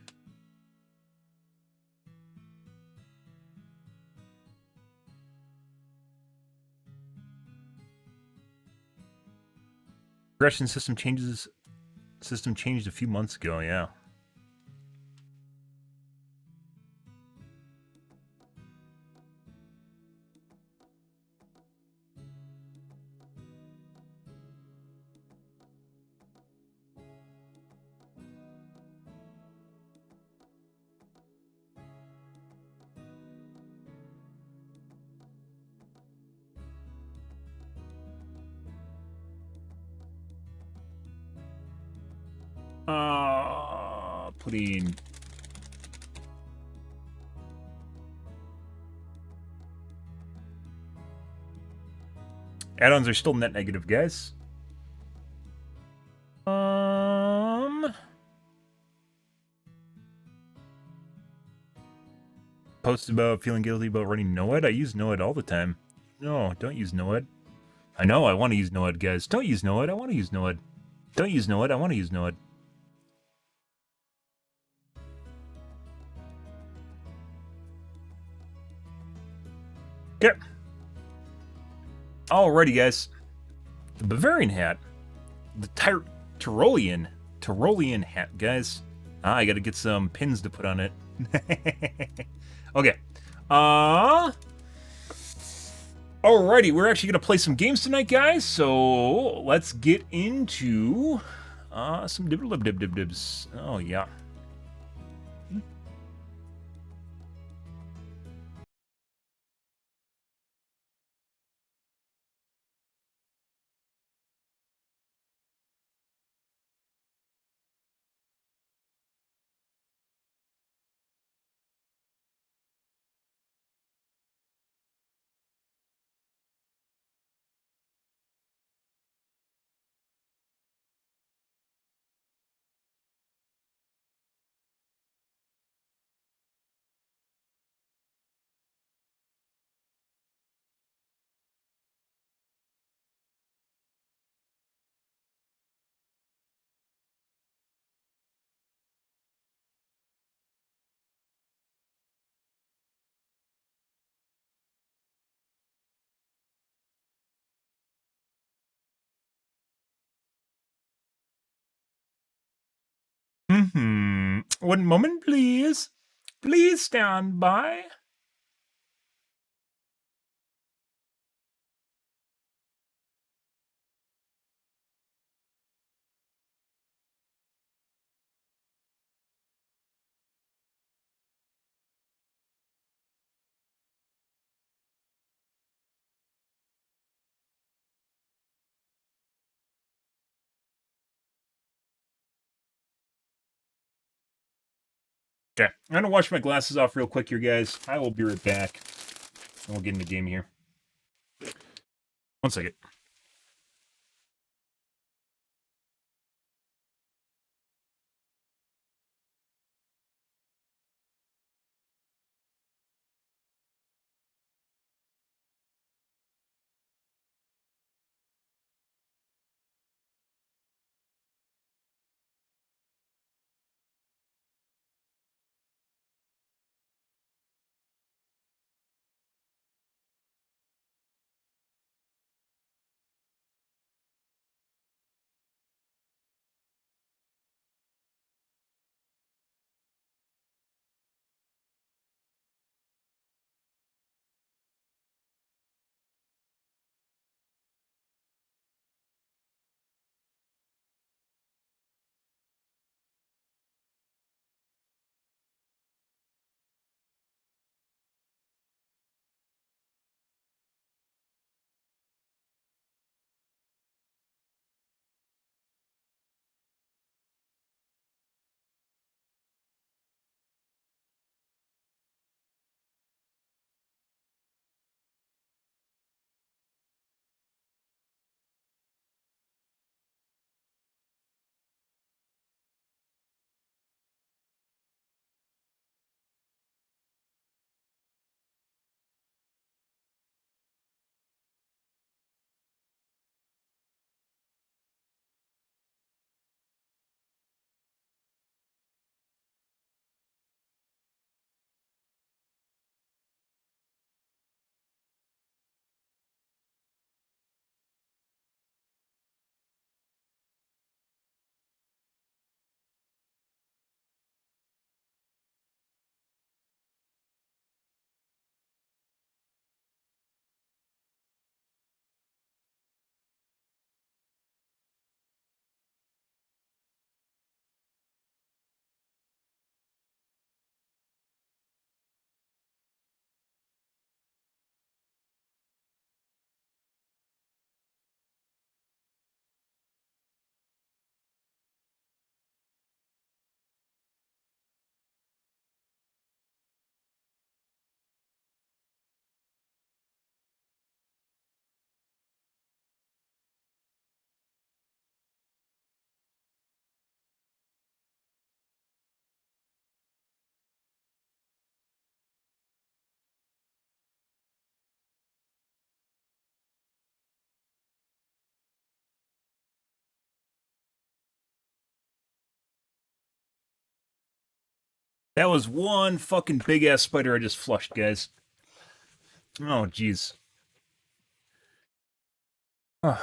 Progression system changed a few months ago, yeah. Putting add-ons are still net negative, guys. Posted about feeling guilty about running NOED. I use NOED all the time. No, don't use NOED. I know I want to use NOED, guys. Don't use NOED. I want to use NOED. Don't use NOED. I want to use NOED. Okay. Alrighty, guys. The Bavarian hat. The Tyrolean hat, guys. I gotta get some pins to put on it. Okay. Alrighty, we're actually gonna play some games tonight, guys. So let's get into some dibs. Oh yeah. One moment, please. Please stand by. Okay, I'm gonna wash my glasses off real quick here, guys. I will be right back. And we'll get in the game here. 1 second. That was one fucking big ass spider I just flushed, guys. Oh, jeez. Not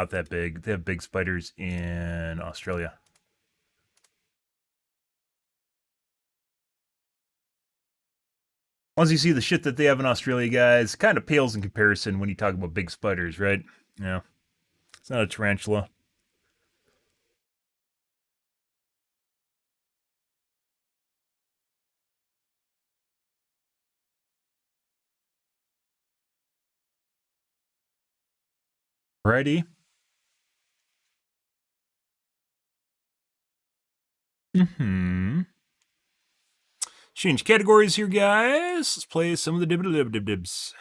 that big. They have big spiders in Australia. Once you see the shit that they have in Australia, guys, kind of pales in comparison when you talk about big spiders, right? Yeah. It's not a tarantula. Righty. Change categories here, guys. Let's play some of the dibs.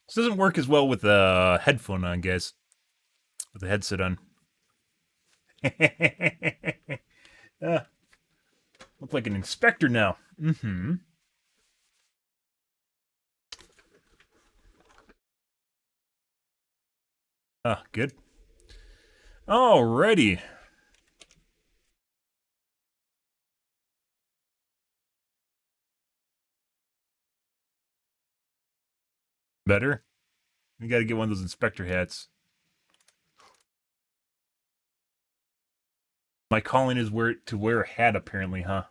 This doesn't work as well with the headphone on, guys. With the headset on. Look like an inspector now. Good. Alrighty. Better? We gotta get one of those inspector hats. My calling is to wear a hat, apparently, huh?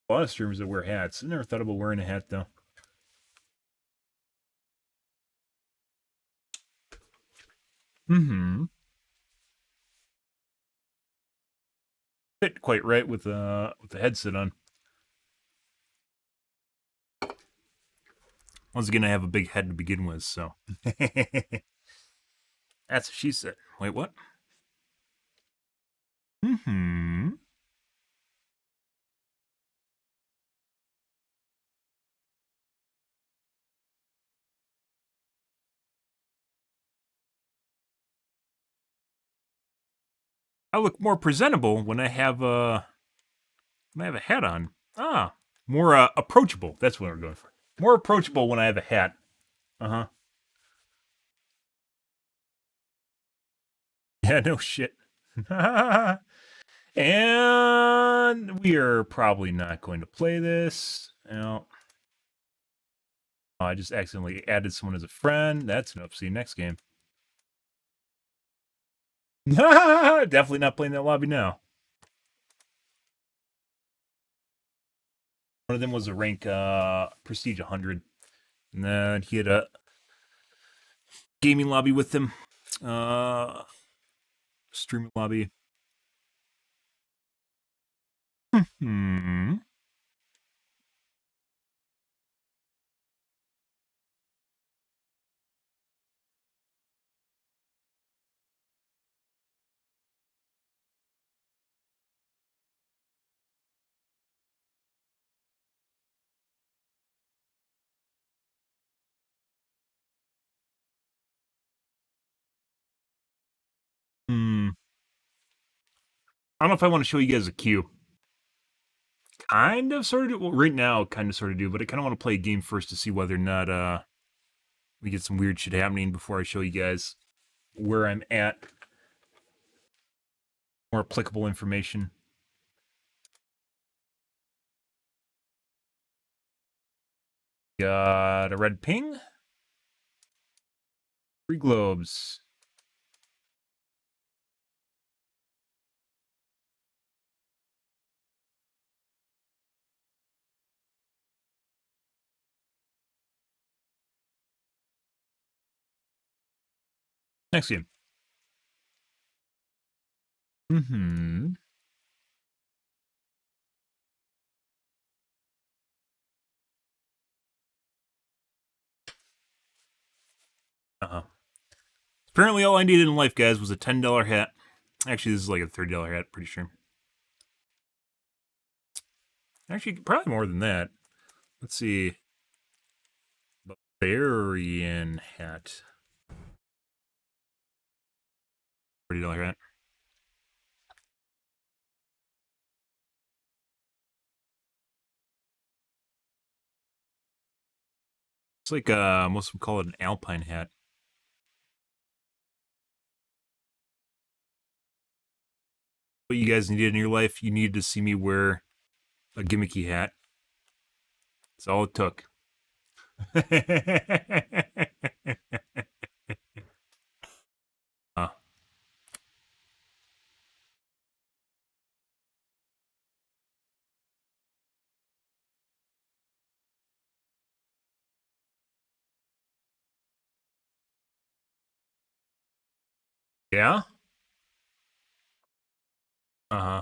A lot of streamers that wear hats. I never thought about wearing a hat, though. Fit quite right with the headset on. Once again, I have a big head to begin with, so. That's what she said. Wait, what? I look more presentable when I have a hat on. More approachable. That's what we're going for. More approachable when I have a hat. Yeah, no shit. And we are probably not going to play this. No. Oh, I just accidentally added someone as a friend. That's an oopsie. Next game. Definitely not playing that lobby now. One of them was a rank Prestige 100. And then he had a gaming lobby with him. Streaming lobby. I don't know if I want to show you guys a queue. Kind of, sort of. Well, right now, kind of, sort of do, but I kind of want to play a game first to see whether or not we get some weird shit happening before I show you guys where I'm at. More applicable information. Got a red ping. 3 globes. Next game. Mm-hmm. Uh-huh. Apparently all I needed in life, guys, was a $10 hat. Actually, this is like a $30 hat, pretty sure. Actually, probably more than that. Let's see. Barbarian hat. $30 hat. It's like, most would call it an alpine hat. What you guys needed in your life, you needed to see me wear a gimmicky hat. That's all it took. uh. Yeah? Uh-huh.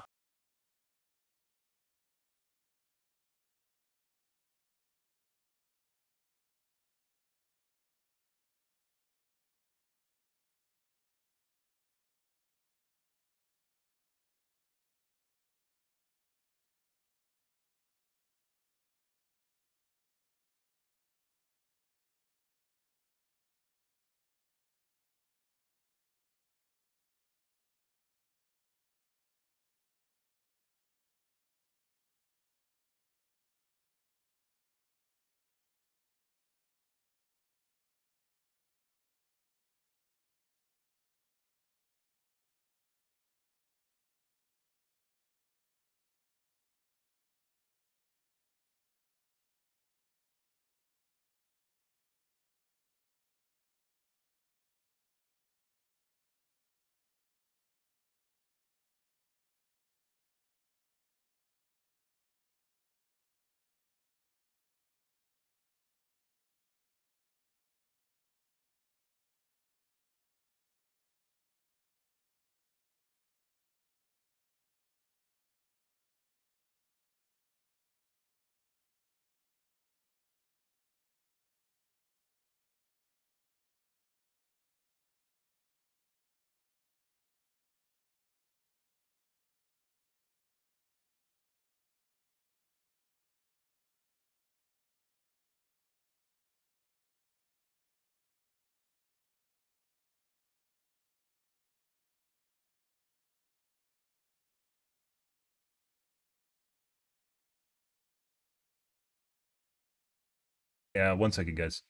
Yeah, 1 second, guys.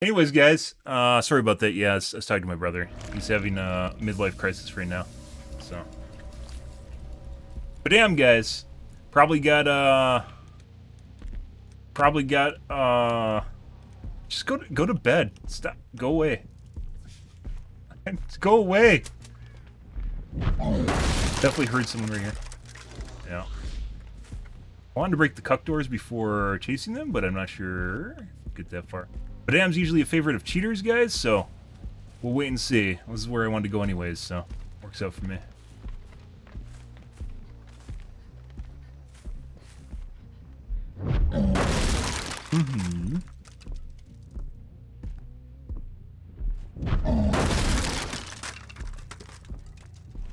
Anyways, guys, sorry about that. Yeah, I was talking to my brother. He's having a midlife crisis right now. So. But damn, guys. Probably got, just go to bed. Stop. Go away. Go away. Definitely heard someone right here. Yeah. I wanted to break the cuck doors before chasing them, but I'm not sure I'll get that far. But Am's usually a favorite of cheaters, guys, so we'll wait and see. This is where I wanted to go anyways, so works out for me. Mm-hmm.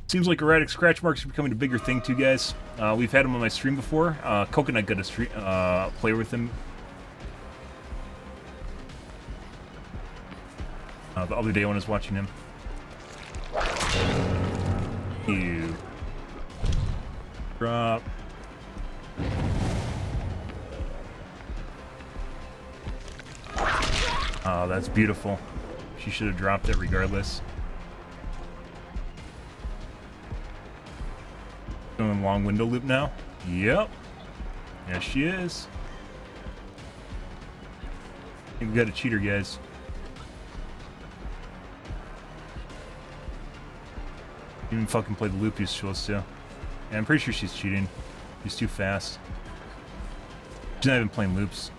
Seems like erratic scratch marks are becoming a bigger thing too, guys. We've had them on my stream before. Coconut got a play with them. The other day when I was watching him. You drop. Oh, that's beautiful. She should have dropped it regardless. Doing long window loop now? Yep. Yes, she is. I think we got a cheater, guys. Even fucking play the loop he's supposed to. Yeah, I'm pretty sure she's cheating. She's too fast. She's not even playing loops.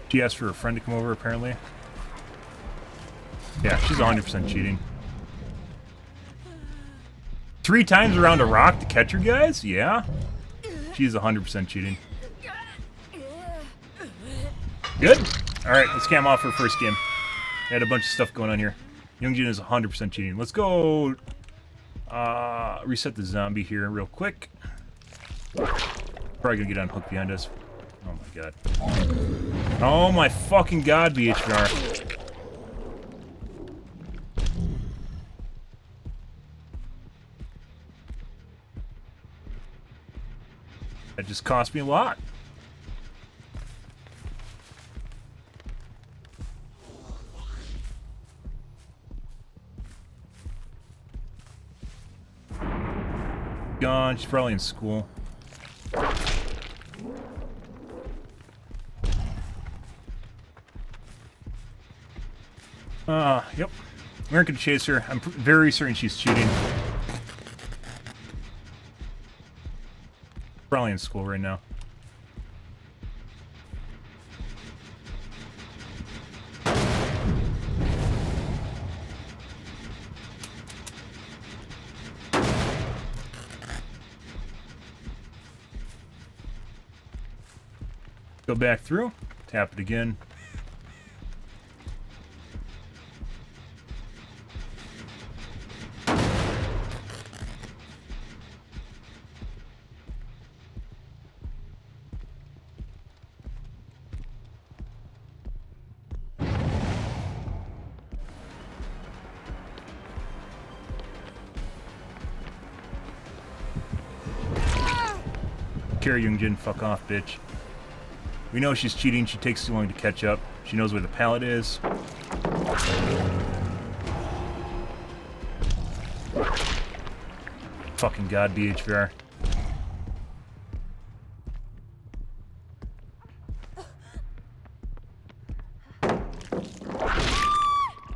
She asked for a friend to come over, apparently. Yeah, she's 100% cheating. 3 times around a rock to catch her, guys? Yeah. She's 100% cheating. Good? Alright, let's cam off her first game. Had a bunch of stuff going on here. Youngjin is 100% cheating. Let's go reset the zombie here real quick. Probably gonna get unhooked behind us. Oh my god. Oh my fucking god, BHR. That just cost me a lot. Gone. She's probably in school. Yep. We aren't gonna chase her. I'm very certain she's cheating. Probably in school right now. Go back through, tap it again. Carry Youngjin, fuck off, bitch. We know she's cheating, she takes too long to catch up. She knows where the pallet is. Fucking god, BHVR.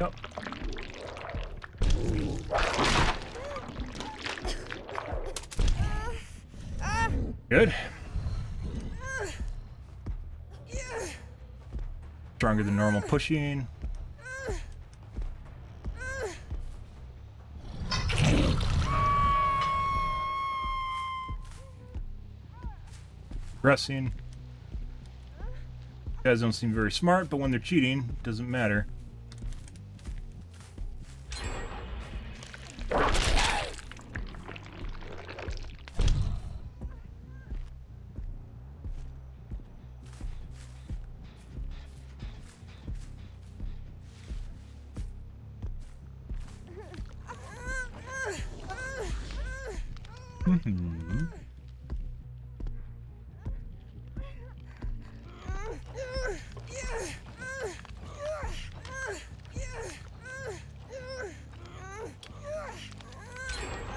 Yep. Good. Stronger than normal pushing. Pressing. Guys don't seem very smart, but when they're cheating, it doesn't matter.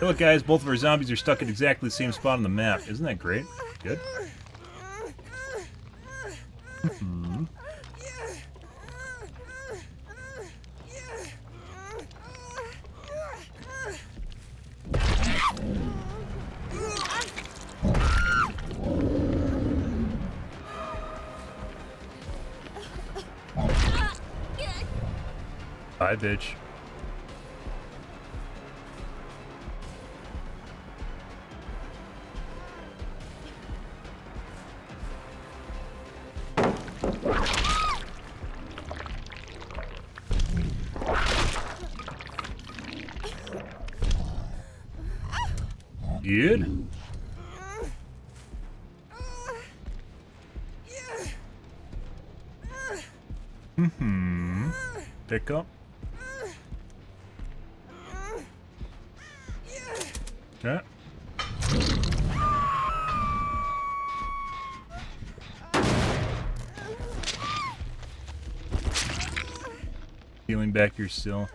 Hey, look, guys, both of our zombies are stuck at exactly the same spot on the map. Isn't that great? Good. Bye, bitch. Good. Pick up. Okay. Healing back here still.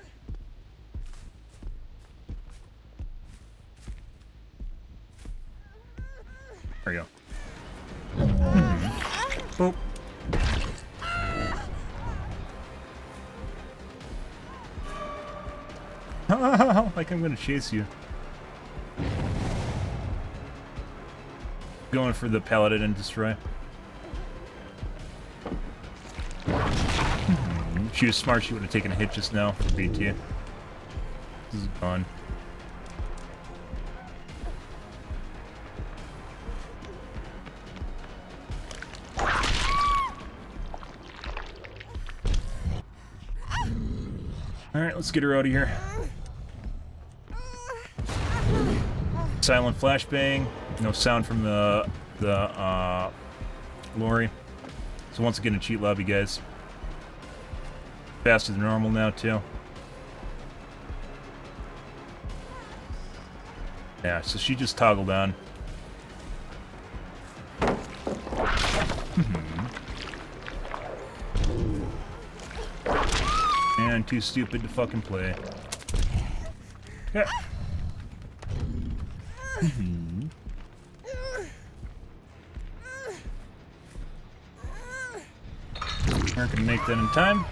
There we go. Oh. Like I'm gonna chase you. Going for the paladin and destroy. She was smart, she would have taken a hit just now for BT. This is gone. Alright, let's get her out of here. Silent flashbang. No sound from the lorry. So once again, a cheat lobby, guys. Faster than normal now, too. Yeah, so she just toggled on. And too stupid to fucking play. Yeah. Aren't gonna make that in time.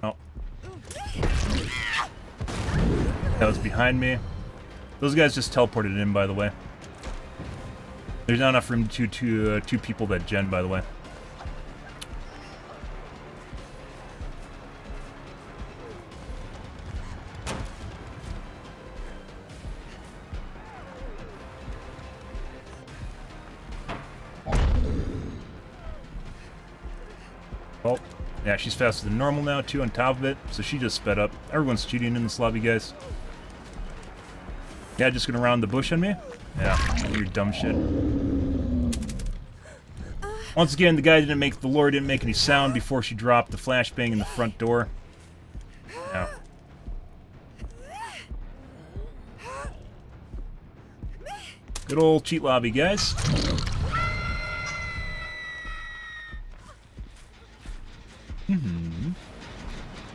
Oh. That was behind me. Those guys just teleported in, by the way. There's not enough room to two people that gen, by the way. Oh, yeah, she's faster than normal now, too, on top of it. So she just sped up. Everyone's cheating in this lobby, guys. Yeah, just gonna round the bush on me? Yeah, you're dumb shit. Once again, the lorry didn't make any sound before she dropped the flashbang in the front door. Yeah. Good old cheat lobby, guys.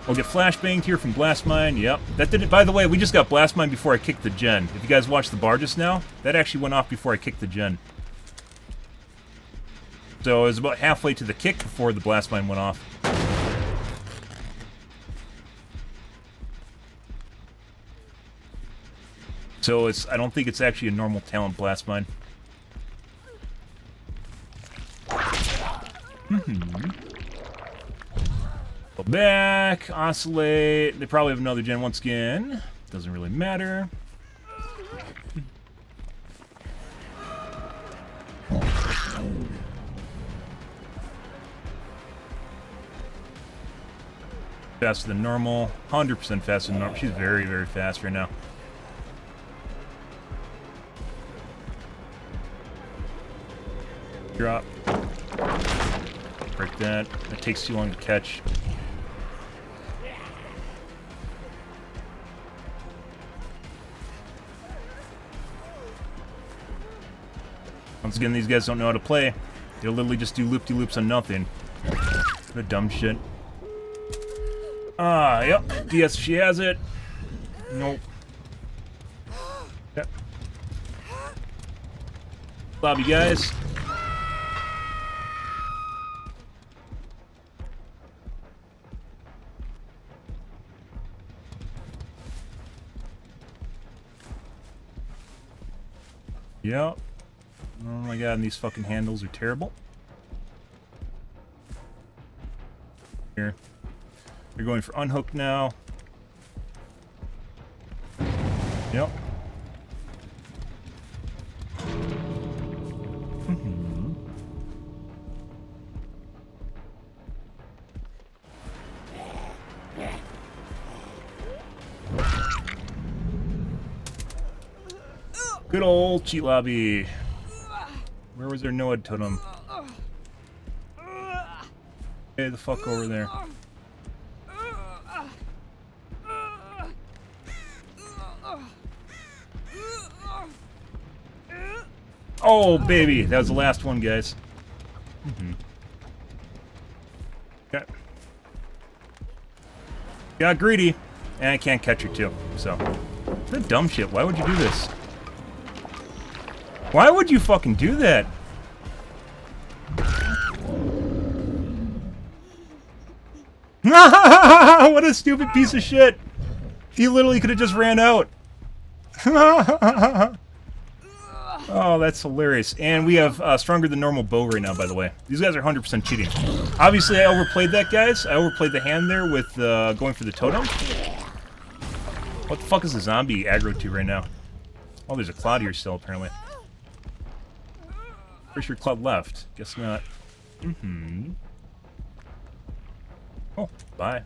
We'll get flashbanged here from Blast Mine. Yep. That did it. By the way, we just got Blast Mine before I kicked the gen. If you guys watched the bar just now, that actually went off before I kicked the gen. So it was about halfway to the kick before the Blast Mine went off. So I don't think it's actually a normal talent Blast Mine. Go back, oscillate. They probably have another gen once again. Doesn't really matter. Faster than normal. 100% faster than normal. She's very, very fast right now. Drop. Break that. It takes too long to catch. Once again, these guys don't know how to play. They'll literally just do loop-de-loops on nothing. What a dumb shit. Ah, yep. DS, she has it. Nope. Yep. Lobby, guys. Yep. Oh my god, and these fucking handles are terrible. Here. They're going for unhook now. Yep. Good old cheat lobby. Where was their Noah totem? Hey, the fuck over there. Oh, baby. That was the last one, guys. Okay. Got greedy. And I can't catch her, too. So. What dumb shit. Why would you do this? Why would you fucking do that? What a stupid piece of shit. He literally could have just ran out. Oh, that's hilarious. And we have stronger than normal bow right now, by the way. These guys are 100% cheating. Obviously, I overplayed that, guys. I overplayed the hand there with going for the totem. What the fuck is the zombie aggro to right now? Oh, there's a Cloud here still, apparently. Pretty sure Cloud left. Guess not. Oh, bye.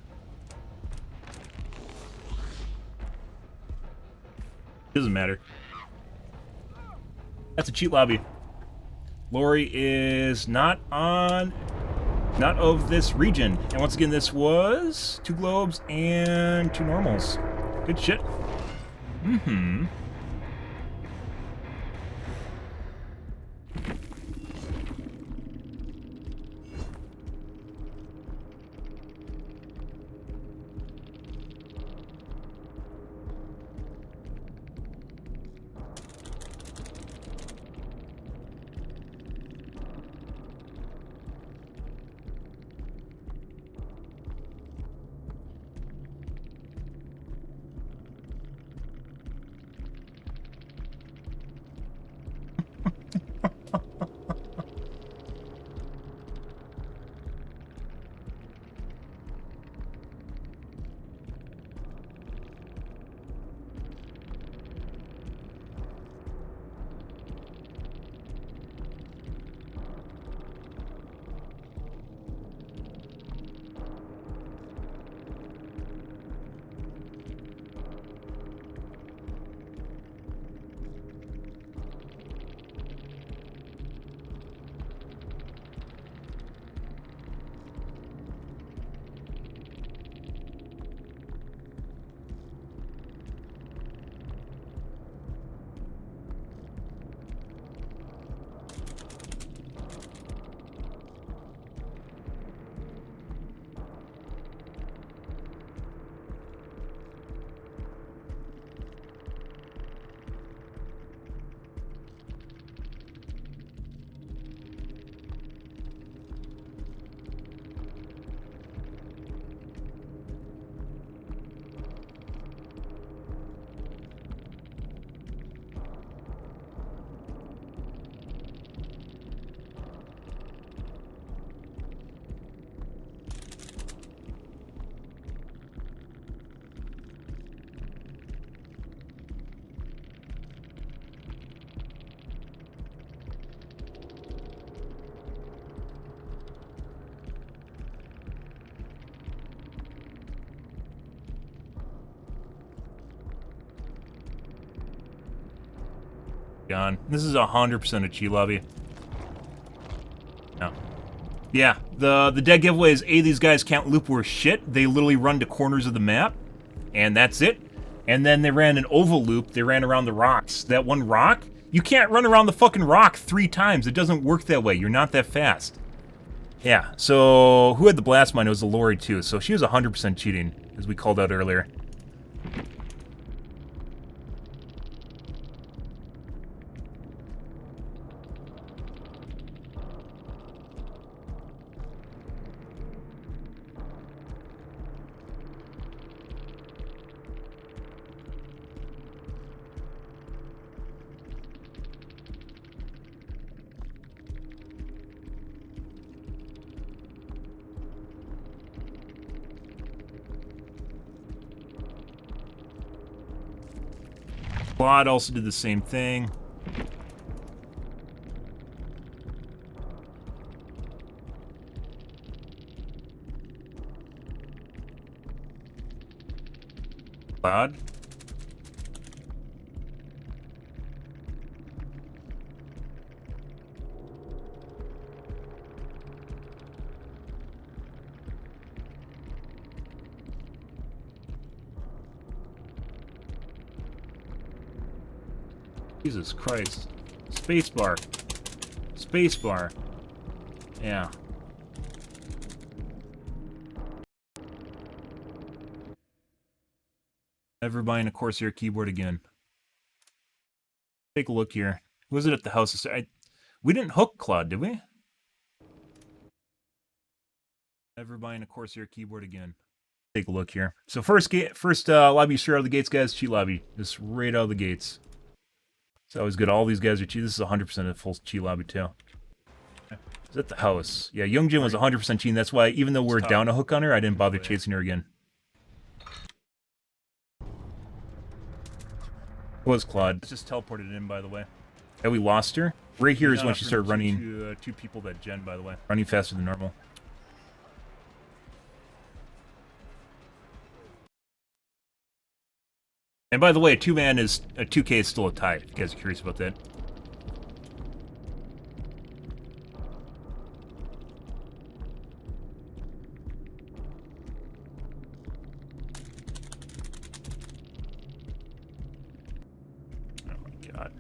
Doesn't matter. That's a cheat lobby. Lori is not of this region. And once again, this was 2 globes and 2 normals. Good shit. Gone. This is 100% a cheat lobby. No. Yeah, the dead giveaway is A, these guys can't loop worth shit. They literally run to corners of the map, and that's it. And then they ran an oval loop. They ran around the rocks. That one rock, you can't run around the fucking rock 3 times. It doesn't work that way. You're not that fast. Yeah, so who had the blast mine? It was the Lori too. So she was 100% cheating, as we called out earlier. Quad also did the same thing. Cloud. Jesus Christ. Spacebar. Spacebar. Yeah. Never buying a Corsair keyboard again. Take a look here. Who was it at the house? We didn't hook Claude, did we? Never buying a Corsair keyboard again. Take a look here. So first lobby straight out of the gates, guys. Cheat lobby. Just right out of the gates. It's always good. All these guys are cheat. This is 100% a full cheat lobby, too. Is at the house. Yeah, Youngjin was 100% cheating. That's why, even though we're down a hook on her, I didn't bother chasing her again. It was Claude. It's just teleported in, by the way. Yeah, we lost her. Right here is when she started running. Two people that gen, by the way. Running faster than normal. And by the way, a 2K is still a tie, if you guys are curious about that. Oh my god.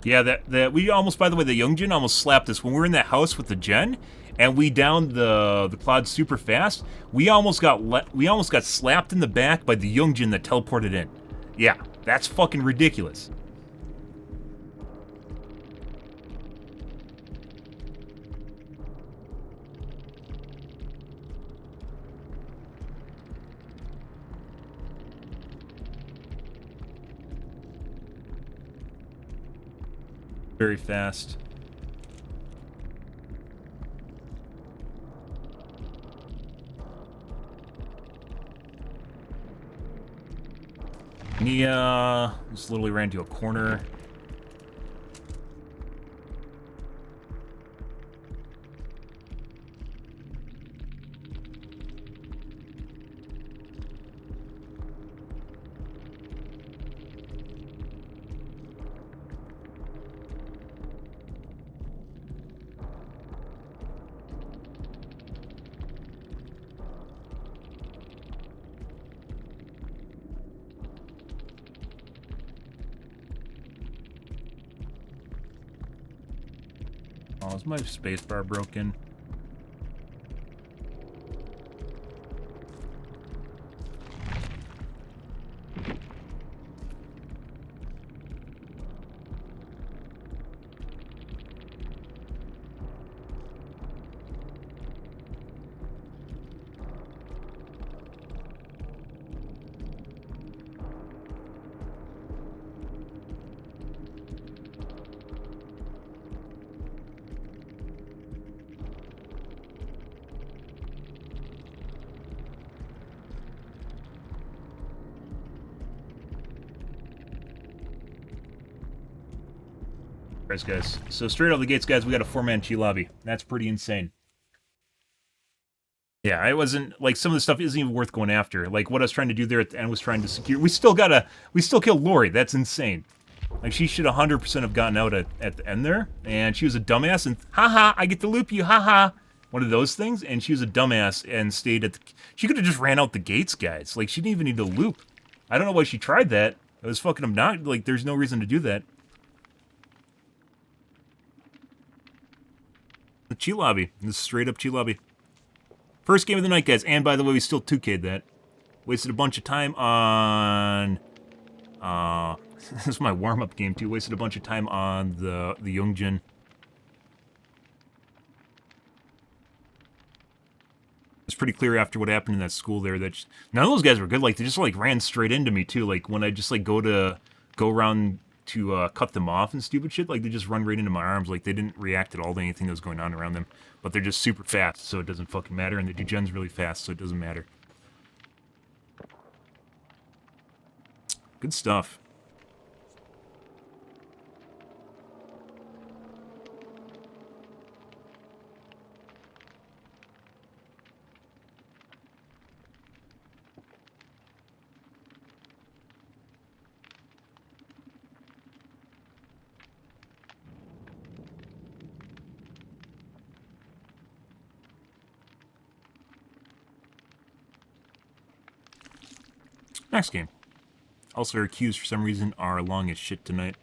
Yeah, that we almost, by the way, the Youngjin almost slapped us when we were in that house with the gen, and we downed the Claude super fast. We almost got slapped in the back by the Youngjin that teleported in. Yeah, that's fucking ridiculous. Very fast. He just literally ran to a corner. Oh, is my spacebar broken? Alright, guys. So straight out of the gates, guys, we got a 4-man Chi lobby. That's pretty insane. Yeah, it wasn't, like, some of the stuff isn't even worth going after. Like, what I was trying to do there at the end was trying to secure... We still killed Lori. That's insane. Like, she should 100% have gotten out at the end there. And she was a dumbass, and, haha, I get to loop you, haha. One of those things, and she was a dumbass and stayed at the... She could have just ran out the gates, guys. Like, she didn't even need to loop. I don't know why she tried that. It was fucking obnoxious. Like, there's no reason to do that. The Chi lobby. This is straight up Chi lobby. First game of the night, guys. And by the way, we still 2K'd that. Wasted a bunch of time on... this is my warm-up game, too. Wasted a bunch of time on the Youngjin. It's pretty clear after what happened in that school there that none of those guys were good. Like, they just, like, ran straight into me, too. Like, when I just, like, go around to cut them off and stupid shit, like, they just run right into my arms. Like, they didn't react at all to anything that was going on around them. But they're just super fast, so it doesn't fucking matter. And they do gens really fast, so it doesn't matter. Good stuff. Next game. Also, our queues for some reason are long as shit tonight.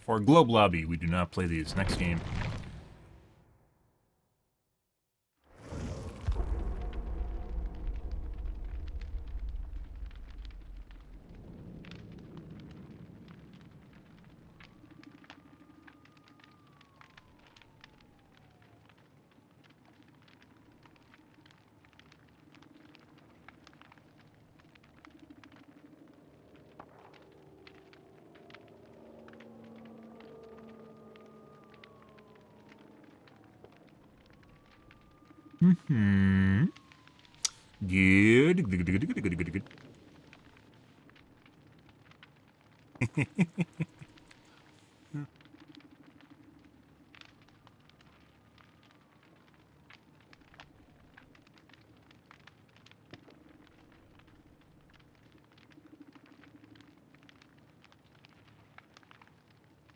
For Globe Lobby, we do not play these. Next game. Mm-hmm. Good. Good.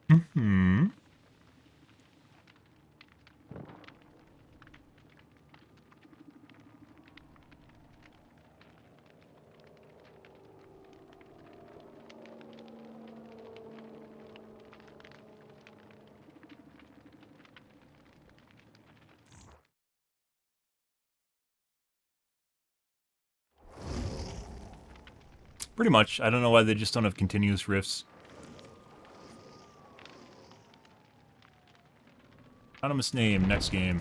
Mm-hmm. Pretty much. I don't know why they just don't have continuous riffs. Anonymous name, next game.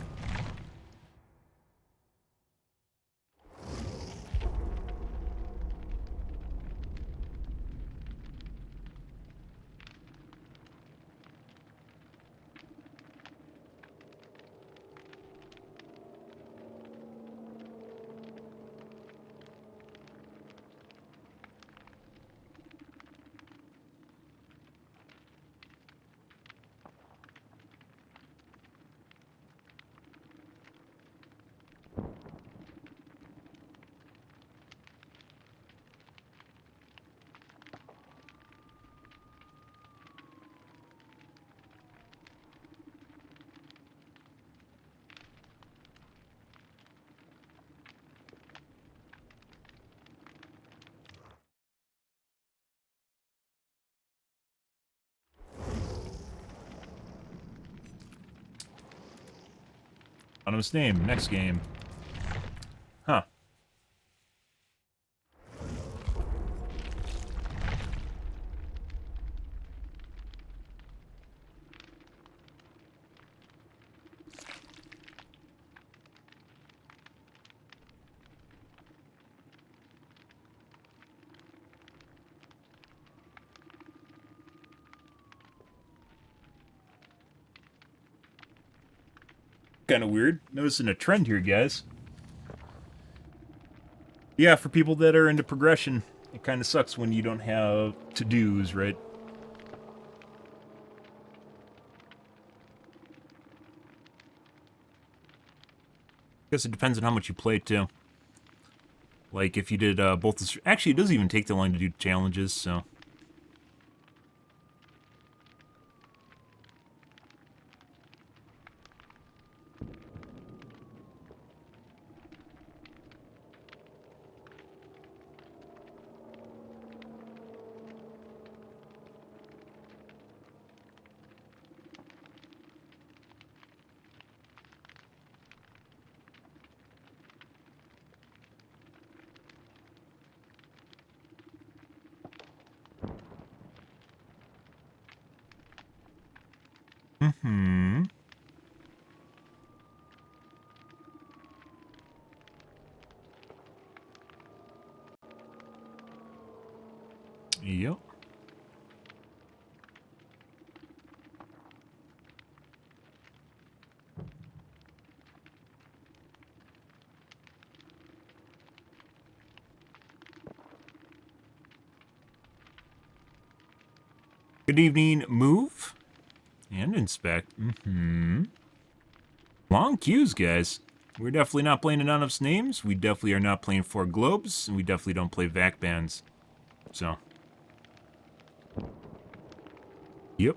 Anonymous name, next game. Huh. Kind of weird. Noticing a trend here, guys. Yeah, for people that are into progression, it kind of sucks when you don't have to-dos, right? Guess it depends on how much you play, too. Like, if you did both the... Actually, it doesn't even take that long to do challenges, so... Mm-hmm. Yep. Good evening, move and inspect. Long queues, guys. We're definitely not playing Anonymous Names. We definitely are not playing Four Globes. And we definitely don't play VAC bands. So. Yep.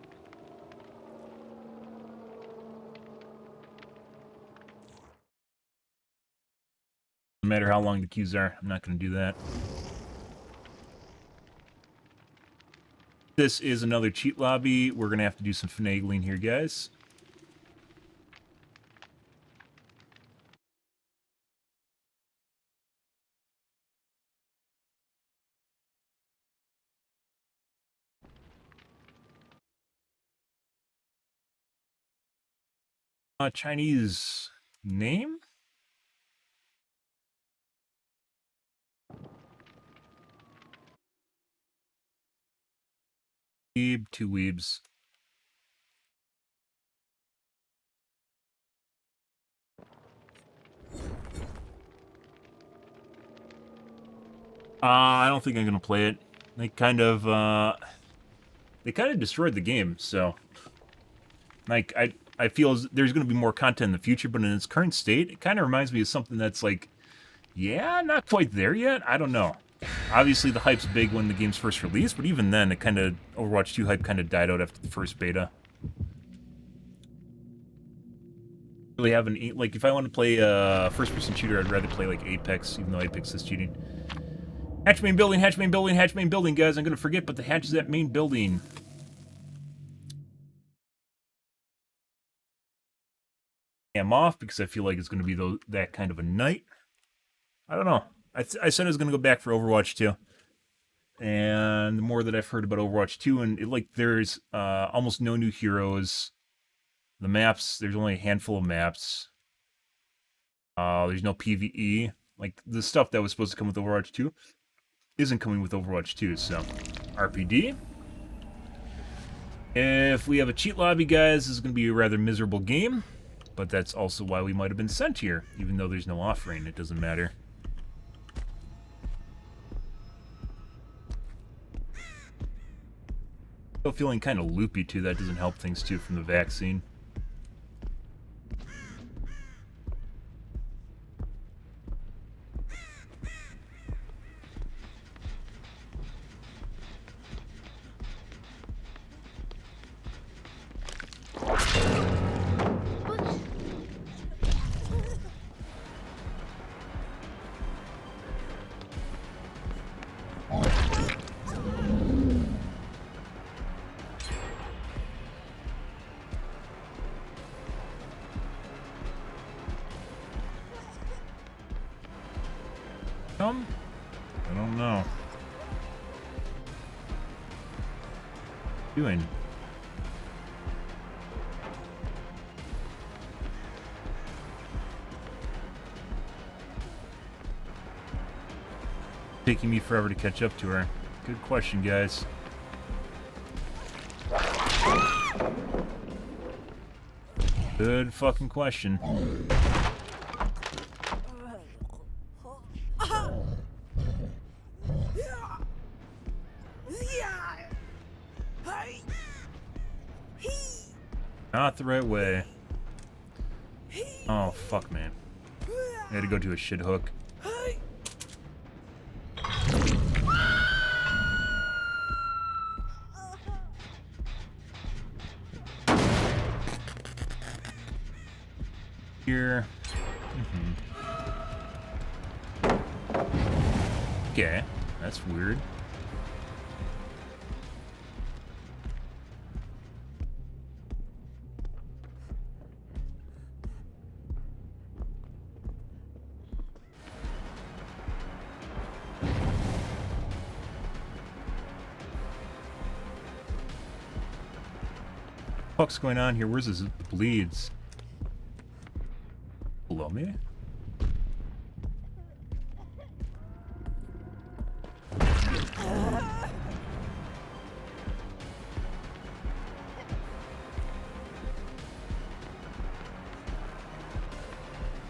No matter how long the queues are, I'm not going to do that. This is another cheat lobby. We're going to have to do some finagling here, guys. Chinese name? Weeb, 2 weebs. I don't think I'm gonna play it. They kind of destroyed the game, so like I feel there's gonna be more content in the future, but in its current state, it kind of reminds me of something that's like, yeah, not quite there yet. I don't know. Obviously, the hype's big when the game's first released, but even then, it kind of Overwatch 2 hype kind of died out after the first beta. Really haven't like if I want to play a first-person shooter, I'd rather play like Apex, even though Apex is cheating. Hatch main building, hatch main building, hatch main building, guys. I'm gonna forget, but the hatch is that main building. I'm off because I feel like it's gonna be that kind of a night. I don't know. I said I was gonna go back for Overwatch 2, and the more that I've heard about Overwatch 2, and there's almost no new heroes. The maps, there's only a handful of maps. There's no PvE. Like the stuff that was supposed to come with Overwatch 2 isn't coming with Overwatch 2, so RPD. If we have a cheat lobby, guys, this is going to be a rather miserable game, but that's also why we might have been sent here, even though there's no offering. It doesn't matter. Still feeling kind of loopy, too. That doesn't help things, too, from the vaccine. I don't know. Doing. Taking me forever to catch up to her. Good question, guys. Good fucking question. Not the right way. Oh, fuck, man. I had to go to a shit hook. Here. Okay, that's weird. What's going on here? Where's this bleeds? Below me?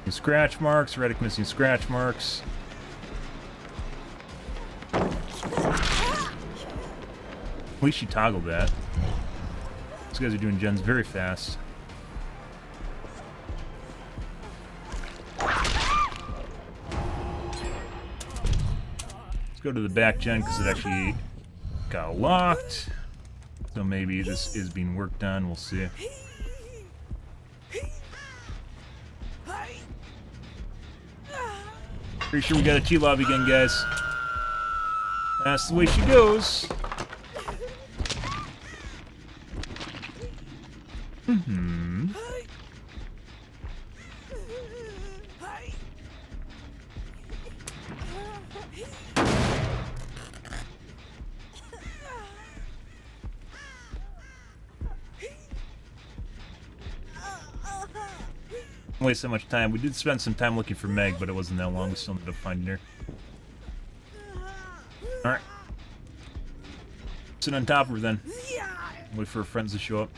Scratch marks, Redick missing scratch marks. least she toggled that. These guys are doing gens very fast. Let's go to the back gen because it actually got locked. So maybe this is being worked on. We'll see. Pretty sure we got a T-Lobby again, guys. That's the way she goes. Mm-hmm. Waste so much time. We did spend some time looking for Meg, but it wasn't that long. We still ended up finding her. Alright. Sit on top of her then. Wait for her friends to show up.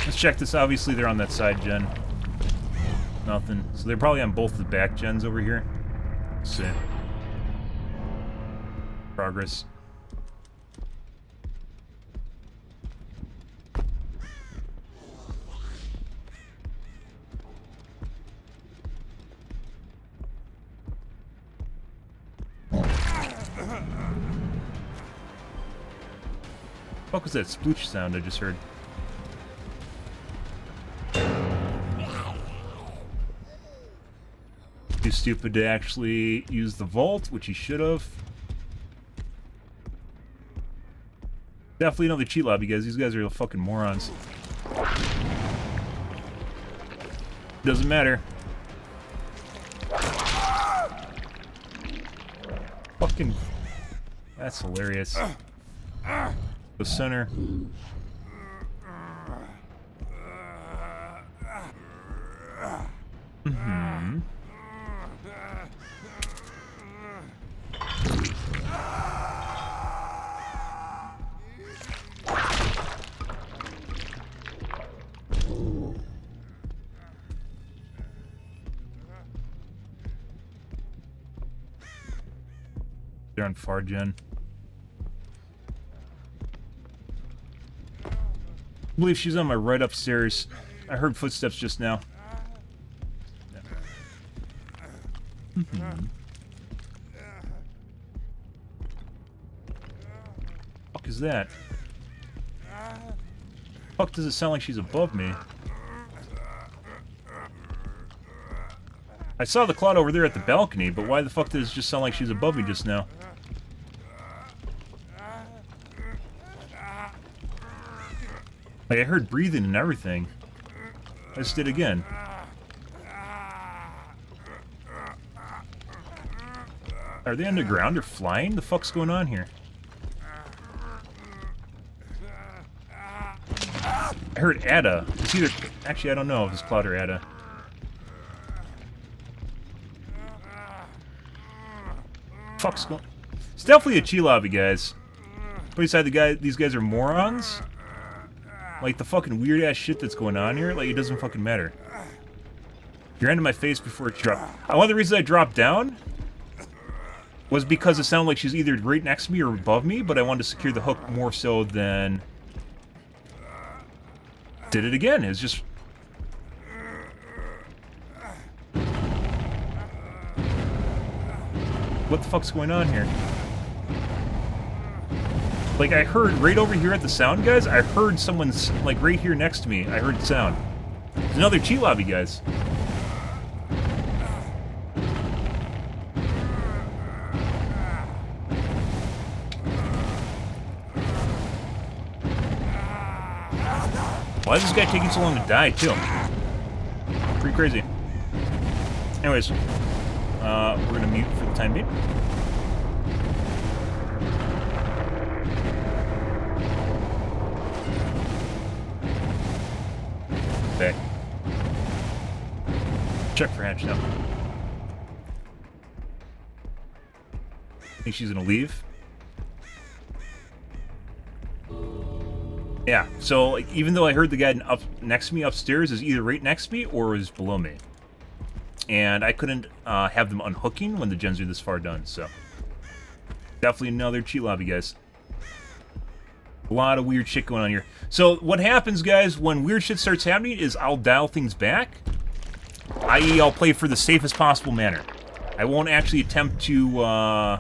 Let's check this. Obviously, they're on that side gen. Nothing. So they're probably on both the back gens over here. Let's see. Progress. What was that sploosh sound I just heard? Too stupid to actually use the vault, which he should have. Definitely another cheat lobby, guys. These guys are fucking morons. Doesn't matter. Fucking... That's hilarious. The center. Mm-hmm. They're on far gen. I believe she's on my right upstairs. I heard footsteps just now. Mm-hmm. Fuck is that? Fuck does it sound like she's above me? I saw the cloud over there at the balcony, but why the fuck does it just sound like she's above me just now? Like, I heard breathing and everything. I just did again. Are they underground or flying? The fuck's going on here? I heard Ada. It's either... Actually, I don't know if it's Cloud or Ada. Fuck's going... It's definitely a chi lobby, guys. But beside these guys are morons. Like, the fucking weird-ass shit that's going on here, like, it doesn't fucking matter. You're into my face before it dropped. One of the reasons I dropped down was because it sounded like she's either right next to me or above me, but I wanted to secure the hook more so than... Did it again. It's just... What the fuck's going on here? Like, I heard right over here at the sound, guys, I heard someone's, like, right here next to me. I heard sound. There's another cheat lobby, guys. Why is this guy taking so long to die, too? Pretty crazy. Anyways, we're gonna mute for the time being. back. Check for hatch now. Think she's gonna leave? Yeah, so like, even though I heard the guy up next to me upstairs is either right next to me or is below me. And I couldn't have them unhooking when the gens are this far done, so. Definitely another cheat lobby, guys. A lot of weird shit going on here. So what happens, guys, when weird shit starts happening is I'll dial things back. I.e., I'll play for the safest possible manner. I won't actually attempt to,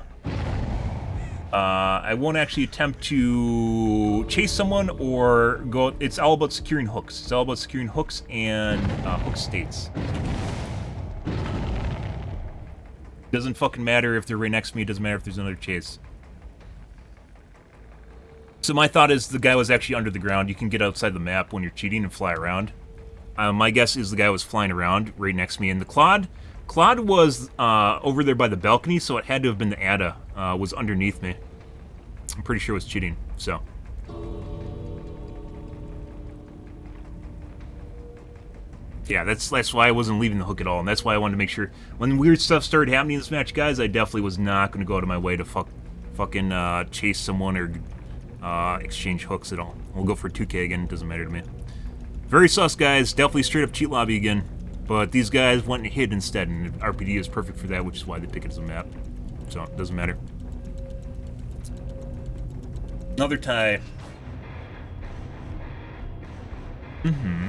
chase someone or go... It's all about securing hooks. It's all about securing hooks and hook states. Doesn't fucking matter if they're right next to me. It doesn't matter if there's another chase. So my thought is the guy was actually under the ground. You can get outside the map when you're cheating and fly around. My guess is the guy was flying around right next to me. And the Claude was over there by the balcony, so it had to have been the Ada was underneath me. I'm pretty sure it was cheating, so. Yeah, that's why I wasn't leaving the hook at all, and that's why I wanted to make sure when weird stuff started happening in this match, guys, I definitely was not going to go out of my way to fucking chase someone or exchange hooks at all. We'll go for 2K again, doesn't matter to me. Very sus, guys, definitely straight up cheat lobby again, but these guys went and hid instead, and RPD is perfect for that, which is why they pick it as a map, so it doesn't matter. Another tie. Mm-hmm.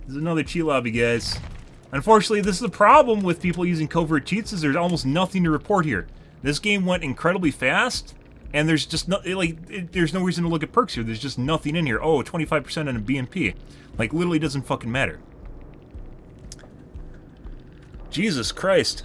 There's another cheat lobby, guys. Unfortunately, this is the problem with people using covert cheats, is there's almost nothing to report here. This game went incredibly fast, and there's just no, there's no reason to look at perks here. There's just nothing in here. Oh, 25% on a BMP. Like, literally doesn't fucking matter. Jesus Christ.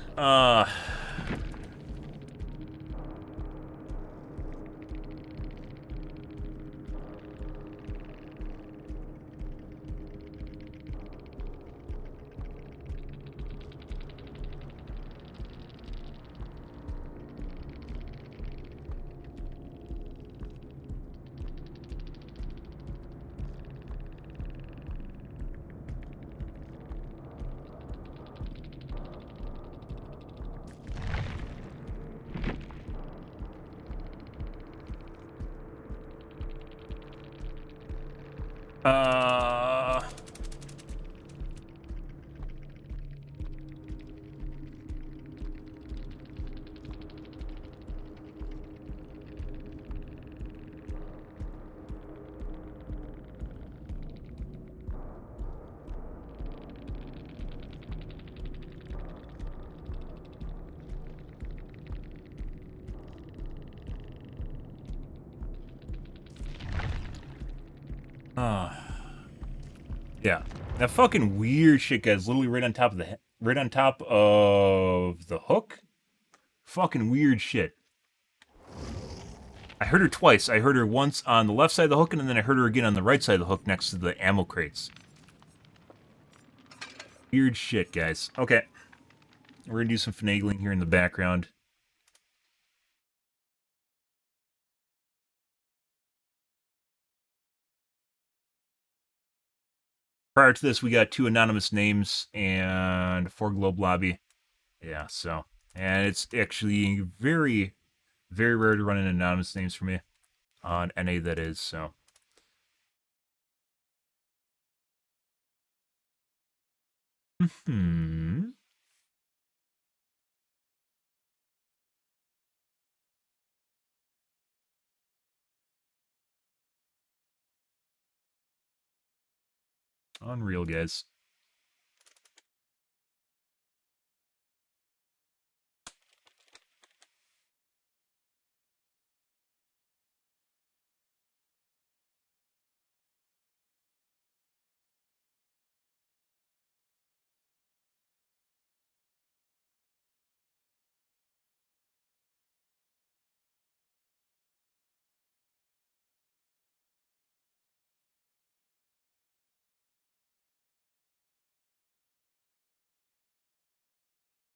Yeah, that fucking weird shit, guys. Literally right on top of the hook. Fucking weird shit. I heard her twice. I heard her once on the left side of the hook, and then I heard her again on the right side of the hook next to the ammo crates. Weird shit, guys. Okay, we're gonna do some finagling here in the background. Prior to this, we got 2 anonymous names and 4 globe lobby. Yeah, so. And it's actually very, very rare to run in anonymous names for me. On NA, that is, so. Unreal, guys.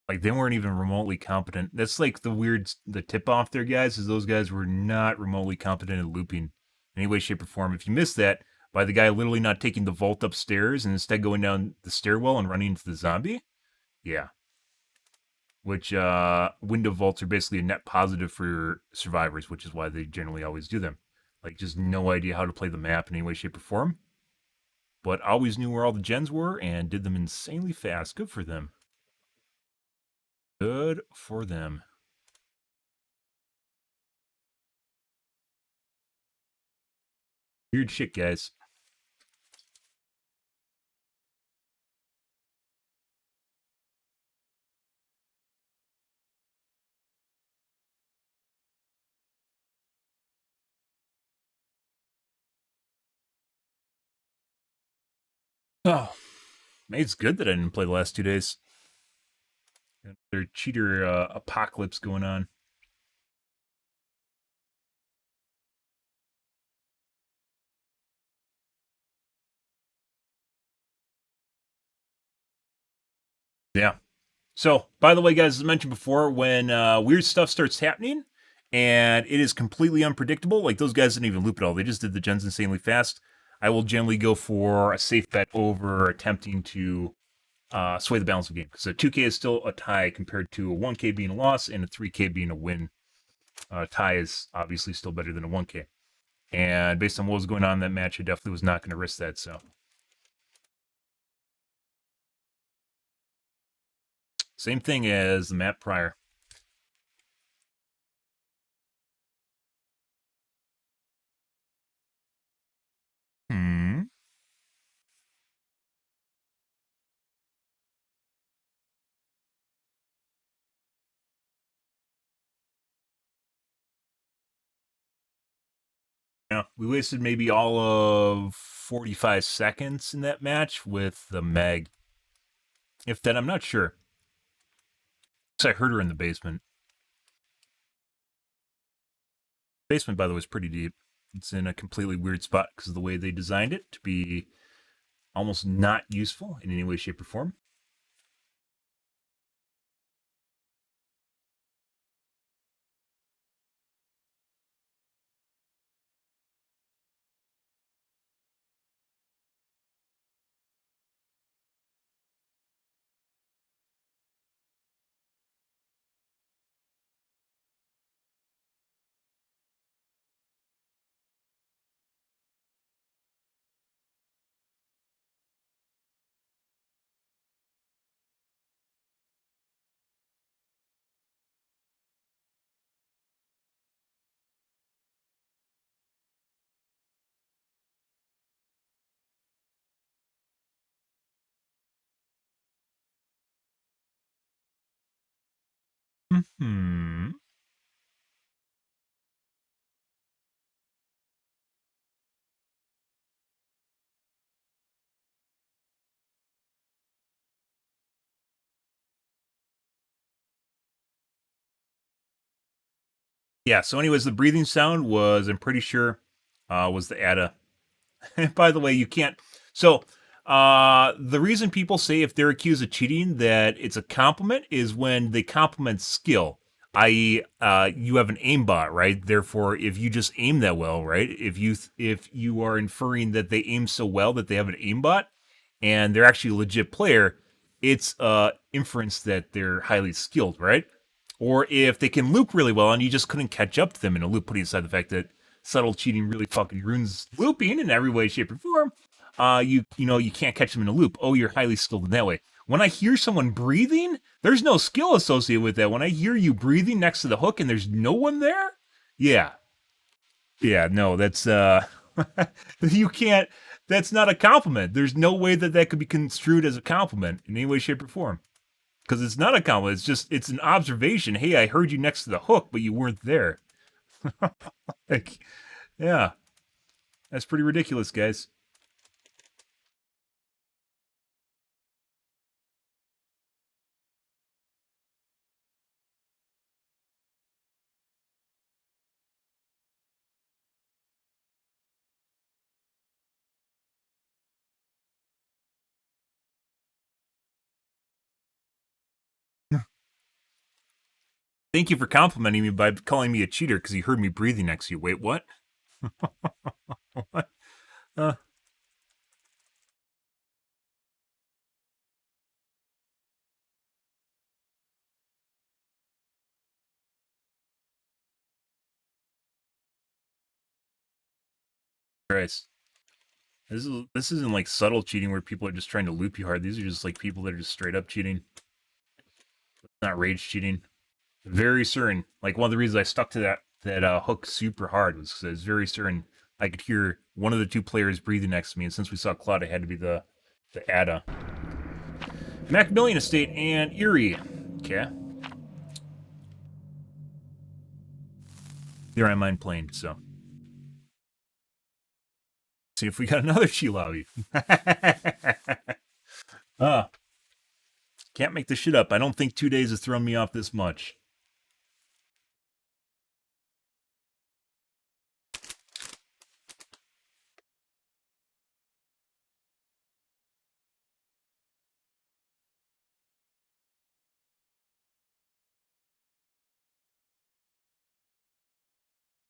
Like, they weren't even remotely competent. That's like the tip-off there, guys, is those guys were not remotely competent at looping in any way, shape, or form. If you missed that by the guy literally not taking the vault upstairs and instead going down the stairwell and running into the zombie, yeah. which window vaults are basically a net positive for survivors, which is why they generally always do them. Like, just no idea how to play the map in any way, shape, or form, but always knew where all the gens were and did them insanely fast. Good for them. Good for them. Weird shit, guys. Oh, it's good that I didn't play the last 2 days. Their cheater apocalypse going on. Yeah. So, by the way, guys, as I mentioned before, when weird stuff starts happening and it is completely unpredictable, like those guys didn't even loop it all, they just did the gens insanely fast, I will generally go for a safe bet over attempting to sway the balance of the game. Because a 2K is still a tie compared to a 1K being a loss and a 3K being a win. Tie is obviously still better than a 1K. And based on what was going on in that match, I definitely was not going to risk that, so. Same thing as the map prior. Hmm. Yeah, we wasted maybe all of 45 seconds in that match with the Meg. If that, I'm not sure. I heard her in the basement. Basement, by the way, is pretty deep. It's in a completely weird spot because of the way they designed it to be almost not useful in any way, shape, or form. Hmm. Yeah, so anyways, the breathing sound was, I'm pretty sure, was the ADA. By the way, you can't. So, the reason people say if they're accused of cheating that it's a compliment is when they compliment skill, i.e., you have an aimbot, right? Therefore, if you just aim that well, right? If you are inferring that they aim so well that they have an aimbot and they're actually a legit player, it's inference that they're highly skilled, right? Or if they can loop really well and you just couldn't catch up to them in a loop, putting aside the fact that subtle cheating really fucking ruins looping in every way, shape, or form. You can't catch them in a loop. Oh, you're highly skilled in that way. When I hear someone breathing, there's no skill associated with that. When I hear you breathing next to the hook and there's no one there, yeah, no, that's you can't. That's not a compliment. There's no way that that could be construed as a compliment in any way, shape, or form. Because it's not a compliment. It's an observation. Hey, I heard you next to the hook, but you weren't there. Like, yeah, that's pretty ridiculous, guys. Thank you for complimenting me by calling me a cheater because you heard me breathing next to you. Wait, what? What? Christ. This isn't like subtle cheating where people are just trying to loop you hard. These are just like people that are just straight up cheating. Not rage cheating. Very certain. Like one of the reasons I stuck to that hook super hard was because I was very certain I could hear one of the two players breathing next to me, and since we saw Cloud, it had to be the Ada. Macmillan Estate and Erie. Okay. There I mind playing, so. See if we got another Chilawi. Can't make this shit up. I don't think 2 days has thrown me off this much.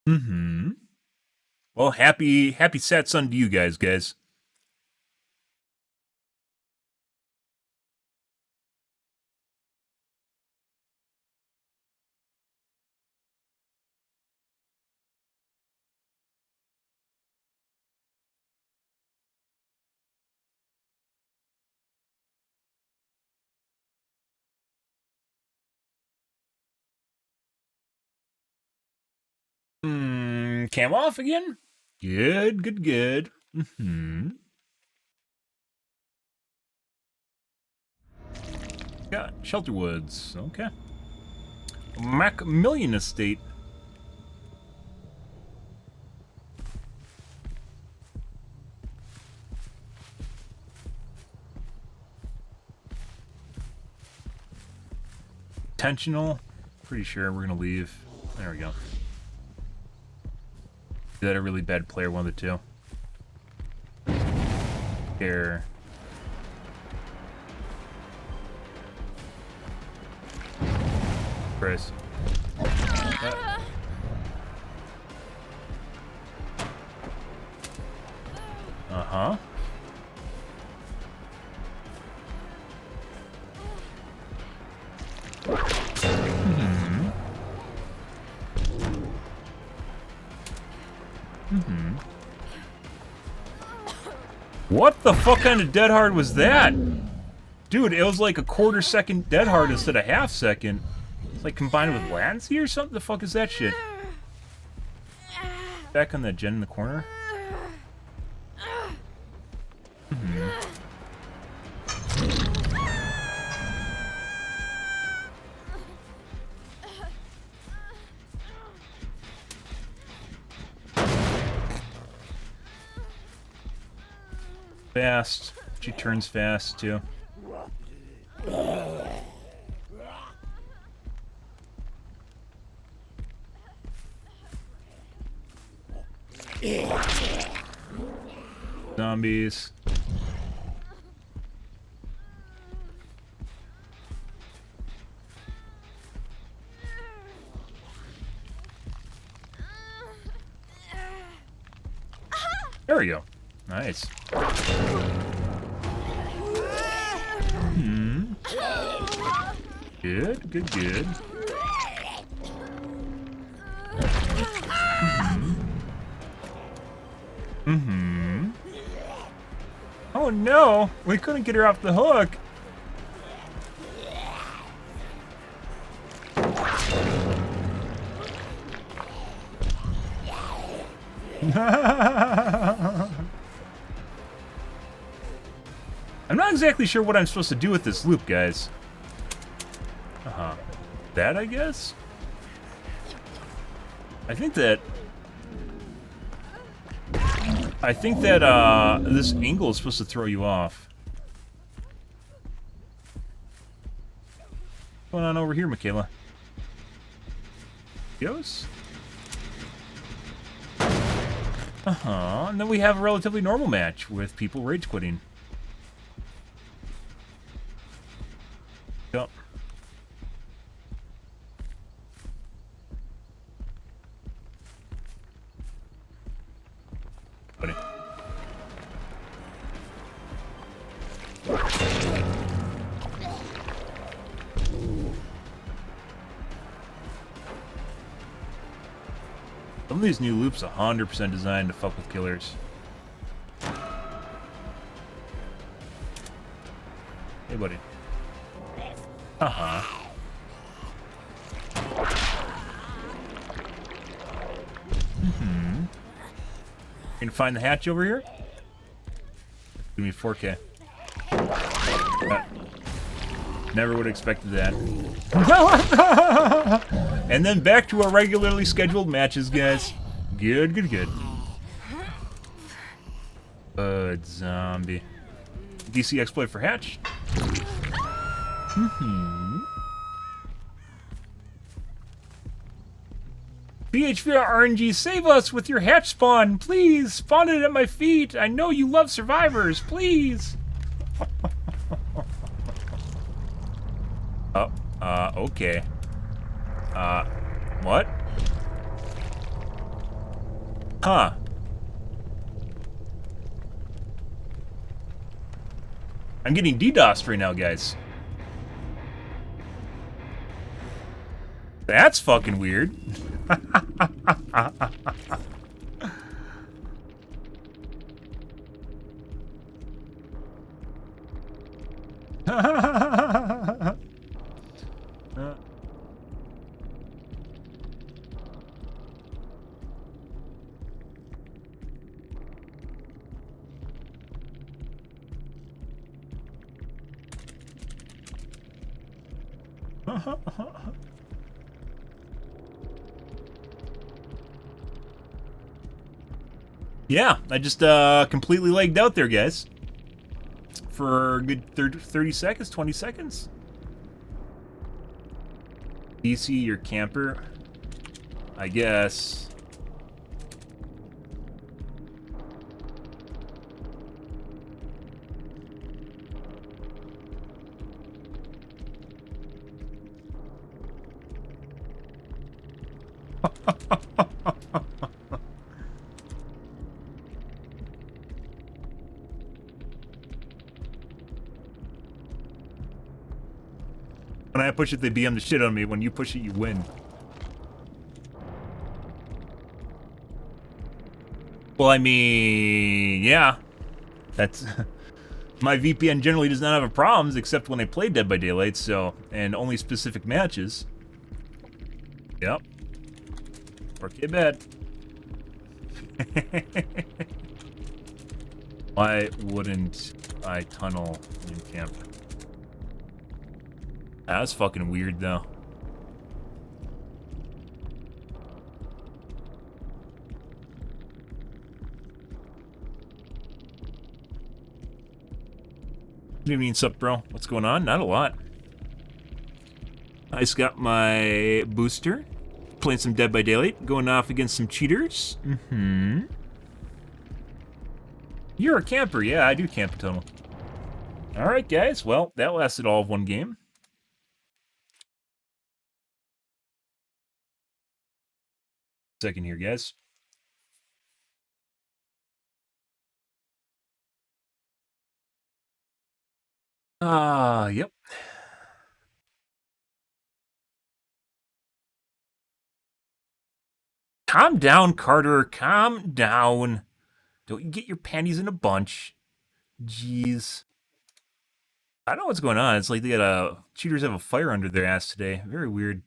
Mm-hmm. Well, happy Satsang to you guys. Cam off again? Good. Mm-hmm. Got Shelter Woods. Okay. Macmillan Estate. Intentional. Pretty sure we're gonna leave. There we go. Is that a really bad player? One of the two. Here. Chris. Uh-huh. What the fuck kind of dead hard was that? Dude, it was like a quarter-second dead hard instead of half-second. It's like combined with latency or something? The fuck is that shit? Back on that gen in the corner? Fast. She turns fast, too. Zombies. There we go. Nice. Good. Oh no! We couldn't get her off the hook! I'm not exactly sure what I'm supposed to do with this loop, guys. That, I guess? I think that this angle is supposed to throw you off. What's going on over here, Michaela? Goes? And then we have a relatively normal match with people rage quitting. Yep. Some of these new loops 100% designed to fuck with killers. Hey, buddy. Uh-huh. Can you find the hatch over here? Give me 4K. Never would have expected that. And then back to our regularly scheduled matches, guys. Good, good, good. Zombie. DC exploit for hatch. BHVR RNG, save us with your hatch spawn, please. Spawn it at my feet. I know you love survivors, please. Oh, okay. What? Huh. I'm getting DDoSed right now, guys. That's fucking weird. Yeah, I just completely lagged out there, guys. For a good 30 seconds, 20 seconds. DC, your camper. I guess. When I push it, they BM the shit on me. When you push it, you win. Well, I mean, yeah. That's... My VPN generally does not have problems, except when I play Dead by Daylight, so... And only specific matches. Yep. 4K bad. Why wouldn't I tunnel in camp? That's fucking weird, though. Good evening, sup, bro? What's going on? Not a lot. I just got my booster. Playing some Dead by Daylight. Going off against some cheaters. You're a camper. Yeah, I do camp a tunnel. Alright, guys. Well, that lasted all of one game. Second here, guys. Yep. Calm down, Carter. Calm down. Don't you get your panties in a bunch. Jeez. I don't know what's going on. It's like they got a... Cheaters have a fire under their ass today. Very weird.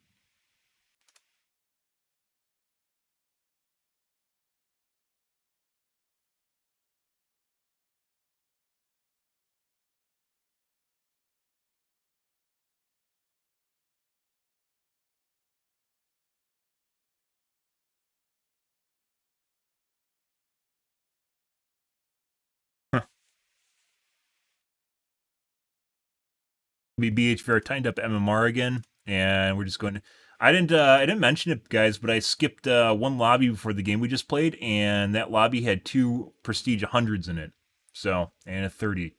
Be BHVR tightened up MMR again, and we're just going to... I didn't mention it, guys, but I skipped one lobby before the game we just played, and that lobby had 2 Prestige 100s in it. So, and a 30.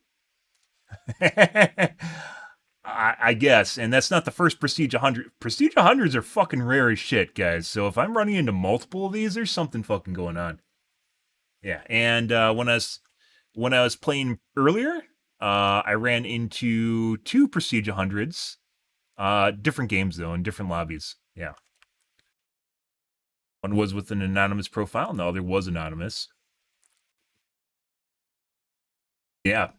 I guess, and that's not the first Prestige 100. Prestige 100s are fucking rare as shit, guys. So if I'm running into multiple of these, there's something fucking going on. Yeah, and when I was playing earlier, I ran into 2 Prestige 100s. Different games, though, in different lobbies. Yeah. One was with an anonymous profile, and the other was anonymous. Yeah.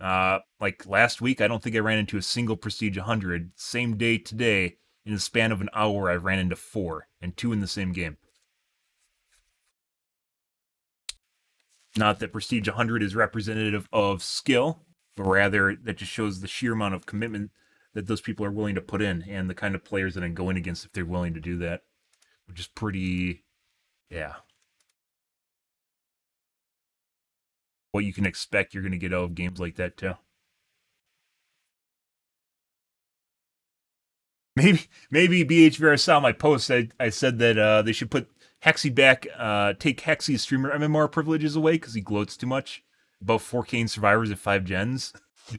Like last week, I don't think I ran into a single Prestige 100. Same day today, in the span of an hour, I ran into 4, and 2 in the same game. Not that Prestige 100 is representative of skill, but rather that just shows the sheer amount of commitment that those people are willing to put in and the kind of players that I'm going against if they're willing to do that, which is pretty, yeah. What you can expect you're going to get out of games like that, too. Maybe BH Vera saw my post. I said that they should put Hexy back, take Hexy's streamer MMR privileges away because he gloats too much about 4K survivors at 5 gens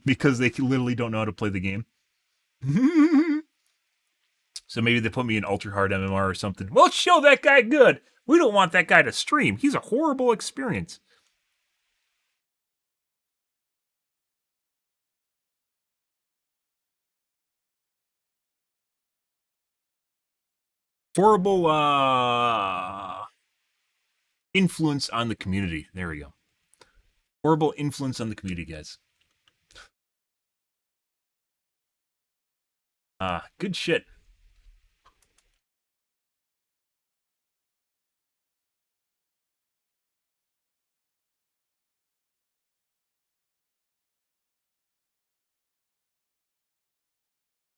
because they literally don't know how to play the game. So maybe they put me in ultra hard MMR or something. Well, show that guy good. We don't want that guy to stream. He's a horrible experience. Horrible influence on the community. There we go. Horrible influence on the community, guys. Good shit.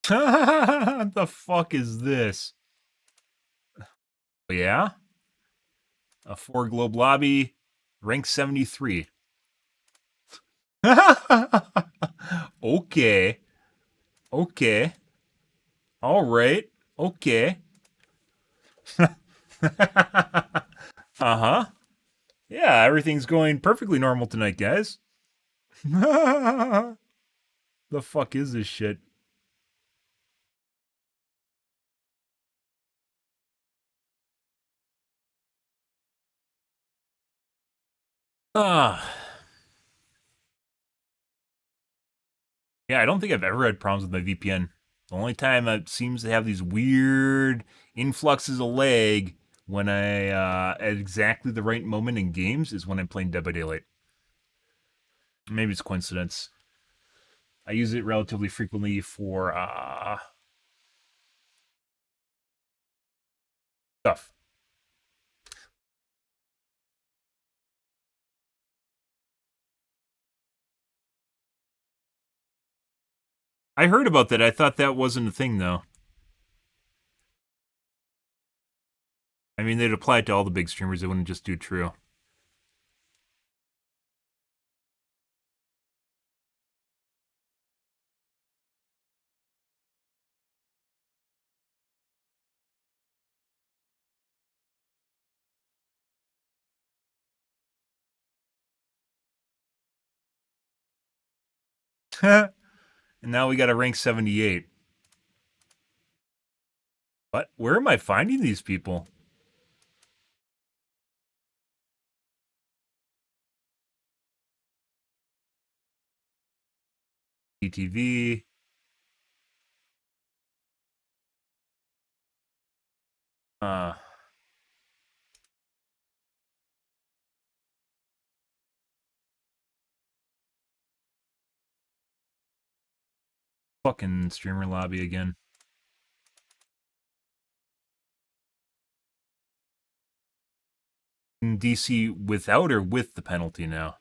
What the fuck is this? Oh, yeah? A 4 globe lobby, rank 73. Okay. Okay. All right. Okay. Uh-huh. Yeah, everything's going perfectly normal tonight, guys. The fuck is this shit? Yeah, I don't think I've ever had problems with my VPN. The only time it seems to have these weird influxes of lag when I, at exactly the right moment in games is when I'm playing Dead by Daylight. Maybe it's coincidence. I use it relatively frequently for, stuff. I heard about that. I thought that wasn't a thing, though. I mean, they'd apply it to all the big streamers. They wouldn't just do True. And now we got a rank 78. What? Where am I finding these people? ETV. Fucking streamer lobby again. In DC without or with the penalty now?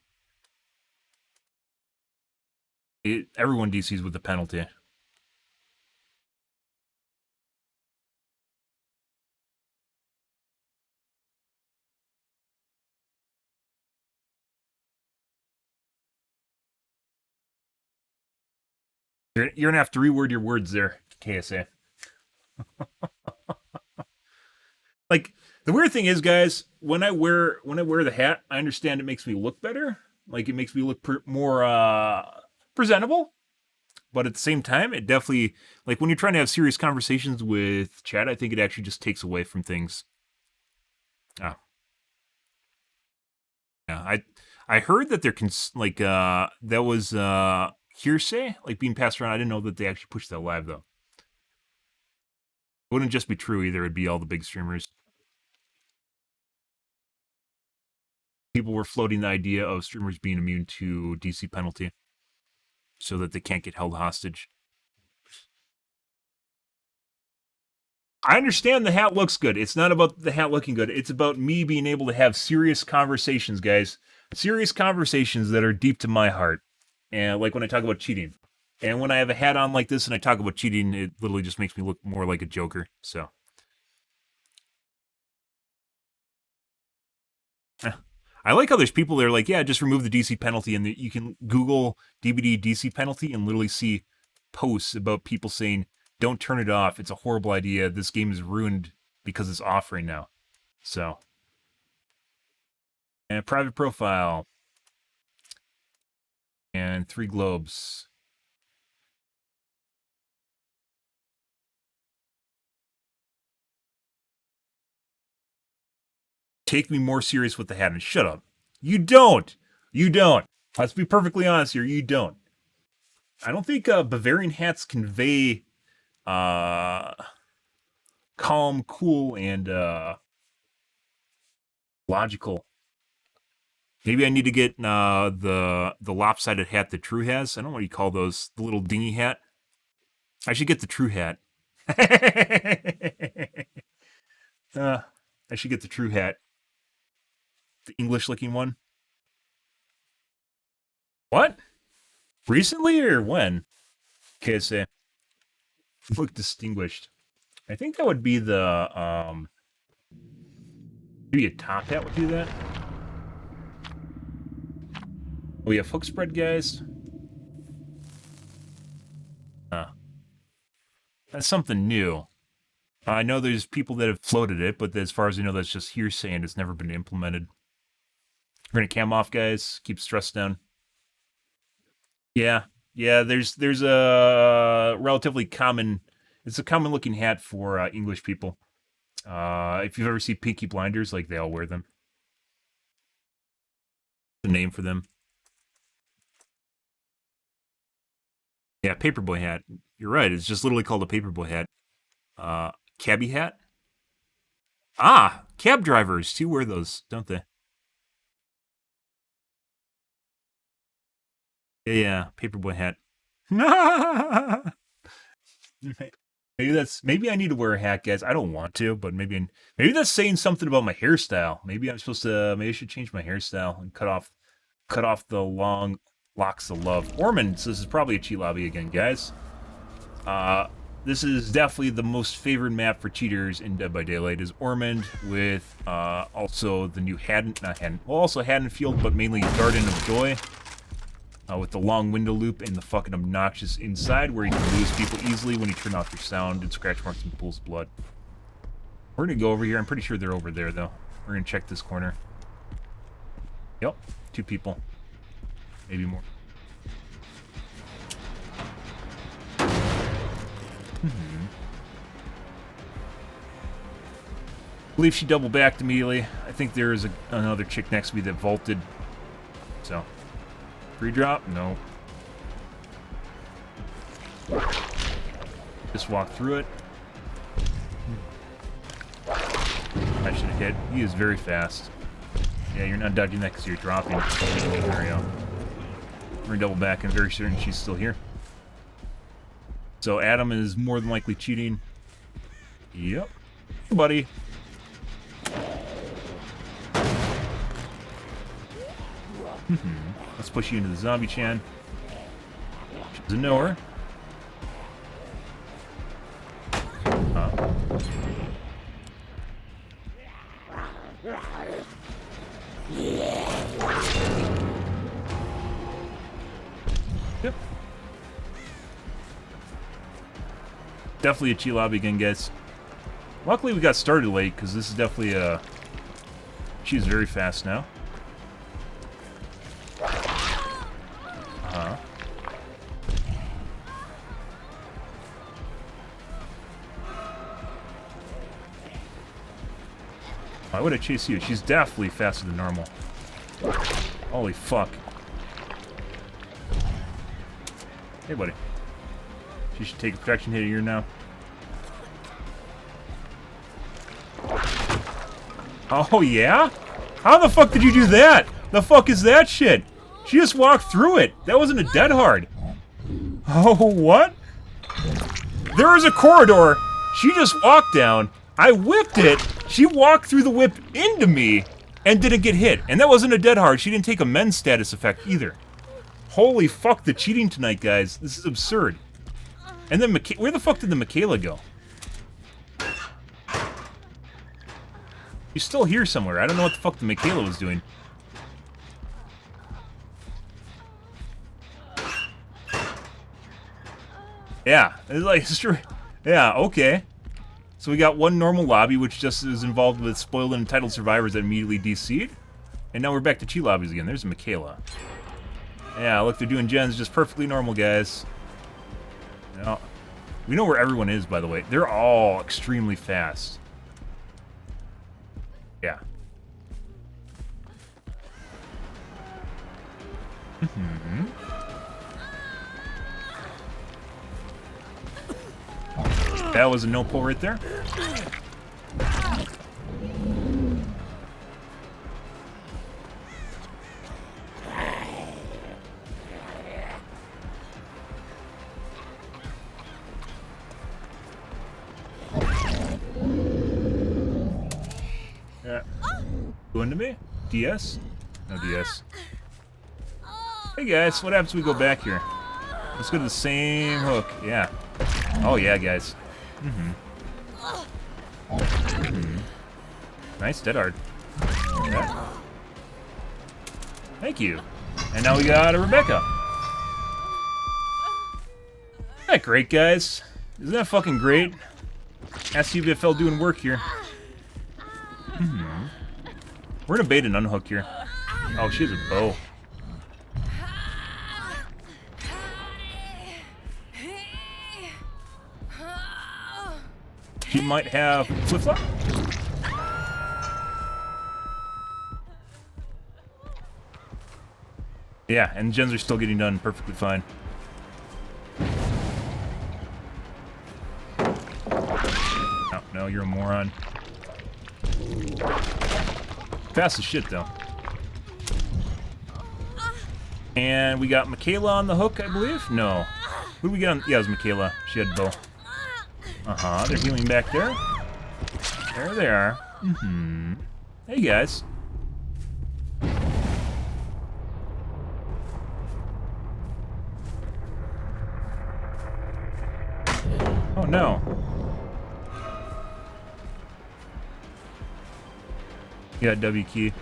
Everyone DCs with the penalty. You're gonna have to reword your words there, KSA. Like, the weird thing is, guys, when I wear the hat, I understand it makes me look better. Like, it makes me look more presentable. But at the same time, it definitely, like, when you're trying to have serious conversations with chat, I think it actually just takes away from things. Yeah, I heard that that was hearsay, like being passed around. I didn't know that they actually pushed that live though. It wouldn't just be true either. It'd be all the big streamers. People were floating the idea of streamers being immune to DC penalty. so that they can't get held hostage. I understand the hat looks good. It's not about the hat looking good. It's about me being able to have serious conversations, guys. Serious conversations that are deep to my heart. And like when I talk about cheating. And when I have a hat on like this and I talk about cheating, it literally just makes me look more like a joker. So. I like how there's people that are like, yeah, just remove the DC penalty. And you can Google DBD DC penalty and literally see posts about people saying, don't turn it off. It's a horrible idea. This game is ruined because it's off right now. So. And private profile. And 3 globes. Take me more serious with the hat and shut up. You don't. You don't. Let's be perfectly honest here. You don't. I don't think Bavarian hats convey calm, cool, and logical. Maybe I need to get the lopsided hat that True has. I don't know what you call those. The little dingy hat. I should get the True hat. I should get the True hat. The English-looking one. What? Recently or when? Okay, say. Look distinguished. I think that would be the, maybe a top hat would do that. We have hook spread, guys. That's something new. I know there's people that have floated it, but as far as I know, that's just hearsay and it's never been implemented. We're gonna cam off, guys. Keep stress down. Yeah, there's a relatively common, it's a common looking hat for English people. If you've ever seen Peaky Blinders, like they all wear them. The name for them. Yeah, paperboy hat. You're right. It's just literally called a paperboy hat. Cabbie hat. Ah, cab drivers too wear those, don't they? Yeah, paperboy hat. Maybe I need to wear a hat, guys. I don't want to, but maybe that's saying something about my hairstyle. Maybe I should change my hairstyle and cut off the long locks of love. Ormond, so this is probably a cheat lobby again, guys. This is definitely the most favored map for cheaters in Dead by Daylight is Ormond, with also the new Haddonfield, but mainly Garden of Joy. With the long window loop and the fucking obnoxious inside, where you can lose people easily when you turn off your sound and scratch marks and pools of blood. We're gonna go over here. I'm pretty sure they're over there, though. We're gonna check this corner. Yep, 2 people. Maybe more. I believe she double backed immediately. I think there is another chick next to me that vaulted. So. Free drop? No. Just walk through it. I should have hit. He is very fast. Yeah, you're not dodging that because you're dropping. There we go. We're gonna double back and very certain she's still here. So Adam is more than likely cheating. Yep. Hey, buddy. Let's push you into the zombie chan. She doesn't know her. Yep. Definitely a cheat lobby again, guys. Luckily we got started late, because this is definitely a... She's very fast now. Why would I chase you? She's definitely faster than normal. Holy fuck. Hey, buddy. She should take a protection hit here now. Oh, yeah? How the fuck did you do that? The fuck is that shit? She just walked through it. That wasn't a dead hard. Oh, what? There was a corridor. She just walked down. I whipped it. She walked through the whip into me and didn't get hit. And that wasn't a dead hard. She didn't take a men's status effect either. Holy fuck, the cheating tonight, guys. This is absurd. And then, where the fuck did the Michaela go? She's still here somewhere. I don't know what the fuck the Michaela was doing. Yeah, it's like, it's true. Yeah, okay. So we got one normal lobby, which just is involved with spoiled and entitled survivors that immediately DC'd. And now we're back to cheat lobbies again. There's Michaela. Yeah, look, they're doing gens just perfectly normal, guys. You know, we know where everyone is, by the way. They're all extremely fast. Yeah. Mm-hmm. That was a no pull right there. Yeah. Going to me? DS? No DS. Hey guys, what happens if we go back here? Let's go to the same hook. Yeah. Oh yeah, guys. Nice, dead hard. Okay. Thank you. And now we got a Rebecca. Isn't that great, guys? Isn't that fucking great? SUVFL doing work here. We're gonna bait and unhook here. Oh, she has a bow. She might have flip-flop. Yeah, and gens are still getting done perfectly fine. Oh, no, you're a moron. Fast as shit, though. And we got Michaela on the hook, I believe? No. Who did we get on? Yeah, it was Michaela. She had bow. Uh-huh, they're healing back there. There they are. Hey, guys. Oh, no. You got W key.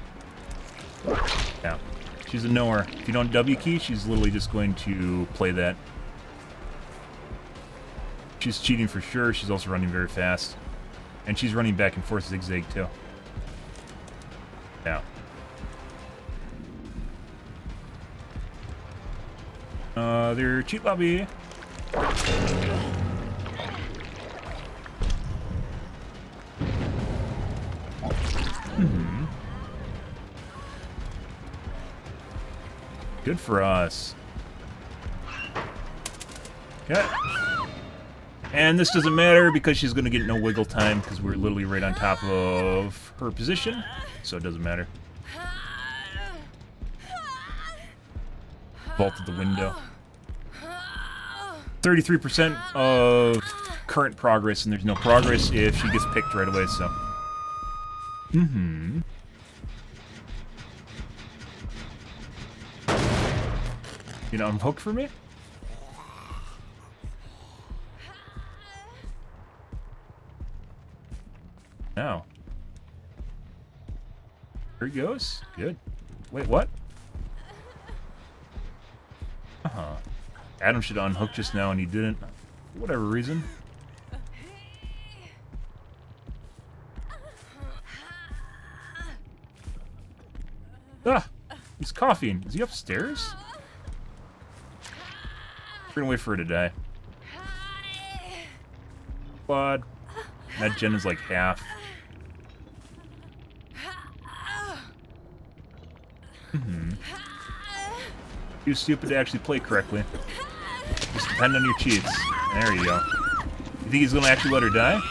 Yeah. She's a knower. If you don't W key, she's literally just going to play that. She's cheating for sure. She's also running very fast. And she's running back and forth zigzag too. Yeah. They're cheat lobby. Good for us. Okay. And this doesn't matter because she's going to get no wiggle time because we're literally right on top of her position. So it doesn't matter. Vaulted the window. 33% of current progress, and there's no progress if she gets picked right away, so. You know, I'm hooked for me? Now. Here he goes. Good. Wait, what? Uh-huh. Adam should unhook just now and he didn't. For whatever reason. Ah! He's coughing. Is he upstairs? We're gonna wait for her to die. Quad. That gen is like half. You're stupid to actually play correctly. Just depend on your cheats. There you go. You think he's gonna actually let her die?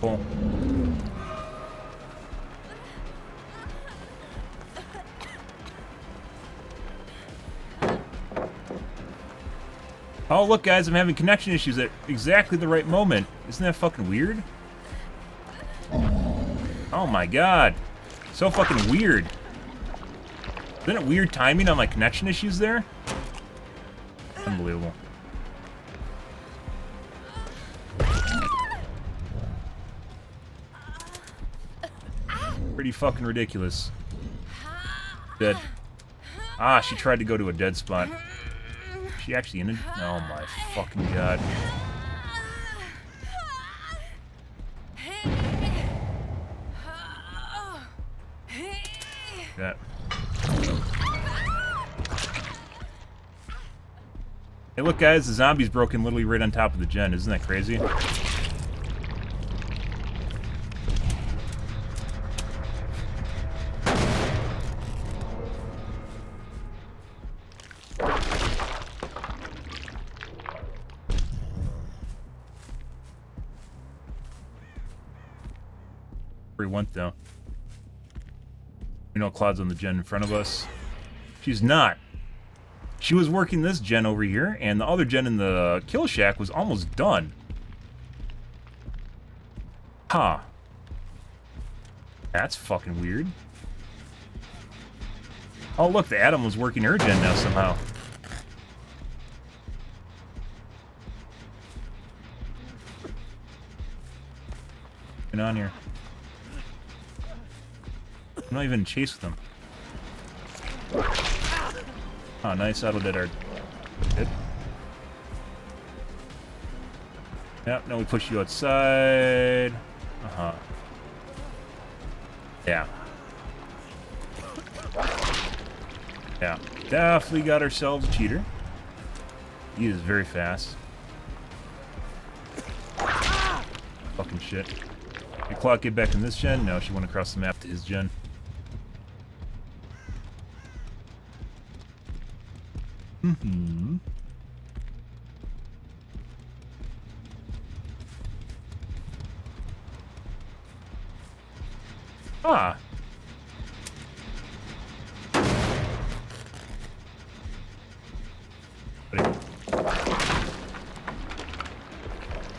Cool. Oh, look, guys, I'm having connection issues at exactly the right moment. Isn't that fucking weird? Oh my god. So fucking weird. Isn't it weird timing on my connection issues there? Unbelievable. Pretty fucking ridiculous. Dead. Ah, she tried to go to a dead spot. She actually in it? Oh my fucking god. That. Hey, look, guys, the zombie's broken literally right on top of the gen. Isn't that crazy? Where he went, though. You know, Claude's on the gen in front of us. She's not. She was working this gen over here, and the other gen in the kill shack was almost done. Huh. That's fucking weird. Oh, look, the Atom was working her gen now somehow. What's going on here? I'm not even in chase with them. Oh, nice. Auto dead hard. Good. Yep, now we push you outside. Uh-huh. Yeah. Yeah. Definitely got ourselves a cheater. He is very fast. Fucking shit. Did Clock get back in this gen? No, she went across the map to his gen. Mm-hmm. Ah.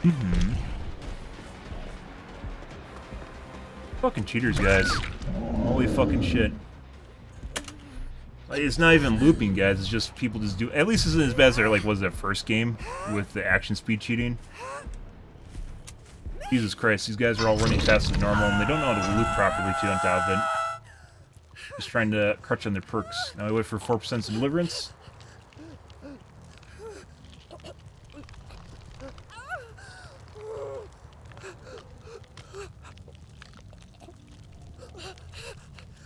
Mm-hmm. Fucking cheaters, guys. Holy fucking shit. It's not even looping, guys. It's just people just do. At least it's isn't as bad as their was that first game with the action speed cheating. Jesus Christ, these guys are all running fast as normal, and they don't know how to loop properly too on top of it. Just trying to crutch on their perks. Now we wait for 4% of deliverance.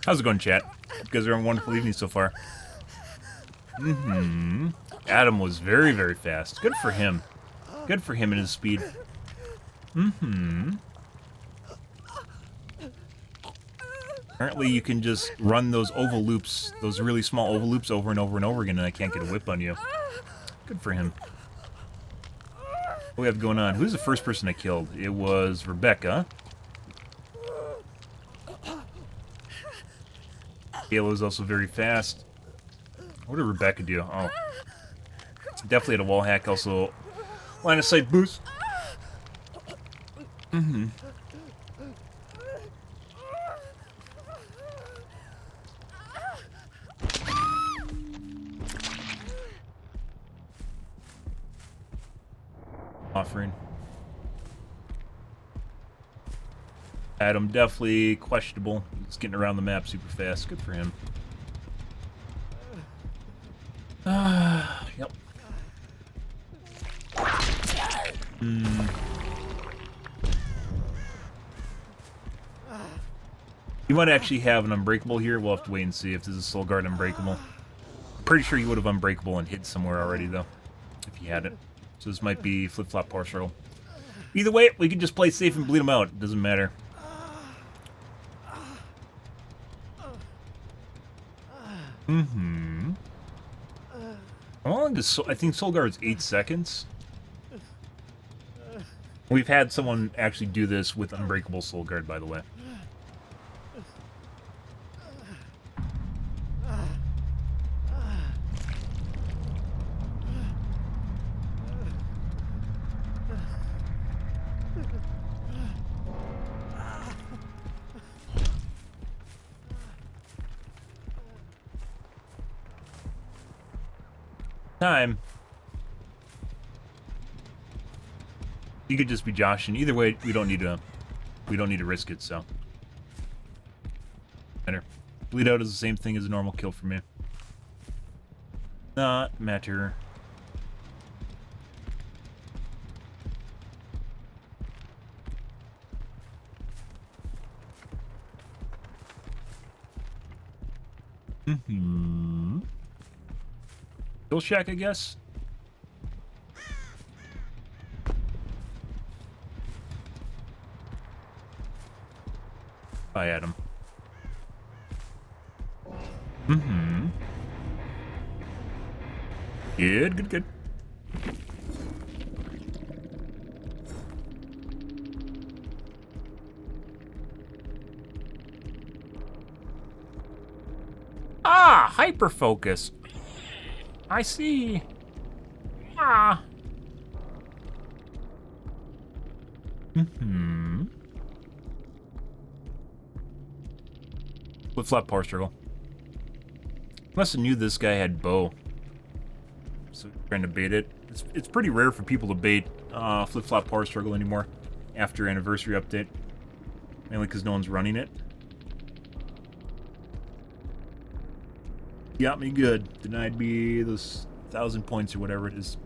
How's it going, chat? You guys are having a wonderful evening so far. Mm-hmm. Adam was very, very fast. Good for him. Good for him and his speed. Mm-hmm. Apparently you can just run those oval loops, those really small oval loops over and over and over again, and I can't get a whip on you. Good for him. What do we have going on? Who's the first person I killed? It was Rebecca. Halo is also very fast. What did Rebecca do? Oh. Definitely had a wall hack, also line of sight boost. Mm-hmm. Offering. Adam definitely questionable. He's getting around the map super fast. Good for him. Yep. You might actually have an Unbreakable here. We'll have to wait and see if this is Soul Guard Unbreakable. I'm pretty sure you would have Unbreakable and hid somewhere already, though, if you had it. So this might be flip-flop partial. Either way, we can just play safe and bleed them out. It doesn't matter. Mm-hmm. How long does I think Soul Guard's 8 seconds? We've had someone actually do this with Unbreakable Soul Guard, by the way. Time. You could just be Josh, and either way, we don't need to risk it. So, better. Bleed out is the same thing as a normal kill for me. Not matter. Kill shack, I guess. Bye, Adam. Good, good, good. Ah, hyper focus. I see. Ah. Flip-flop power struggle. Must have knew this guy had bow. So trying to bait it. It's pretty rare for people to bait flip-flop power struggle anymore after anniversary update. Mainly because no one's running it. Got me good. Denied me those 1,000 points or whatever it is.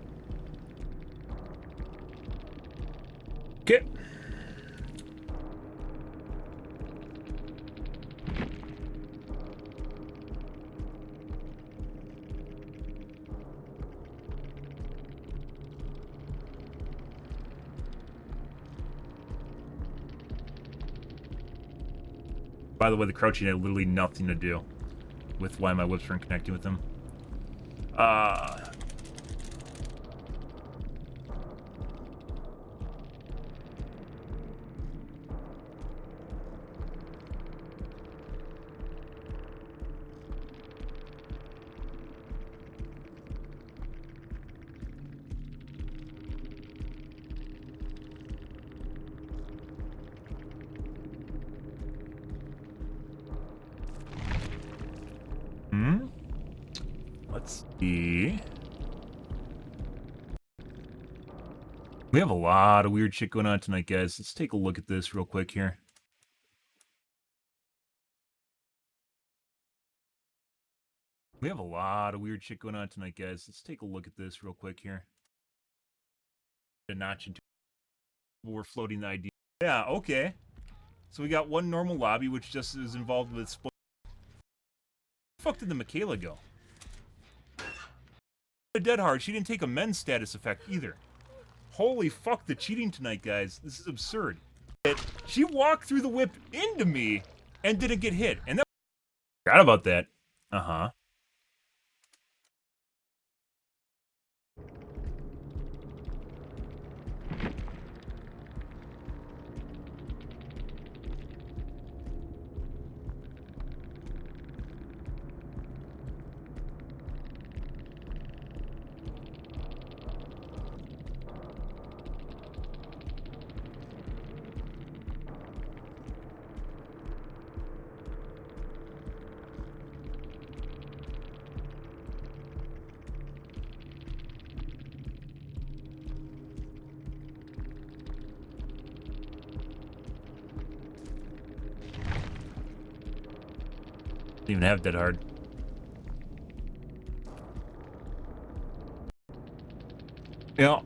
Okay. By the way, the crouching had literally nothing to do with why my whips weren't connecting with them. Let's see. We have a lot of weird shit going on tonight, guys. Let's take a look at this real quick here. We have a lot of weird shit going on tonight, guys. Let's take a look at this real quick here. A notch into. We're floating the idea. Yeah, okay. So we got one normal lobby, which just is involved with. Where the fuck did the Michaela go? Dead hard. She didn't take a men's status effect either. Holy fuck, the cheating tonight, guys. This is absurd. She walked through the whip into me and didn't get hit. And that. Forgot about that. Uh-huh. Didn't even have dead hard. Yeah.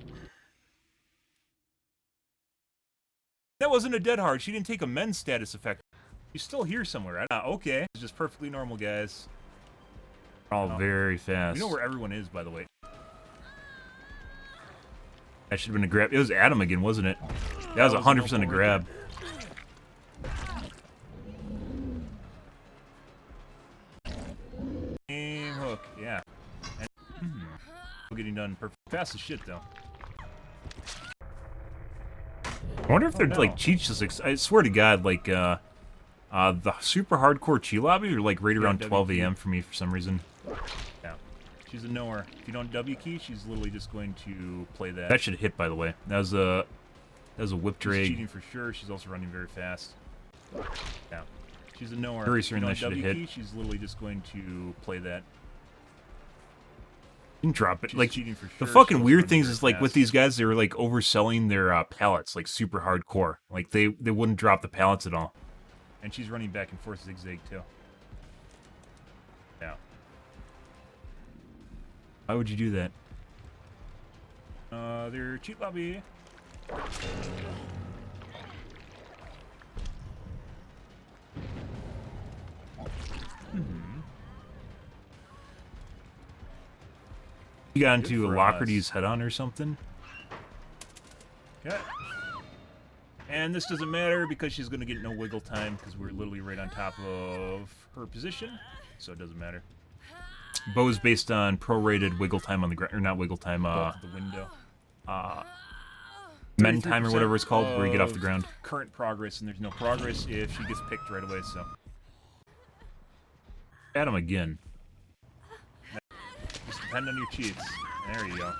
That wasn't a dead hard. She didn't take a men's status effect. She's still here somewhere. Okay. It's just perfectly normal, guys. We're all very fast. We know where everyone is, by the way. That should have been a grab. It was Adam again, wasn't it? That was 100% a grab. Aim hook, yeah. And, getting done perfect. Fast as shit, though. I wonder if they're like cheats. I swear to God, like the super hardcore chi lobby are like right around 12 a.m. for me for some reason. Yeah, she's a knower. If you don't W key, she's literally just going to play that. That should hit, by the way. That was a whip drag. She's cheating for sure. She's also running very fast. Yeah, she's a knower. Very certain that should have hit. She's literally just going to play that. Didn't drop it. Like, cheating for the sure, fucking so it's weird running things very is, like, with fast. these guys, they were, like, overselling their pallets, like, super hardcore. Like, they wouldn't drop the pallets at all. And she's running back and forth zigzag too. Yeah. Why would you do that? Their cheat lobby. You got Good into for Lockerty's us. head-on or something? Okay. And this doesn't matter because she's going to get no wiggle time because we're literally right on top of her position. So it doesn't matter. Bo's based on prorated wiggle time on the ground, or not wiggle time, Go up to the window. men time or whatever it's called, where you get off the of ground. Current progress, and there's no progress if she gets picked right away, so. At him again. Just depend on your cheats. There you go.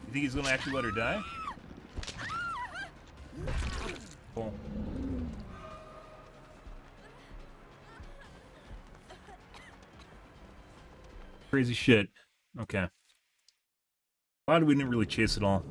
You think he's going to actually let her die? Cool. Crazy shit. Okay. Glad we didn't really chase it all.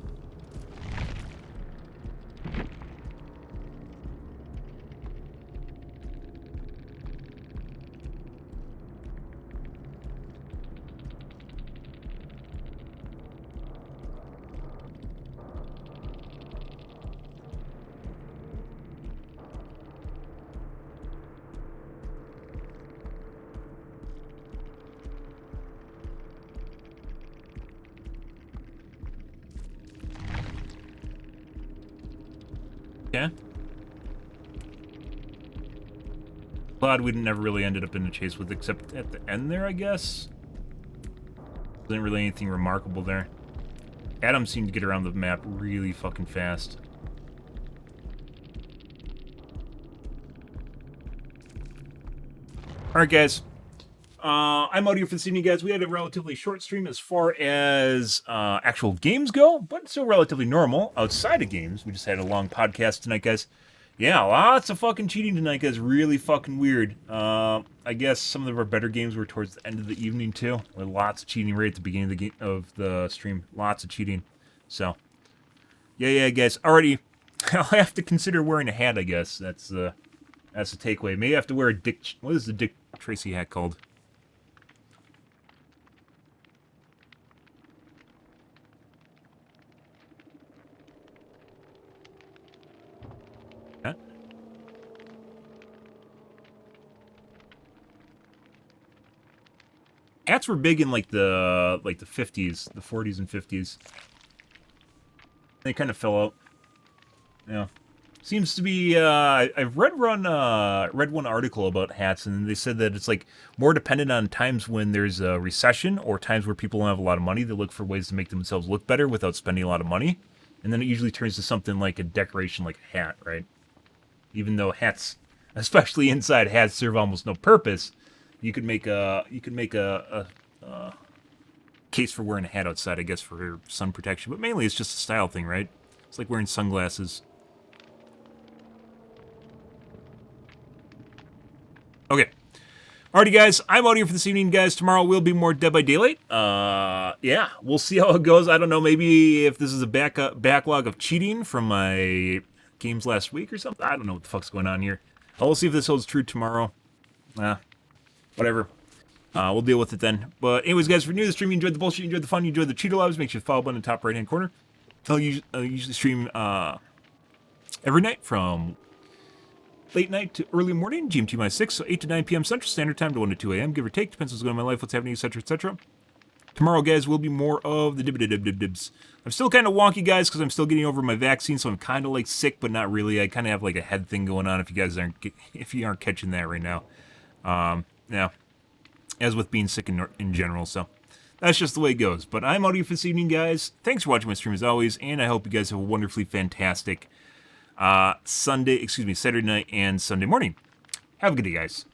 Okay. Glad we never really ended up in a chase with, except at the end there, I guess. Wasn't really anything remarkable there. Adam seemed to get around the map really fucking fast. Alright, guys. I'm out here for this evening, guys. We had a relatively short stream as far as actual games go, but still relatively normal outside of games. We just had a long podcast tonight, guys. Yeah, lots of fucking cheating tonight, guys. Really fucking weird. I guess some of our better games were towards the end of the evening, too. With lots of cheating right at the beginning of the stream. Lots of cheating. So, yeah, guys. Alrighty. I'll have to consider wearing a hat, I guess. That's the takeaway. Maybe I have to wear a Dick... What is the Dick Tracy hat called? Hat? Hats were big in like the 50s, the 40s and 50s. They kind of fell out. Yeah. Seems to be, I've read one article about hats, and they said that it's like more dependent on times when there's a recession or times where people don't have a lot of money. They look for ways to make themselves look better without spending a lot of money. And then it usually turns to something like a decoration, like a hat, right? Even though hats, especially inside hats, serve almost no purpose, you could make a case for wearing a hat outside, I guess, for sun protection. But mainly it's just a style thing, right? It's like wearing sunglasses. Okay. Alrighty, guys. I'm out here for this evening, guys. Tomorrow will be more Dead by Daylight. Yeah, we'll see how it goes. I don't know, maybe if this is a backlog of cheating from my games last week or something. I don't know what the fuck's going on here. We'll see if this holds true tomorrow. Whatever. We'll deal with it then. But anyways, guys, if you're new to the stream, you enjoyed the bullshit, you enjoyed the fun, you enjoyed the cheater lives, make sure to follow button in the top right-hand corner. I'll usually stream every night from late night to early morning, GMT minus 6, so 8 to 9 p.m. Central Standard Time to 1 to 2 a.m., give or take. Depends what's going on in my life, what's happening, etc., etc. Tomorrow, guys, will be more of the dibs. I'm still kind of wonky, guys, because I'm still getting over my vaccine, so I'm kind of like sick, but not really. I kind of have like a head thing going on. If you aren't catching that right now, yeah, as with being sick in general. So that's just the way it goes. But I'm out here for this evening, guys. Thanks for watching my stream as always, and I hope you guys have a wonderfully fantastic Saturday night and Sunday morning. Have a good day, guys.